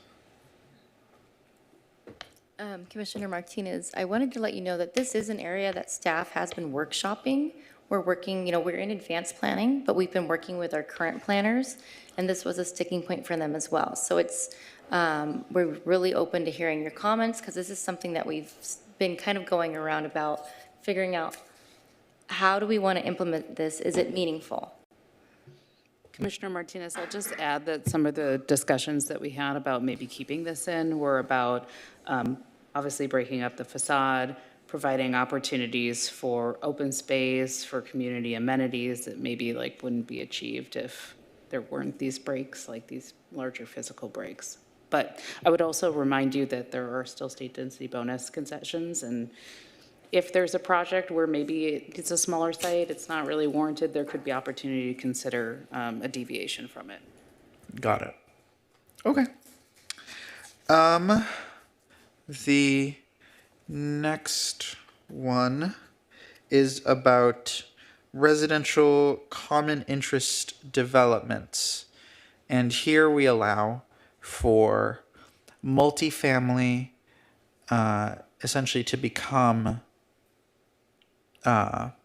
Commissioner Martinez, I wanted to let you know that this is an area that staff has been workshopping. We're working, we're in advanced planning, but we've been working with our current planners, and this was a sticking point for them as well. So it's, we're really open to hearing your comments, because this is something that we've been kind of going around about, figuring out how do we want to implement this? Is it meaningful? Commissioner Martinez, I'll just add that some of the discussions that we had about maybe keeping this in were about obviously breaking up the facade, providing opportunities for open space, for community amenities that maybe like wouldn't be achieved if there weren't these breaks, like these larger physical breaks. But I would also remind you that there are still state density bonus concessions, and if there's a project where maybe it's a smaller site, it's not really warranted, there could be opportunity to consider a deviation from it. Got it. Okay. The next one is about residential common interest developments. And here we allow for multifamily essentially to become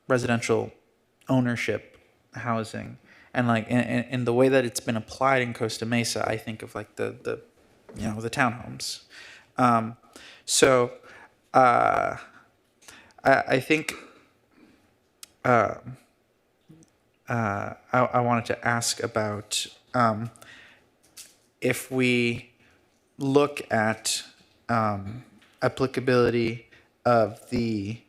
residential ownership housing. And like in the way that it's been applied in Costa Mesa, I think of like the townhomes. I think I wanted to ask about if we look at applicability of the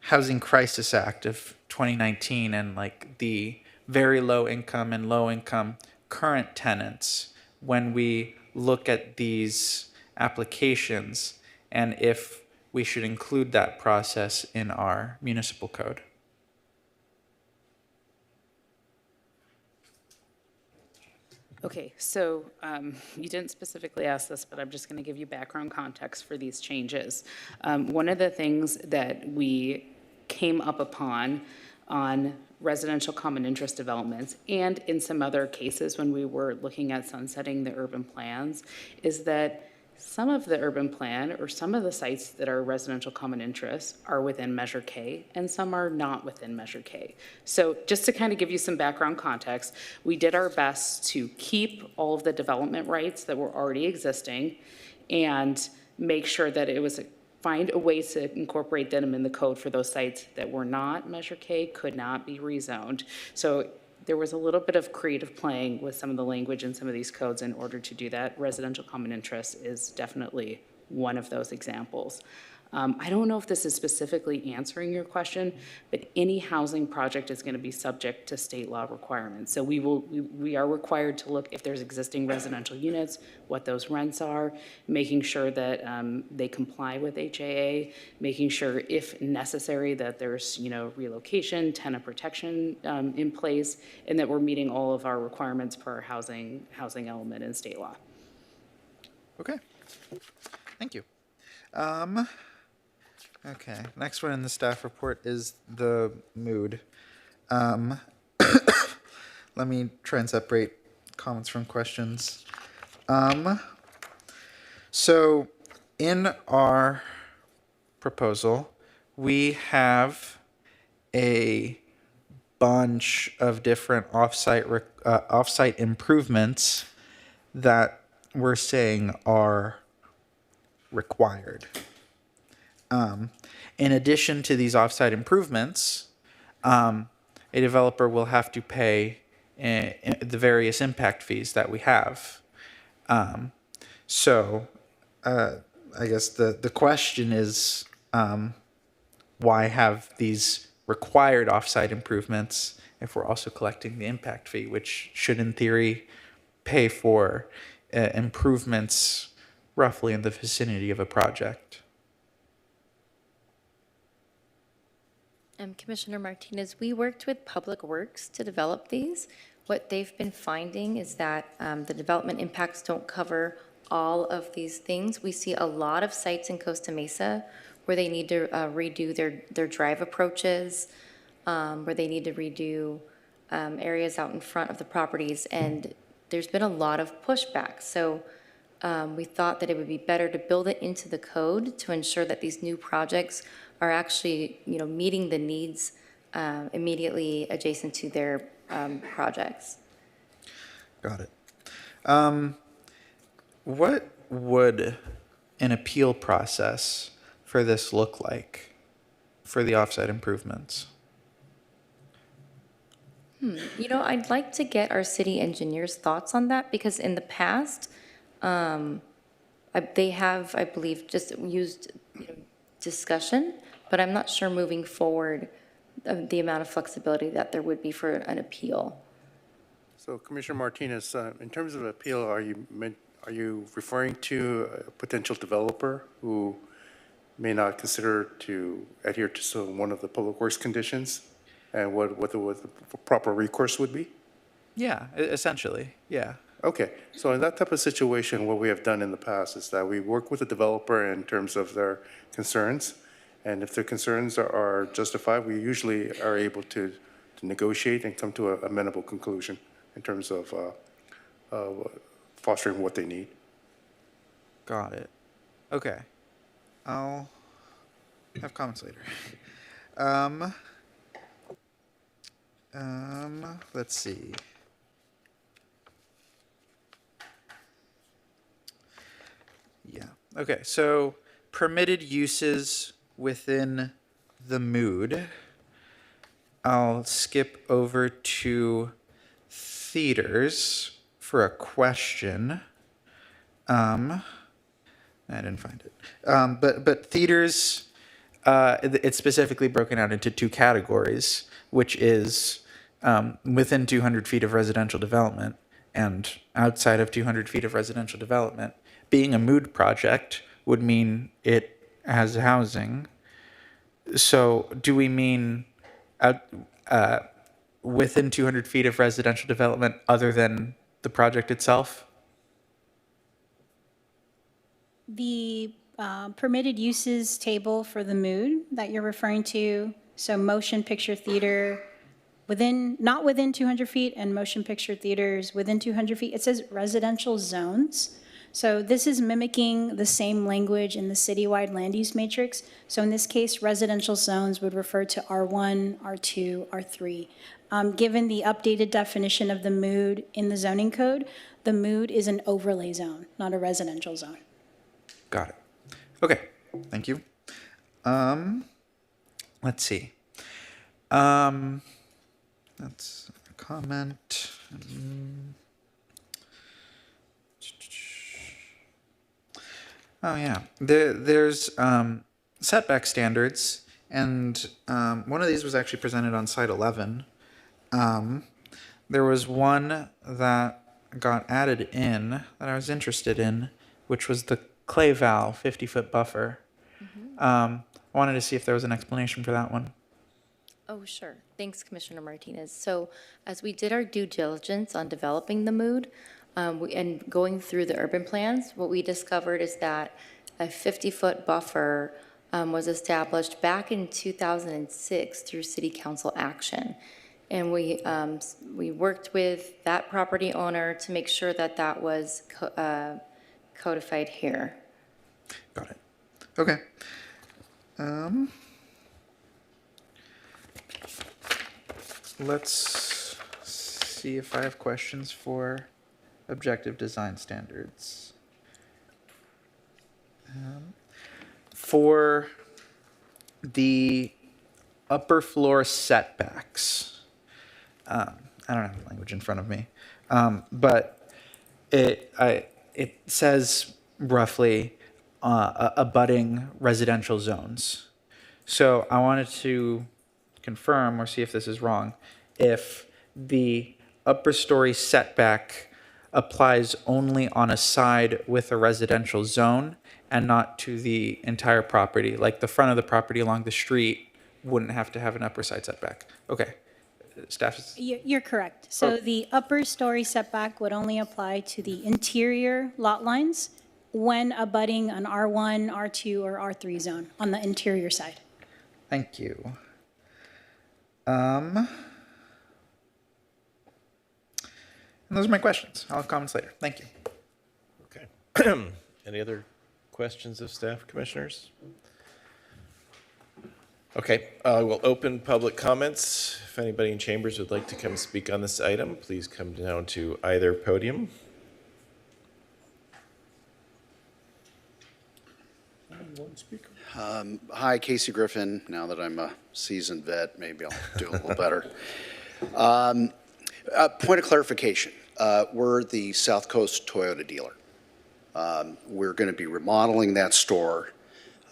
Housing Crisis Act of 2019 and like the very low income and low income current tenants when we look at these applications, and if we should include that process in our municipal code. Okay, so you didn't specifically ask this, but I'm just going to give you background context for these changes. One of the things that we came up upon on residential common interest developments and in some other cases when we were looking at sunsetting the urban plans is that some of the urban plan or some of the sites that are residential common interest are within Measure K and some are not within Measure K. So just to kind of give you some background context, we did our best to keep all of the development rights that were already existing and make sure that it was find a way to incorporate them in the code for those sites that were not Measure K, could not be rezoned. So there was a little bit of creative playing with some of the language in some of these codes in order to do that. Residential common interest is definitely one of those examples. I don't know if this is specifically answering your question, but any housing project is going to be subject to state law requirements. So we are required to look if there's existing residential units, what those rents are, making sure that they comply with HAA, making sure if necessary that there's relocation, tenant protection in place, and that we're meeting all of our requirements per our housing element in state law. Okay. Thank you. Okay, next one in the staff report is the mood. Let me try and separate comments from questions. So in our proposal, we have a bunch of different offsite improvements that we're saying are required. In addition to these offsite improvements, a developer will have to pay the various impact fees that we have. So I guess the question is, why have these required offsite improvements if we're also collecting the impact fee, which should in theory pay for improvements roughly in the vicinity of a project? Commissioner Martinez, we worked with Public Works to develop these. What they've been finding is that the development impacts don't cover all of these things. We see a lot of sites in Costa Mesa where they need to redo their drive approaches, where they need to redo areas out in front of the properties, and there's been a lot of pushback. So we thought that it would be better to build it into the code to ensure that these new projects are actually, meeting the needs immediately adjacent to their projects. Got it. What would an appeal process for this look like for the offsite improvements? I'd like to get our city engineer's thoughts on that because in the past, they have, I believe, just used discussion, but I'm not sure moving forward the amount of flexibility that there would be for an appeal. So Commissioner Martinez, in terms of appeal, are you referring to a potential developer who may not consider to adhere to one of the public works conditions and what the proper recourse would be? Yeah, essentially, yeah. Okay, so in that type of situation, what we have done in the past is that we work with the developer in terms of their concerns, and if their concerns are justified, we usually are able to negotiate and come to an amenable conclusion in terms of fostering what they need. Got it. Okay. I'll have comments later. Let's see. Yeah. Okay. So permitted uses within the mood. I'll skip over to theaters for a question. I didn't find it. But theaters, it's specifically broken out into two categories, which is within 200 feet of residential development and outside of 200 feet of residential development. Being a mood project would mean it has housing. So do we mean within 200 feet of residential development other than the project itself? The permitted uses table for the mood that you're referring to, so motion picture theater not within 200 feet and motion picture theaters within 200 feet, it says residential zones. So this is mimicking the same language in the citywide land use matrix. So in this case, residential zones would refer to R1, R2, R3. Given the updated definition of the mood in the zoning code, the mood is an overlay zone, not a residential zone. Got it. Okay, thank you. Let's see. That's a comment. Oh yeah, there's setback standards, and one of these was actually presented on site 11. There was one that got added in that I was interested in, which was the clay valve 50-foot buffer. I wanted to see if there was an explanation for that one. Oh, sure. Thanks, Commissioner Martinez. So as we did our due diligence on developing the mood and going through the urban plans, what we discovered is that a 50-foot buffer was established back in 2006 through City Council action. And we worked with that property owner to make sure that that was codified here. Got it. Okay. Let's see if I have questions for objective design standards. For the upper floor setbacks, I don't have the language in front of me, but it says roughly abutting residential zones. So I wanted to confirm or see if this is wrong, if the upper story setback applies only on a side with a residential zone and not to the entire property, like the front of the property along the street wouldn't have to have an upper side setback. Okay. Staff is... You're correct. So the upper story setback would only apply to the interior lot lines when abutting an R1, R2, or R3 zone on the interior side. Thank you. And those are my questions. I'll have comments later. Thank you. Okay. Any other questions of staff, commissioners? Okay, we'll open public comments. If anybody in chambers would like to come speak on this item, please come down to either podium. Hi, Casey Griffin. Now that I'm a seasoned vet, maybe I'll do a little better. Point of clarification. We're the South Coast Toyota dealer. We're going to be remodeling that store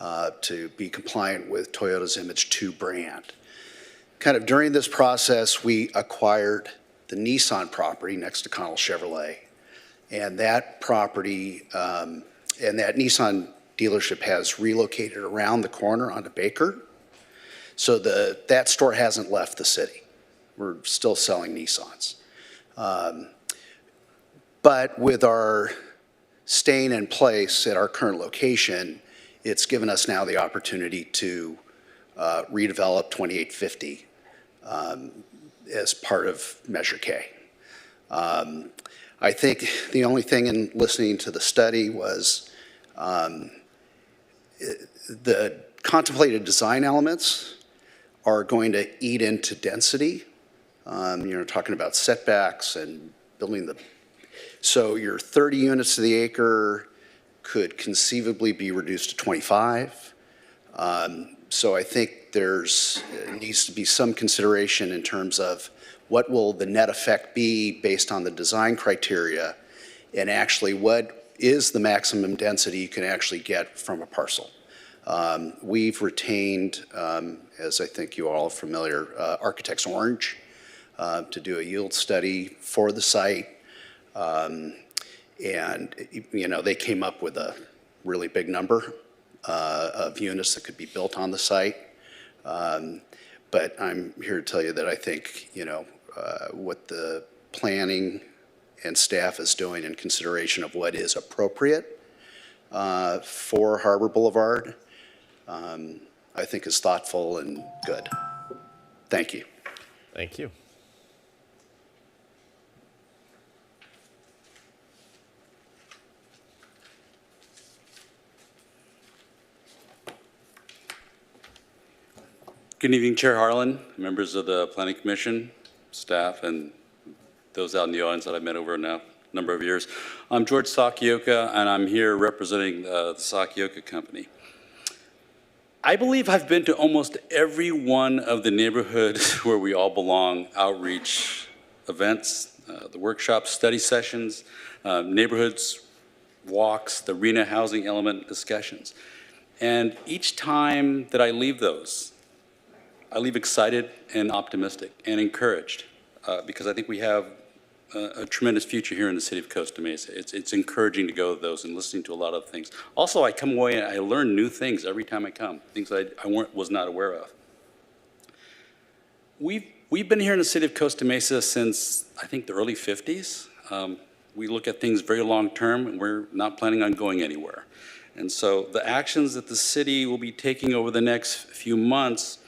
to be compliant with Toyota's Image 2 brand. Kind of during this process, we acquired the Nissan property next to Connell Chevrolet. And that property, and that Nissan dealership has relocated around the corner onto Baker. So that store hasn't left the city. We're still selling Nissans. But with our staying in place at our current location, it's given us now the opportunity to redevelop 2850 as part of Measure K. I think the only thing in listening to the study was the contemplated design elements are going to eat into density. Talking about setbacks and building so your 30 units to the acre could conceivably be reduced to 25. So I think there needs to be some consideration in terms of what will the net effect be based on the design criteria, and actually what is the maximum density you can actually get from a parcel. We've retained, as I think you all are familiar, Architects Orange to do a yield study for the site. And, they came up with a really big number of units that could be built on the site. But I'm here to tell you that I think, what the planning and staff is doing in consideration of what is appropriate for Harbor Boulevard, I think is thoughtful and good. Thank you. Thank you. Good evening, Chair Harlan, members of the Planning Commission, staff, and those out in the audience that I've met over a number of years. I'm George Sakioka, and I'm here representing the Sakioka Company. I believe I've been to almost every one of the neighborhoods where we all belong outreach events, the workshops, study sessions, neighborhoods, walks, the RENA housing element discussions. And each time that I leave those, I leave excited and optimistic and encouraged because I think we have a tremendous future here in the city of Costa Mesa. It's encouraging to go to those and listening to a lot of things. Also, I come away and I learn new things every time I come, things I was not aware of. We've been here in the city of Costa Mesa since, I think, the early 50s. We look at things very long term, and we're not planning on going anywhere. And so the actions that the city will be taking over the next few months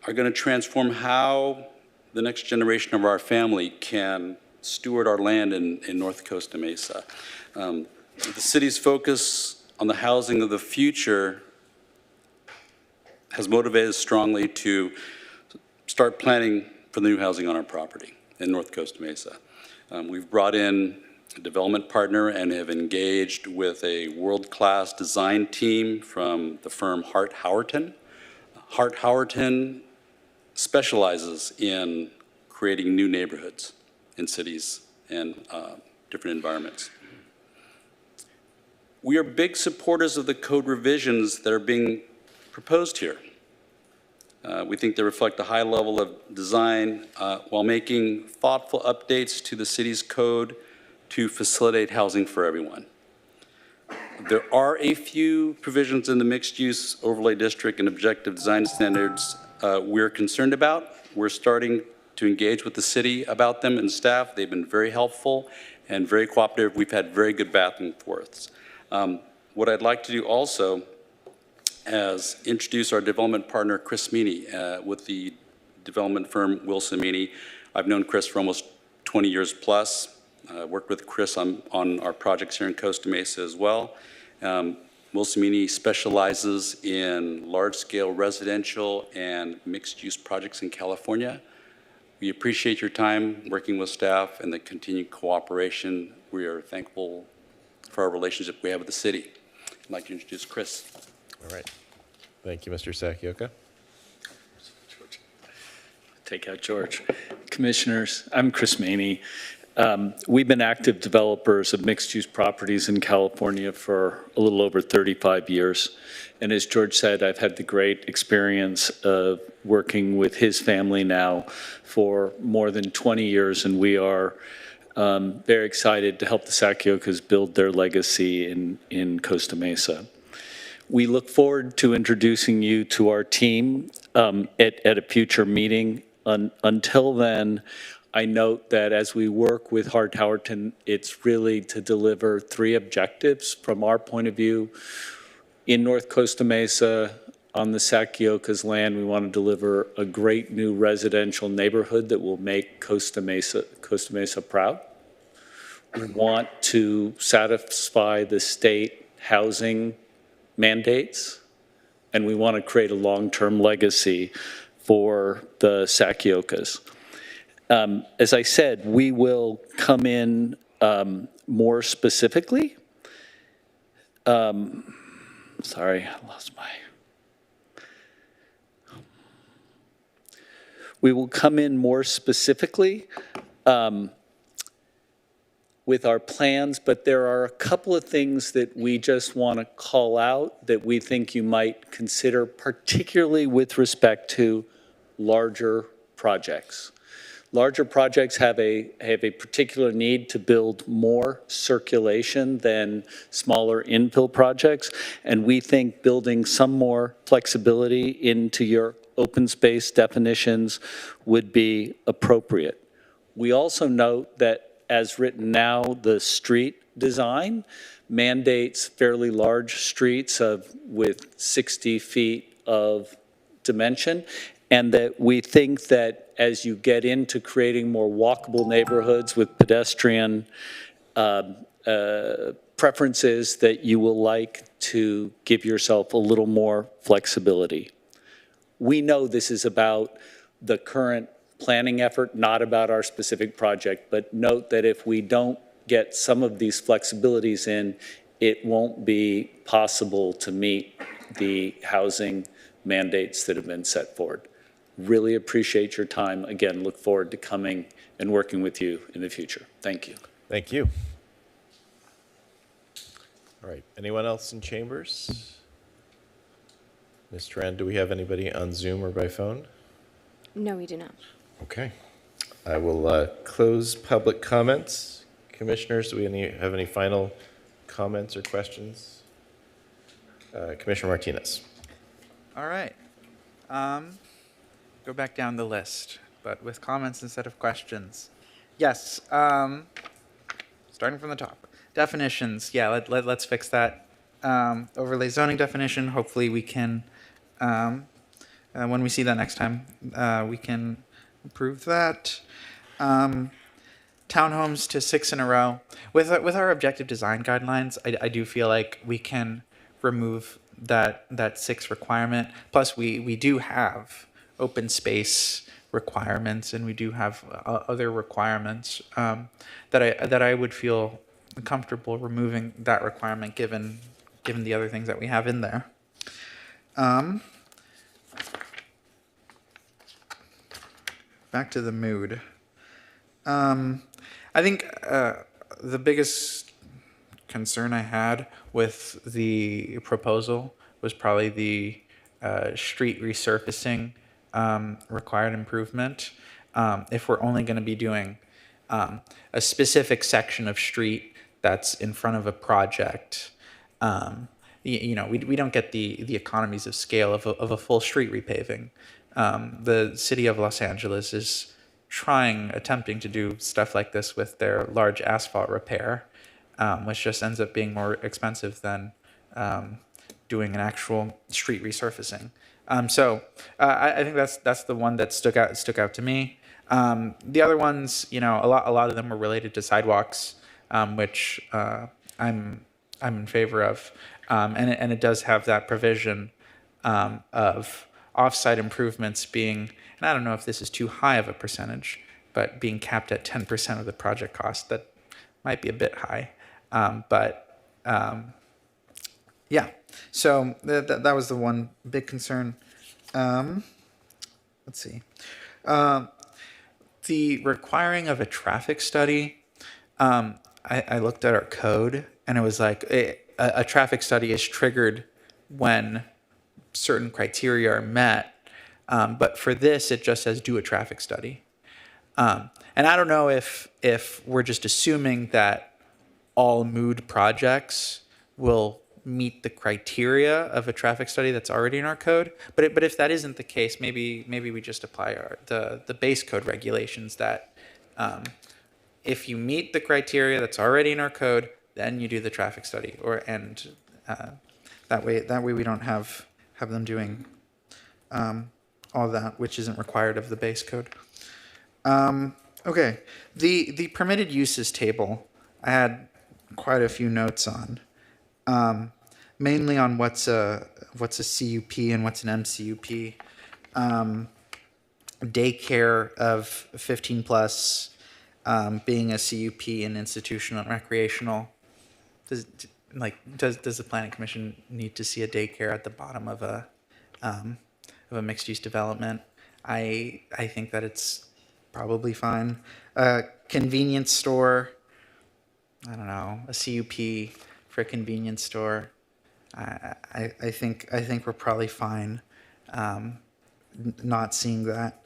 are going to transform how the next generation of our family can steward our land in North Costa Mesa. The city's focus on the housing of the future has motivated us strongly to start planning for the new housing on our property in North Costa Mesa. We've brought in a development partner and have engaged with a world-class design team from the firm Hart Howerton. Hart Howerton specializes in creating new neighborhoods in cities and different environments. We are big supporters of the code revisions that are being proposed here. We think they reflect a high level of design while making thoughtful updates to the city's code to facilitate housing for everyone. There are a few provisions in the mixed-use overlay district and objective design standards we're concerned about. We're starting to engage with the city about them and staff. They've been very helpful and very cooperative. We've had very good back and forths. What I'd like to do also is introduce our development partner, Chris Meany, with the development firm Wilson Meany. I've known Chris for almost 20 years plus. Worked with Chris on our projects here in Costa Mesa as well. Wilson Meany specializes in large-scale residential and mixed-use projects in California. We appreciate your time working with staff and the continued cooperation. We are thankful for our relationship we have with the city. I'd like to introduce Chris. All right. Thank you, Mr. Sakioka. Take out George. Commissioners, I'm Chris Maney. We've been active developers of mixed-use properties in California for a little over 35 years. And as George said, I've had the great experience of working with his family now for more than 20 years, and we are very excited to help the Sakiokas build their legacy in Costa Mesa. We look forward to introducing you to our team at a future meeting. Until then, I note that as we work with Hart Howerton, it's really to deliver 3 objectives from our point of view. In North Costa Mesa, on the Sakioka's land, we want to deliver a great new residential neighborhood that will make Costa Mesa proud. We want to satisfy the state housing mandates, and we want to create a long-term legacy for the Sakiokas. As I said, we will come in more specifically. Sorry, I lost my. We will come in more specifically with our plans, but there are a couple of things that we just want to call out that we think you might consider, particularly with respect to larger projects. Larger projects have a particular need to build more circulation than smaller infill projects, and we think building some more flexibility into your open space definitions would be appropriate. We also note that as written now, the street design mandates fairly large streets with 60 feet of dimension, and that we think that as you get into creating more walkable neighborhoods with pedestrian preferences, that you will like to give yourself a little more flexibility. We know this is about the current planning effort, not about our specific project, but note that if we don't get some of these flexibilities in, it won't be possible to meet the housing mandates that have been set forward. Really appreciate your time. Again, look forward to coming and working with you in the future. Thank you. Thank you. All right, anyone else in chambers? Ms. Tran, do we have anybody on Zoom or by phone? No, we do not. Okay. I will close public comments. Commissioners, do we have any final comments or questions? Commissioner Martinez. All right. Go back down the list, but with comments instead of questions. Yes. Starting from the top. Definitions. Yeah, let's fix that. Overlay zoning definition. Hopefully we can, when we see that next time, we can approve that. Townhomes to 6 in a row. With our objective design guidelines, I do feel like we can remove that 6 requirement. Plus, we do have open space requirements, and we do have other requirements that I would feel comfortable removing that requirement given the other things that we have in there. Back to the mood. I think the biggest concern I had with the proposal was probably the street resurfacing required improvement. If we're only going to be doing a specific section of street that's in front of a project, we don't get the economies of scale of a full street repaving. The city of Los Angeles is attempting to do stuff like this with their large asphalt repair, which just ends up being more expensive than doing an actual street resurfacing. So I think that's the one that stuck out to me. The other ones, a lot of them were related to sidewalks, which I'm in favor of, and it does have that provision of off-site improvements being, and I don't know if this is too high of a percentage, but being capped at 10% of the project cost. That might be a bit high, yeah. So that was the one big concern. Let's see. The requiring of a traffic study, I looked at our code, and it was like a traffic study is triggered when certain criteria are met, but for this, it just says do a traffic study. And I don't know if we're just assuming that all mood projects will meet the criteria of a traffic study that's already in our code, but if that isn't the case, maybe we just apply the base code regulations that if you meet the criteria that's already in our code, then you do the traffic study, that way we don't have them doing all that which isn't required of the base code. Okay, the permitted uses table, I had quite a few notes on, mainly on what's a CUP and what's an MCUP. Daycare of 15 plus being a CUP and institutional and recreational. Does the Planning Commission need to see a daycare at the bottom of a mixed-use development? I think that it's probably fine. Convenience store, I don't know, a CUP for a convenience store. I think we're probably fine not seeing that.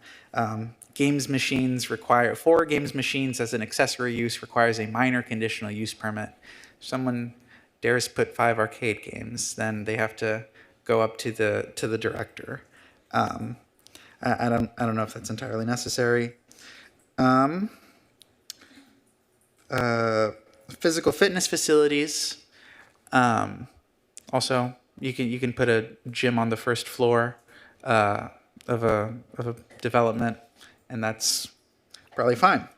Games machines for games machines as an accessory use requires a minor conditional use permit. If someone dares put 5 arcade games, then they have to go up to the director. I don't know if that's entirely necessary. Physical fitness facilities. Also, you can put a gym on the first floor of a development, and that's probably fine.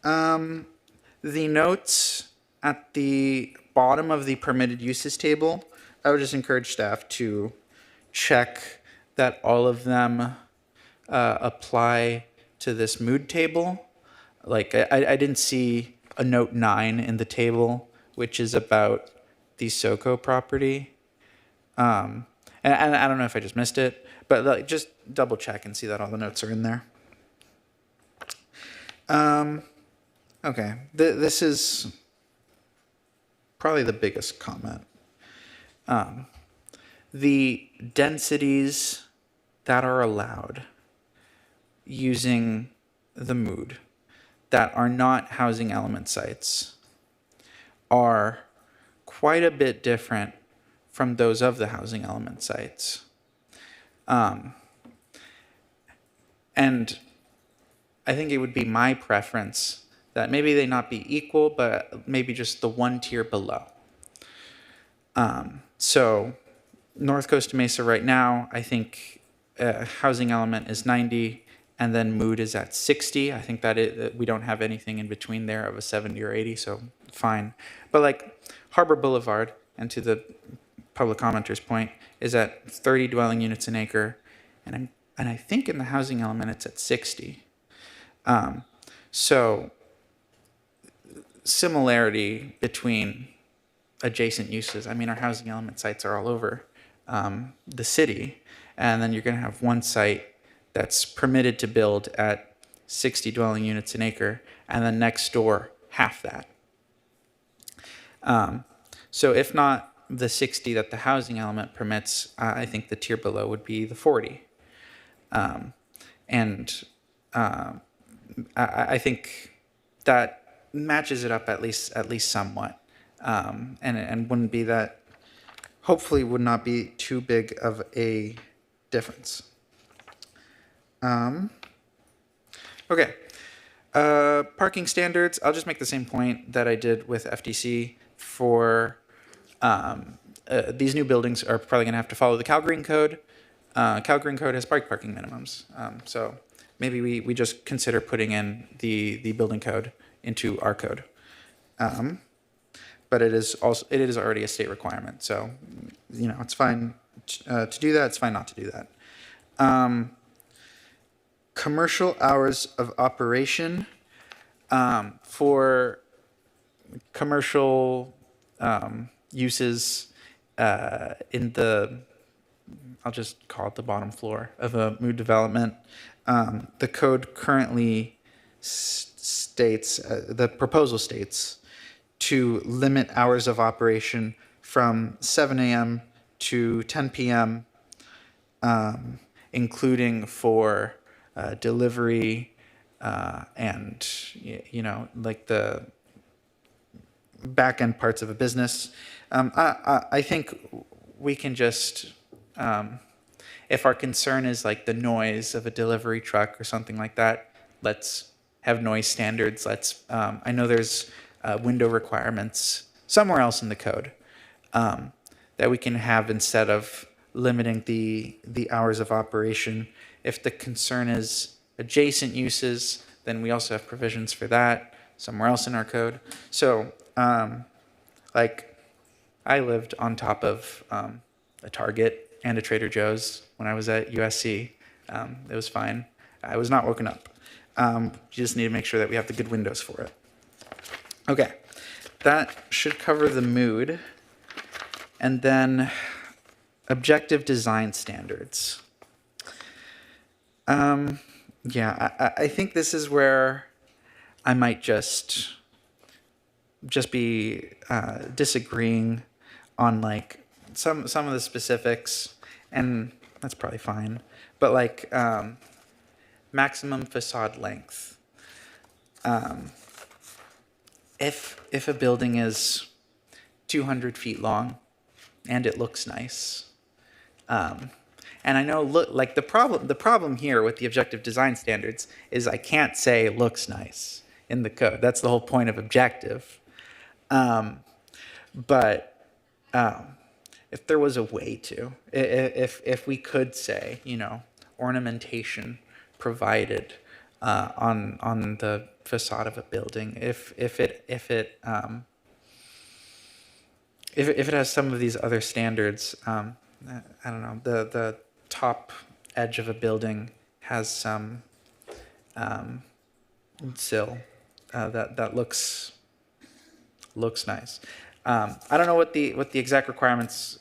The notes at the bottom of the permitted uses table, I would just encourage staff to check that all of them apply to this mood table. Like, I didn't see a note 9 in the table, which is about the SoCo property. And I don't know if I just missed it, but like, just double check and see that all the notes are in there. Okay, this is probably the biggest comment. The densities that are allowed using the mood that are not housing element sites are quite a bit different from those of the housing element sites. And I think it would be my preference that maybe they not be equal, but maybe just the one tier below. So North Costa Mesa right now, I think housing element is 90, and then mood is at 60. I think that we don't have anything in between there of a 70 or 80, so fine. But like Harbor Boulevard, and to the public commenter's point, is at 30 dwelling units an acre, and I think in the housing element it's at 60. So similarity between adjacent uses. I mean, our housing element sites are all over the city, and then you're going to have one site that's permitted to build at 60 dwelling units an acre, and then next door, half that. So if not the 60 that the housing element permits, I think the tier below would be the 40. I think that matches it up at least somewhat, and wouldn't be that, hopefully would not be too big of a difference. Okay, parking standards, I'll just make the same point that I did with FDC for these new buildings are probably going to have to follow the Cal Green Code. Cal Green Code has parking minimums, so maybe we just consider putting in the building code into our code. But it is already a state requirement, so it's fine to do that. It's fine not to do that. Commercial hours of operation for commercial uses in the, I'll just call it the bottom floor of a mood development. The code currently states, the proposal states, to limit hours of operation from 7 a.m. to 10 p.m., including for delivery and, like the back end parts of a business. I think we can just, if our concern is like the noise of a delivery truck or something like that, let's have noise standards. I know there's window requirements somewhere else in the code that we can have instead of limiting the hours of operation. If the concern is adjacent uses, then we also have provisions for that somewhere else in our code. So, like, I lived on top of a Target and a Trader Joe's when I was at USC. It was fine. I was not woken up. You just need to make sure that we have the good windows for it. Okay, that should cover the mood. And then objective design standards. I think this is where I might just be disagreeing on like some of the specifics, and that's probably fine. But like maximum facade length. If a building is 200 feet long and it looks nice, and I know, like the problem here with the objective design standards is I can't say looks nice in the code. That's the whole point of objective. But if there was a way to, if we could say, ornamentation provided on the facade of a building, if it has some of these other standards, I don't know, the top edge of a building has some sill that looks nice. I don't know what the exact requirements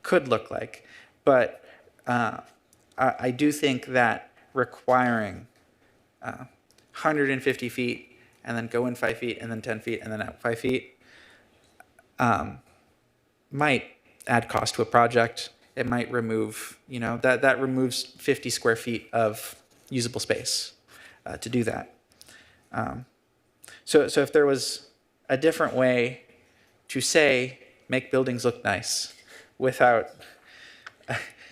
could look like, but I do think that requiring 150 feet and then go in 5 feet and then 10 feet and then out 5 feet might add cost to a project. It might remove, that removes 50 square feet of usable space to do that. So if there was a different way to say, make buildings look nice without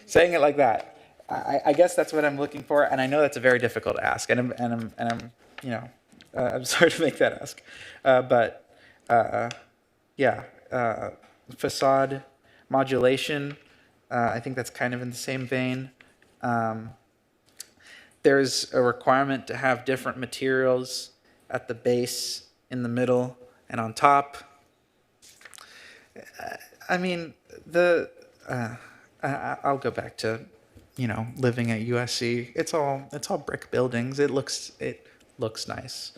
saying it like that, I guess that's what I'm looking for, and I know that's a very difficult ask, and I'm sorry to make that ask, but facade modulation, I think that's kind of in the same vein. There's a requirement to have different materials at the base, in the middle, and on top. I mean, I'll go back to, living at USC. It's all brick buildings. It looks nice.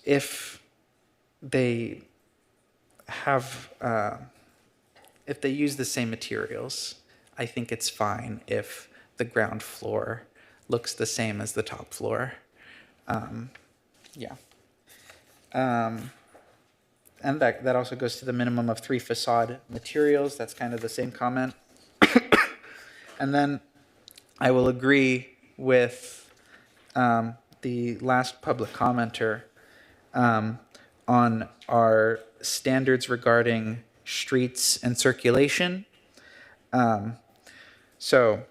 If they have, if they use the same materials, I think it's fine if the ground floor looks the same as the top floor. And that also goes to the minimum of 3 facade materials. That's kind of the same comment. And then I will agree with the last public commenter on our standards regarding streets and circulation. So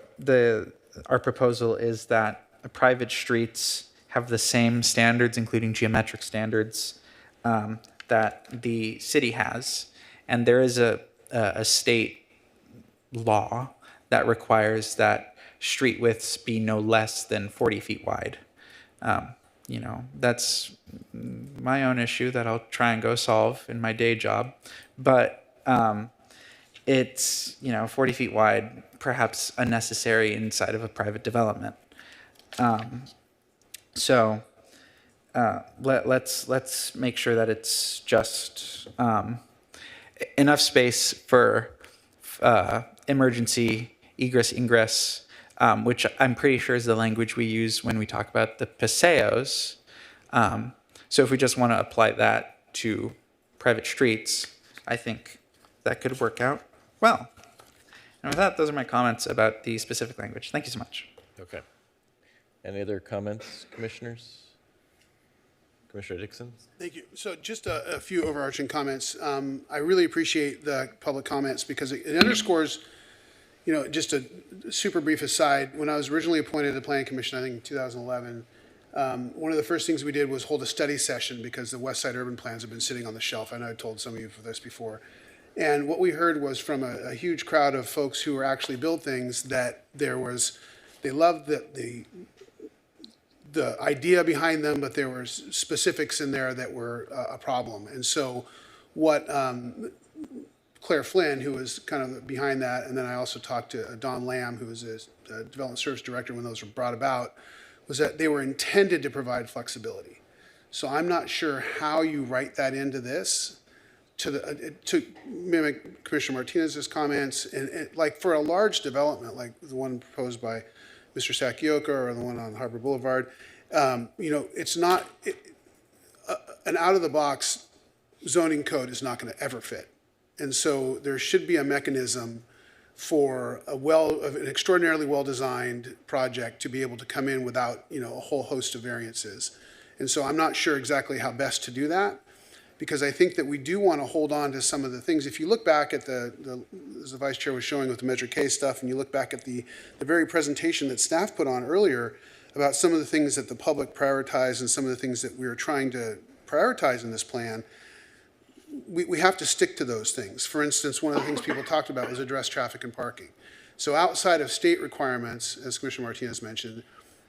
our proposal is that private streets have the same standards, including geometric standards, that the city has. And there is a state law that requires that street widths be no less than 40 feet wide. That's my own issue that I'll try and go solve in my day job. But it's, 40 feet wide, perhaps unnecessary inside of a private development. Let's make sure that it's just enough space for emergency egress, ingress, which I'm pretty sure is the language we use when we talk about the paseos. So if we just want to apply that to private streets, I think that could work out well. And with that, those are my comments about the specific language. Thank you so much. Okay. Any other comments, commissioners? Commissioner Dixon? Thank you. So just a few overarching comments. I really appreciate the public comments because it underscores, just a super brief aside. When I was originally appointed to the Planning Commission, I think in 2011, one of the first things we did was hold a study session because the West Side urban plans have been sitting on the shelf. I know I told some of you this before. And what we heard was from a huge crowd of folks who were actually build things that they loved the idea behind them, but there were specifics in there that were a problem. And so what Claire Flynn, who was kind of behind that, and then I also talked to Don Lamb, who was a development service director when those were brought about, was that they were intended to provide flexibility. So I'm not sure how you write that into this to mimic Commissioner Martinez's comments, and like for a large development like the one proposed by Mr. Sakioka or the one on Harbor Boulevard, it's not, an out-of-the-box zoning code is not going to ever fit. And so there should be a mechanism for an extraordinarily well-designed project to be able to come in without, a whole host of variances. And so I'm not sure exactly how best to do that, because I think that we do want to hold on to some of the things. If you look back at as the Vice Chair was showing with the Measure K stuff, and you look back at the very presentation that staff put on earlier, about some of the things that the public prioritized and some of the things that we are trying to prioritize in this plan, we have to stick to those things. For instance, one of the things people talked about was address traffic and parking. So outside of state requirements, as Commissioner Martinez mentioned,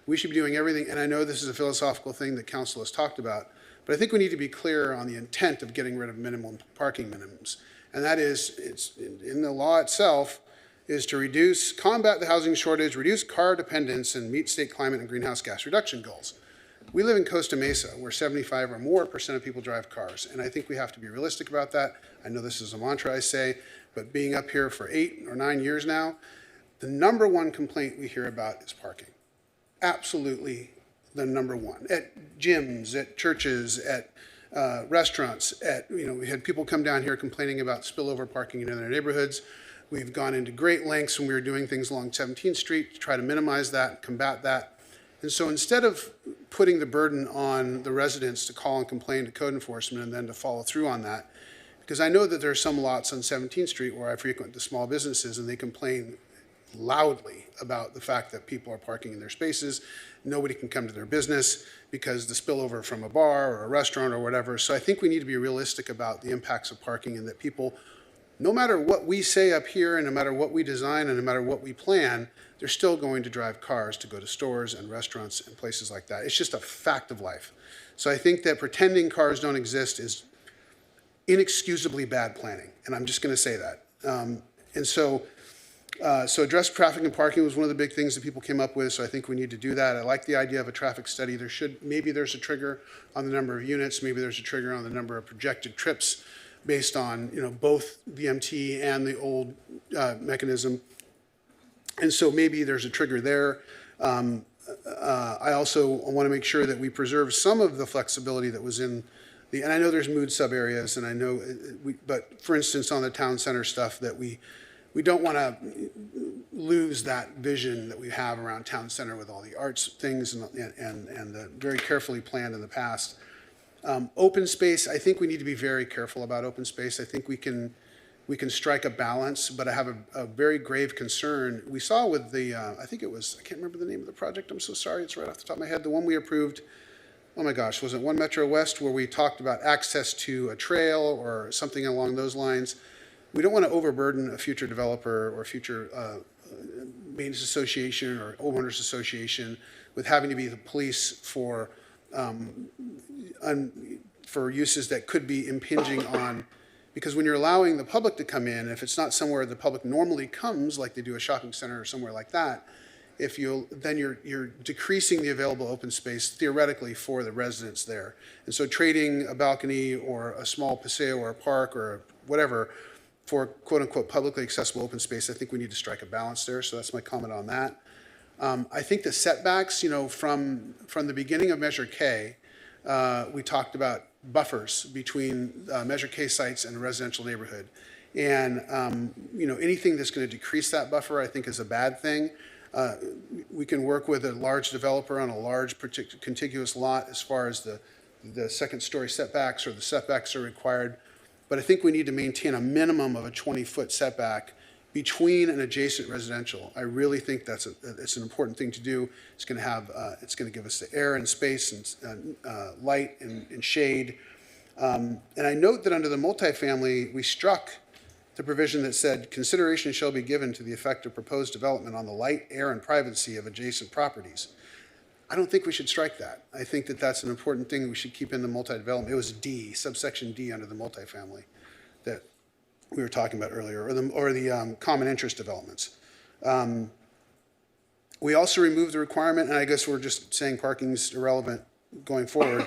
we should be doing everything, and I know this is a philosophical thing that council has talked about, but I think we need to be clear on the intent of getting rid of minimum parking minimums. And that is, it's in the law itself, is to combat the housing shortage, reduce car dependence, and meet state climate and greenhouse gas reduction goals. We live in Costa Mesa, where 75% or more of people drive cars, and I think we have to be realistic about that. I know this is a mantra I say, but being up here for 8 or 9 years now, the number one complaint we hear about is parking. Absolutely the number one. At gyms, at churches, at restaurants, we had people come down here complaining about spillover parking in other neighborhoods. We've gone into great lengths when we were doing things along 17th Street to try to minimize that, combat that. And so instead of putting the burden on the residents to call and complain to code enforcement and then to follow through on that, because I know that there are some lots on 17th Street where I frequent the small businesses and they complain loudly about the fact that people are parking in their spaces. Nobody can come to their business because the spillover from a bar or a restaurant or whatever. So I think we need to be realistic about the impacts of parking, and that people, no matter what we say up here and no matter what we design and no matter what we plan, they're still going to drive cars to go to stores and restaurants and places like that. It's just a fact of life. So I think that pretending cars don't exist is inexcusably bad planning, and I'm just going to say that. So address traffic and parking was one of the big things that people came up with, so I think we need to do that. I like the idea of a traffic study. Maybe there's a trigger on the number of units, maybe there's a trigger on the number of projected trips based on both VMT and the old mechanism. And so maybe there's a trigger there. I also want to make sure that we preserve some of the flexibility that was in and I know there's mood sub areas, and I know, but for instance, on the town center stuff, that we don't want to lose that vision that we have around town center with all the arts things and very carefully planned in the past. Open space, I think we need to be very careful about open space. I think we can strike a balance, but I have a very grave concern. We saw with the, I think it was, I can't remember the name of the project, I'm so sorry, it's right off the top of my head, the one we approved, oh my gosh, was it One Metro West, where we talked about access to a trail or something along those lines? We don't want to overburden a future developer or future maintenance association or homeowners association with having to be the police for uses that could be impinging on, because when you're allowing the public to come in, if it's not somewhere the public normally comes, like they do a shopping center or somewhere like that, then you're decreasing the available open space theoretically for the residents there. And so trading a balcony or a small paseo or a park or whatever for quote unquote publicly accessible open space, I think we need to strike a balance there. So that's my comment on that. I think the setbacks, from the beginning of Measure K, we talked about buffers between Measure K sites and a residential neighborhood. And, anything that's going to decrease that buffer, I think, is a bad thing. We can work with a large developer on a large contiguous lot as far as the second story setbacks or the setbacks are required. But I think we need to maintain a minimum of a 20-foot setback between an adjacent residential. I really think it's an important thing to do. It's going to give us the air and space and light and shade. And I note that under the multifamily, we struck the provision that said consideration shall be given to the effect of proposed development on the light, air, and privacy of adjacent properties. I don't think we should strike that. I think that that's an important thing we should keep in the multi-development. It was D, subsection D under the multifamily that we were talking about earlier, or the common interest developments. We also removed the requirement, and I guess we're just saying parking's irrelevant going forward,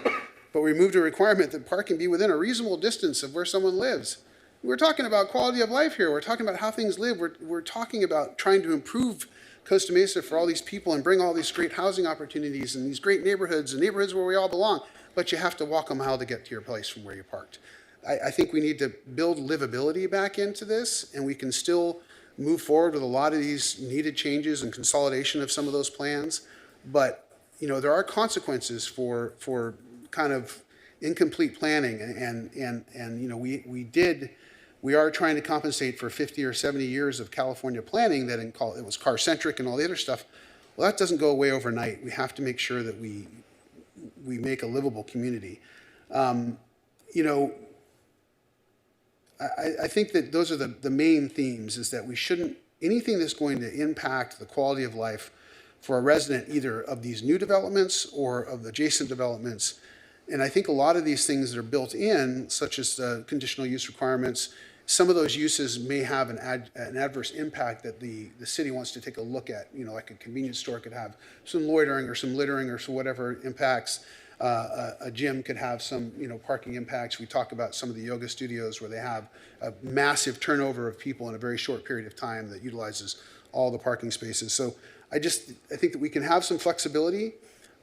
but we removed a requirement that parking be within a reasonable distance of where someone lives. We're talking about quality of life here. We're talking about how things live. We're talking about trying to improve Costa Mesa for all these people and bring all these great housing opportunities and these great neighborhoods and neighborhoods where we all belong, but you have to walk a mile to get to your place from where you parked. I think we need to build livability back into this, and we can still move forward with a lot of these needed changes and consolidation of some of those plans. But, there are consequences for kind of incomplete planning, and we are trying to compensate for 50 or 70 years of California planning that it was car-centric and all the other stuff. Well, that doesn't go away overnight. We have to make sure that we make a livable community. You know, I think that those are the main themes, is that we shouldn't, anything that's going to impact the quality of life for a resident, either of these new developments or of adjacent developments. And I think a lot of these things that are built in, such as conditional use requirements, some of those uses may have an adverse impact that the city wants to take a look at. You know, like a convenience store could have some loitering or some littering or some whatever impacts. A gym could have some, you know, parking impacts. We talk about some of the yoga studios where they have a massive turnover of people in a very short period of time that utilizes all the parking spaces. So I think that we can have some flexibility,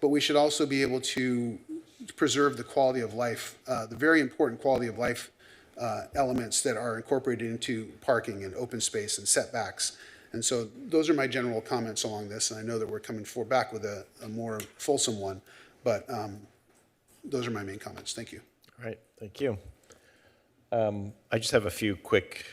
but we should also be able to preserve the quality of life, the very important quality of life elements that are incorporated into parking and open space and setbacks. And so those are my general comments along this, and I know that we're coming back with a more fulsome one, but those are my main comments. Thank you. All right, thank you. I just have a few quick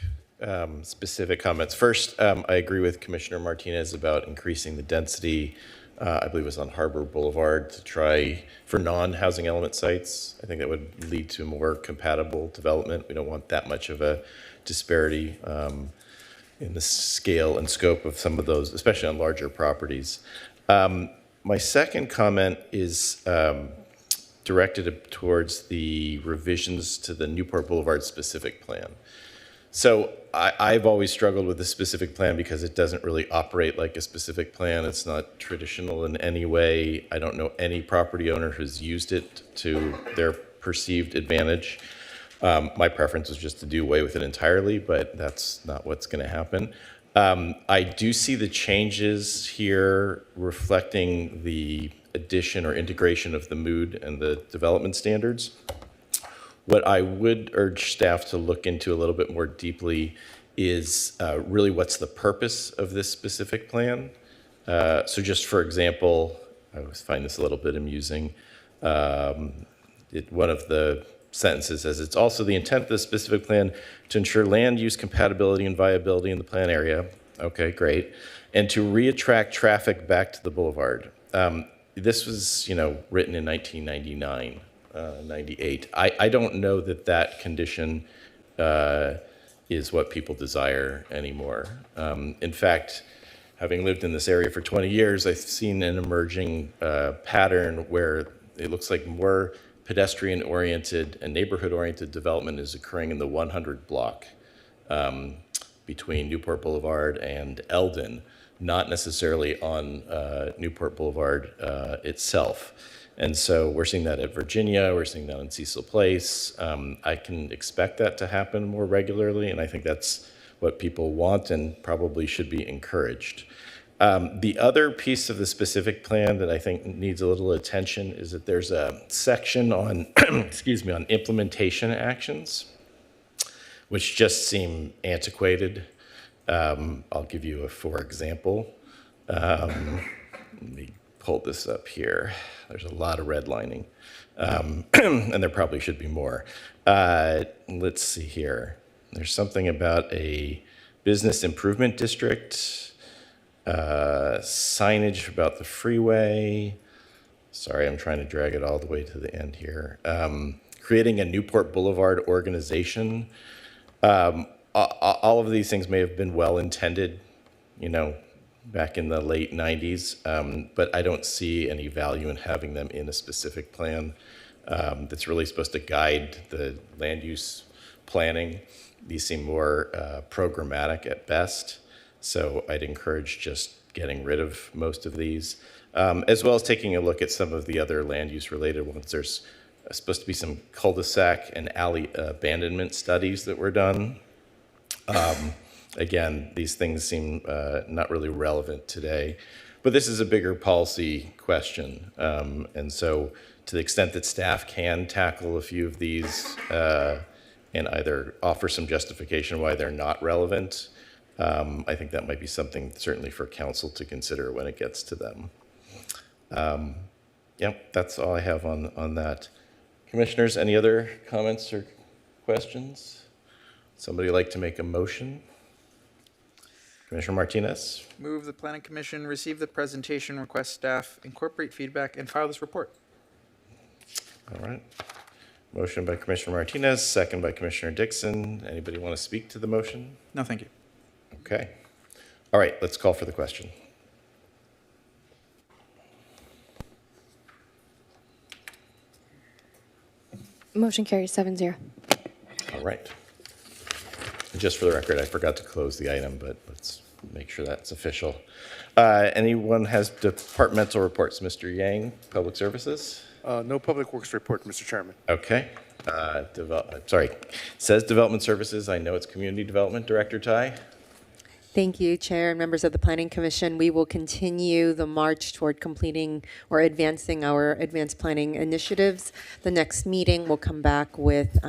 specific comments. First, I agree with Commissioner Martinez about increasing the density. I believe it was on Harbor Boulevard, to try for non-housing element sites. I think that would lead to more compatible development. We don't want that much of a disparity in the scale and scope of some of those, especially on larger properties. My second comment is directed towards the revisions to the Newport Boulevard specific plan. So I've always struggled with the specific plan because it doesn't really operate like a specific plan. It's not traditional in any way. I don't know any property owner who's used it to their perceived advantage. My preference was just to do away with it entirely, but that's not what's going to happen. I do see the changes here reflecting the addition or integration of the mood and the development standards. What I would urge staff to look into a little bit more deeply is really what's the purpose of this specific plan. So just for example, I always find this a little bit amusing. One of the sentences says, it's also the intent of the specific plan to ensure land use compatibility and viability in the plan area. Okay, great. And to reattract traffic back to the boulevard. This was, written in 1999. 98. I don't know that that condition is what people desire anymore. In fact, having lived in this area for 20 years, I've seen an emerging pattern where it looks like more pedestrian-oriented and neighborhood-oriented development is occurring in the 100 block between Newport Boulevard and Eldon, not necessarily on Newport Boulevard itself. And so we're seeing that at Virginia, we're seeing that in Cecil Place. I can expect that to happen more regularly, and I think that's what people want and probably should be encouraged. The other piece of the specific plan that I think needs a little attention is that there's a section on, on implementation actions, which just seem antiquated. I'll give you for example. Let me pull this up here. There's a lot of redlining, and there probably should be more. Let's see here. There's something about a business improvement district, signage about the freeway. Sorry, I'm trying to drag it all the way to the end here. Creating a Newport Boulevard organization. All of these things may have been well-intended, back in the late 90s, but I don't see any value in having them in a specific plan that's really supposed to guide the land use planning. These seem more programmatic at best, so I'd encourage just getting rid of most of these, as well as taking a look at some of the other land use related ones. There's supposed to be some cul-de-sac and alley abandonment studies that were done. Again, these things seem not really relevant today, but this is a bigger policy question. And so to the extent that staff can tackle a few of these and either offer some justification why they're not relevant, I think that might be something certainly for council to consider when it gets to them. Yep, that's all I have on that. Commissioners, any other comments or questions? Somebody like to make a motion? Commissioner Martinez. Move the Planning Commission receive the presentation, request staff incorporate feedback, and file this report. All right. Motion by Commissioner Martinez, second by Commissioner Dixon. Anybody want to speak to the motion? No, thank you. Okay. All right, let's call for the question. Motion carries 7-0. All right. Just for the record, I forgot to close the item, but let's make sure that's official. Anyone has departmental reports? Mr. Yang, Public Services? No Public Works report, Mr. Chairman. Okay. Says Development Services. I know it's Community Development. Director Tai? Thank you, Chair and members of the Planning Commission. We will continue the march toward completing or advancing our advanced planning initiatives. The next meeting will come back with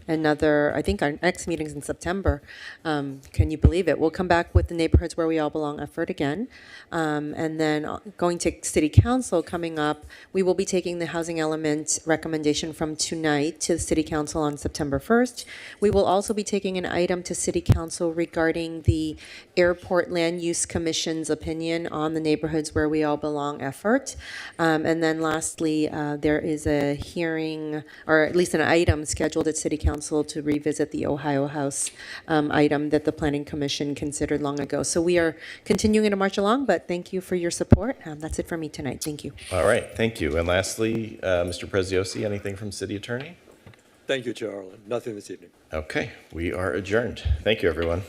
another, I think our next meeting's in September. Can you believe it? We'll come back with the Neighborhoods Where We All Belong effort again. And then going to City Council coming up, we will be taking the housing element recommendation from tonight to the City Council on September 1st. We will also be taking an item to City Council regarding the Airport Land Use Commission's opinion on the Neighborhoods Where We All Belong effort. And then lastly, there is a hearing, or at least an item scheduled at City Council to revisit the Ohio House item that the Planning Commission considered long ago. So we are continuing to march along, but thank you for your support. That's it for me tonight. Thank you. All right, thank you. And lastly, Mr. Preziosi, anything from City Attorney? Thank you, Chair Arlen. Nothing this evening. Okay, we are adjourned. Thank you, everyone.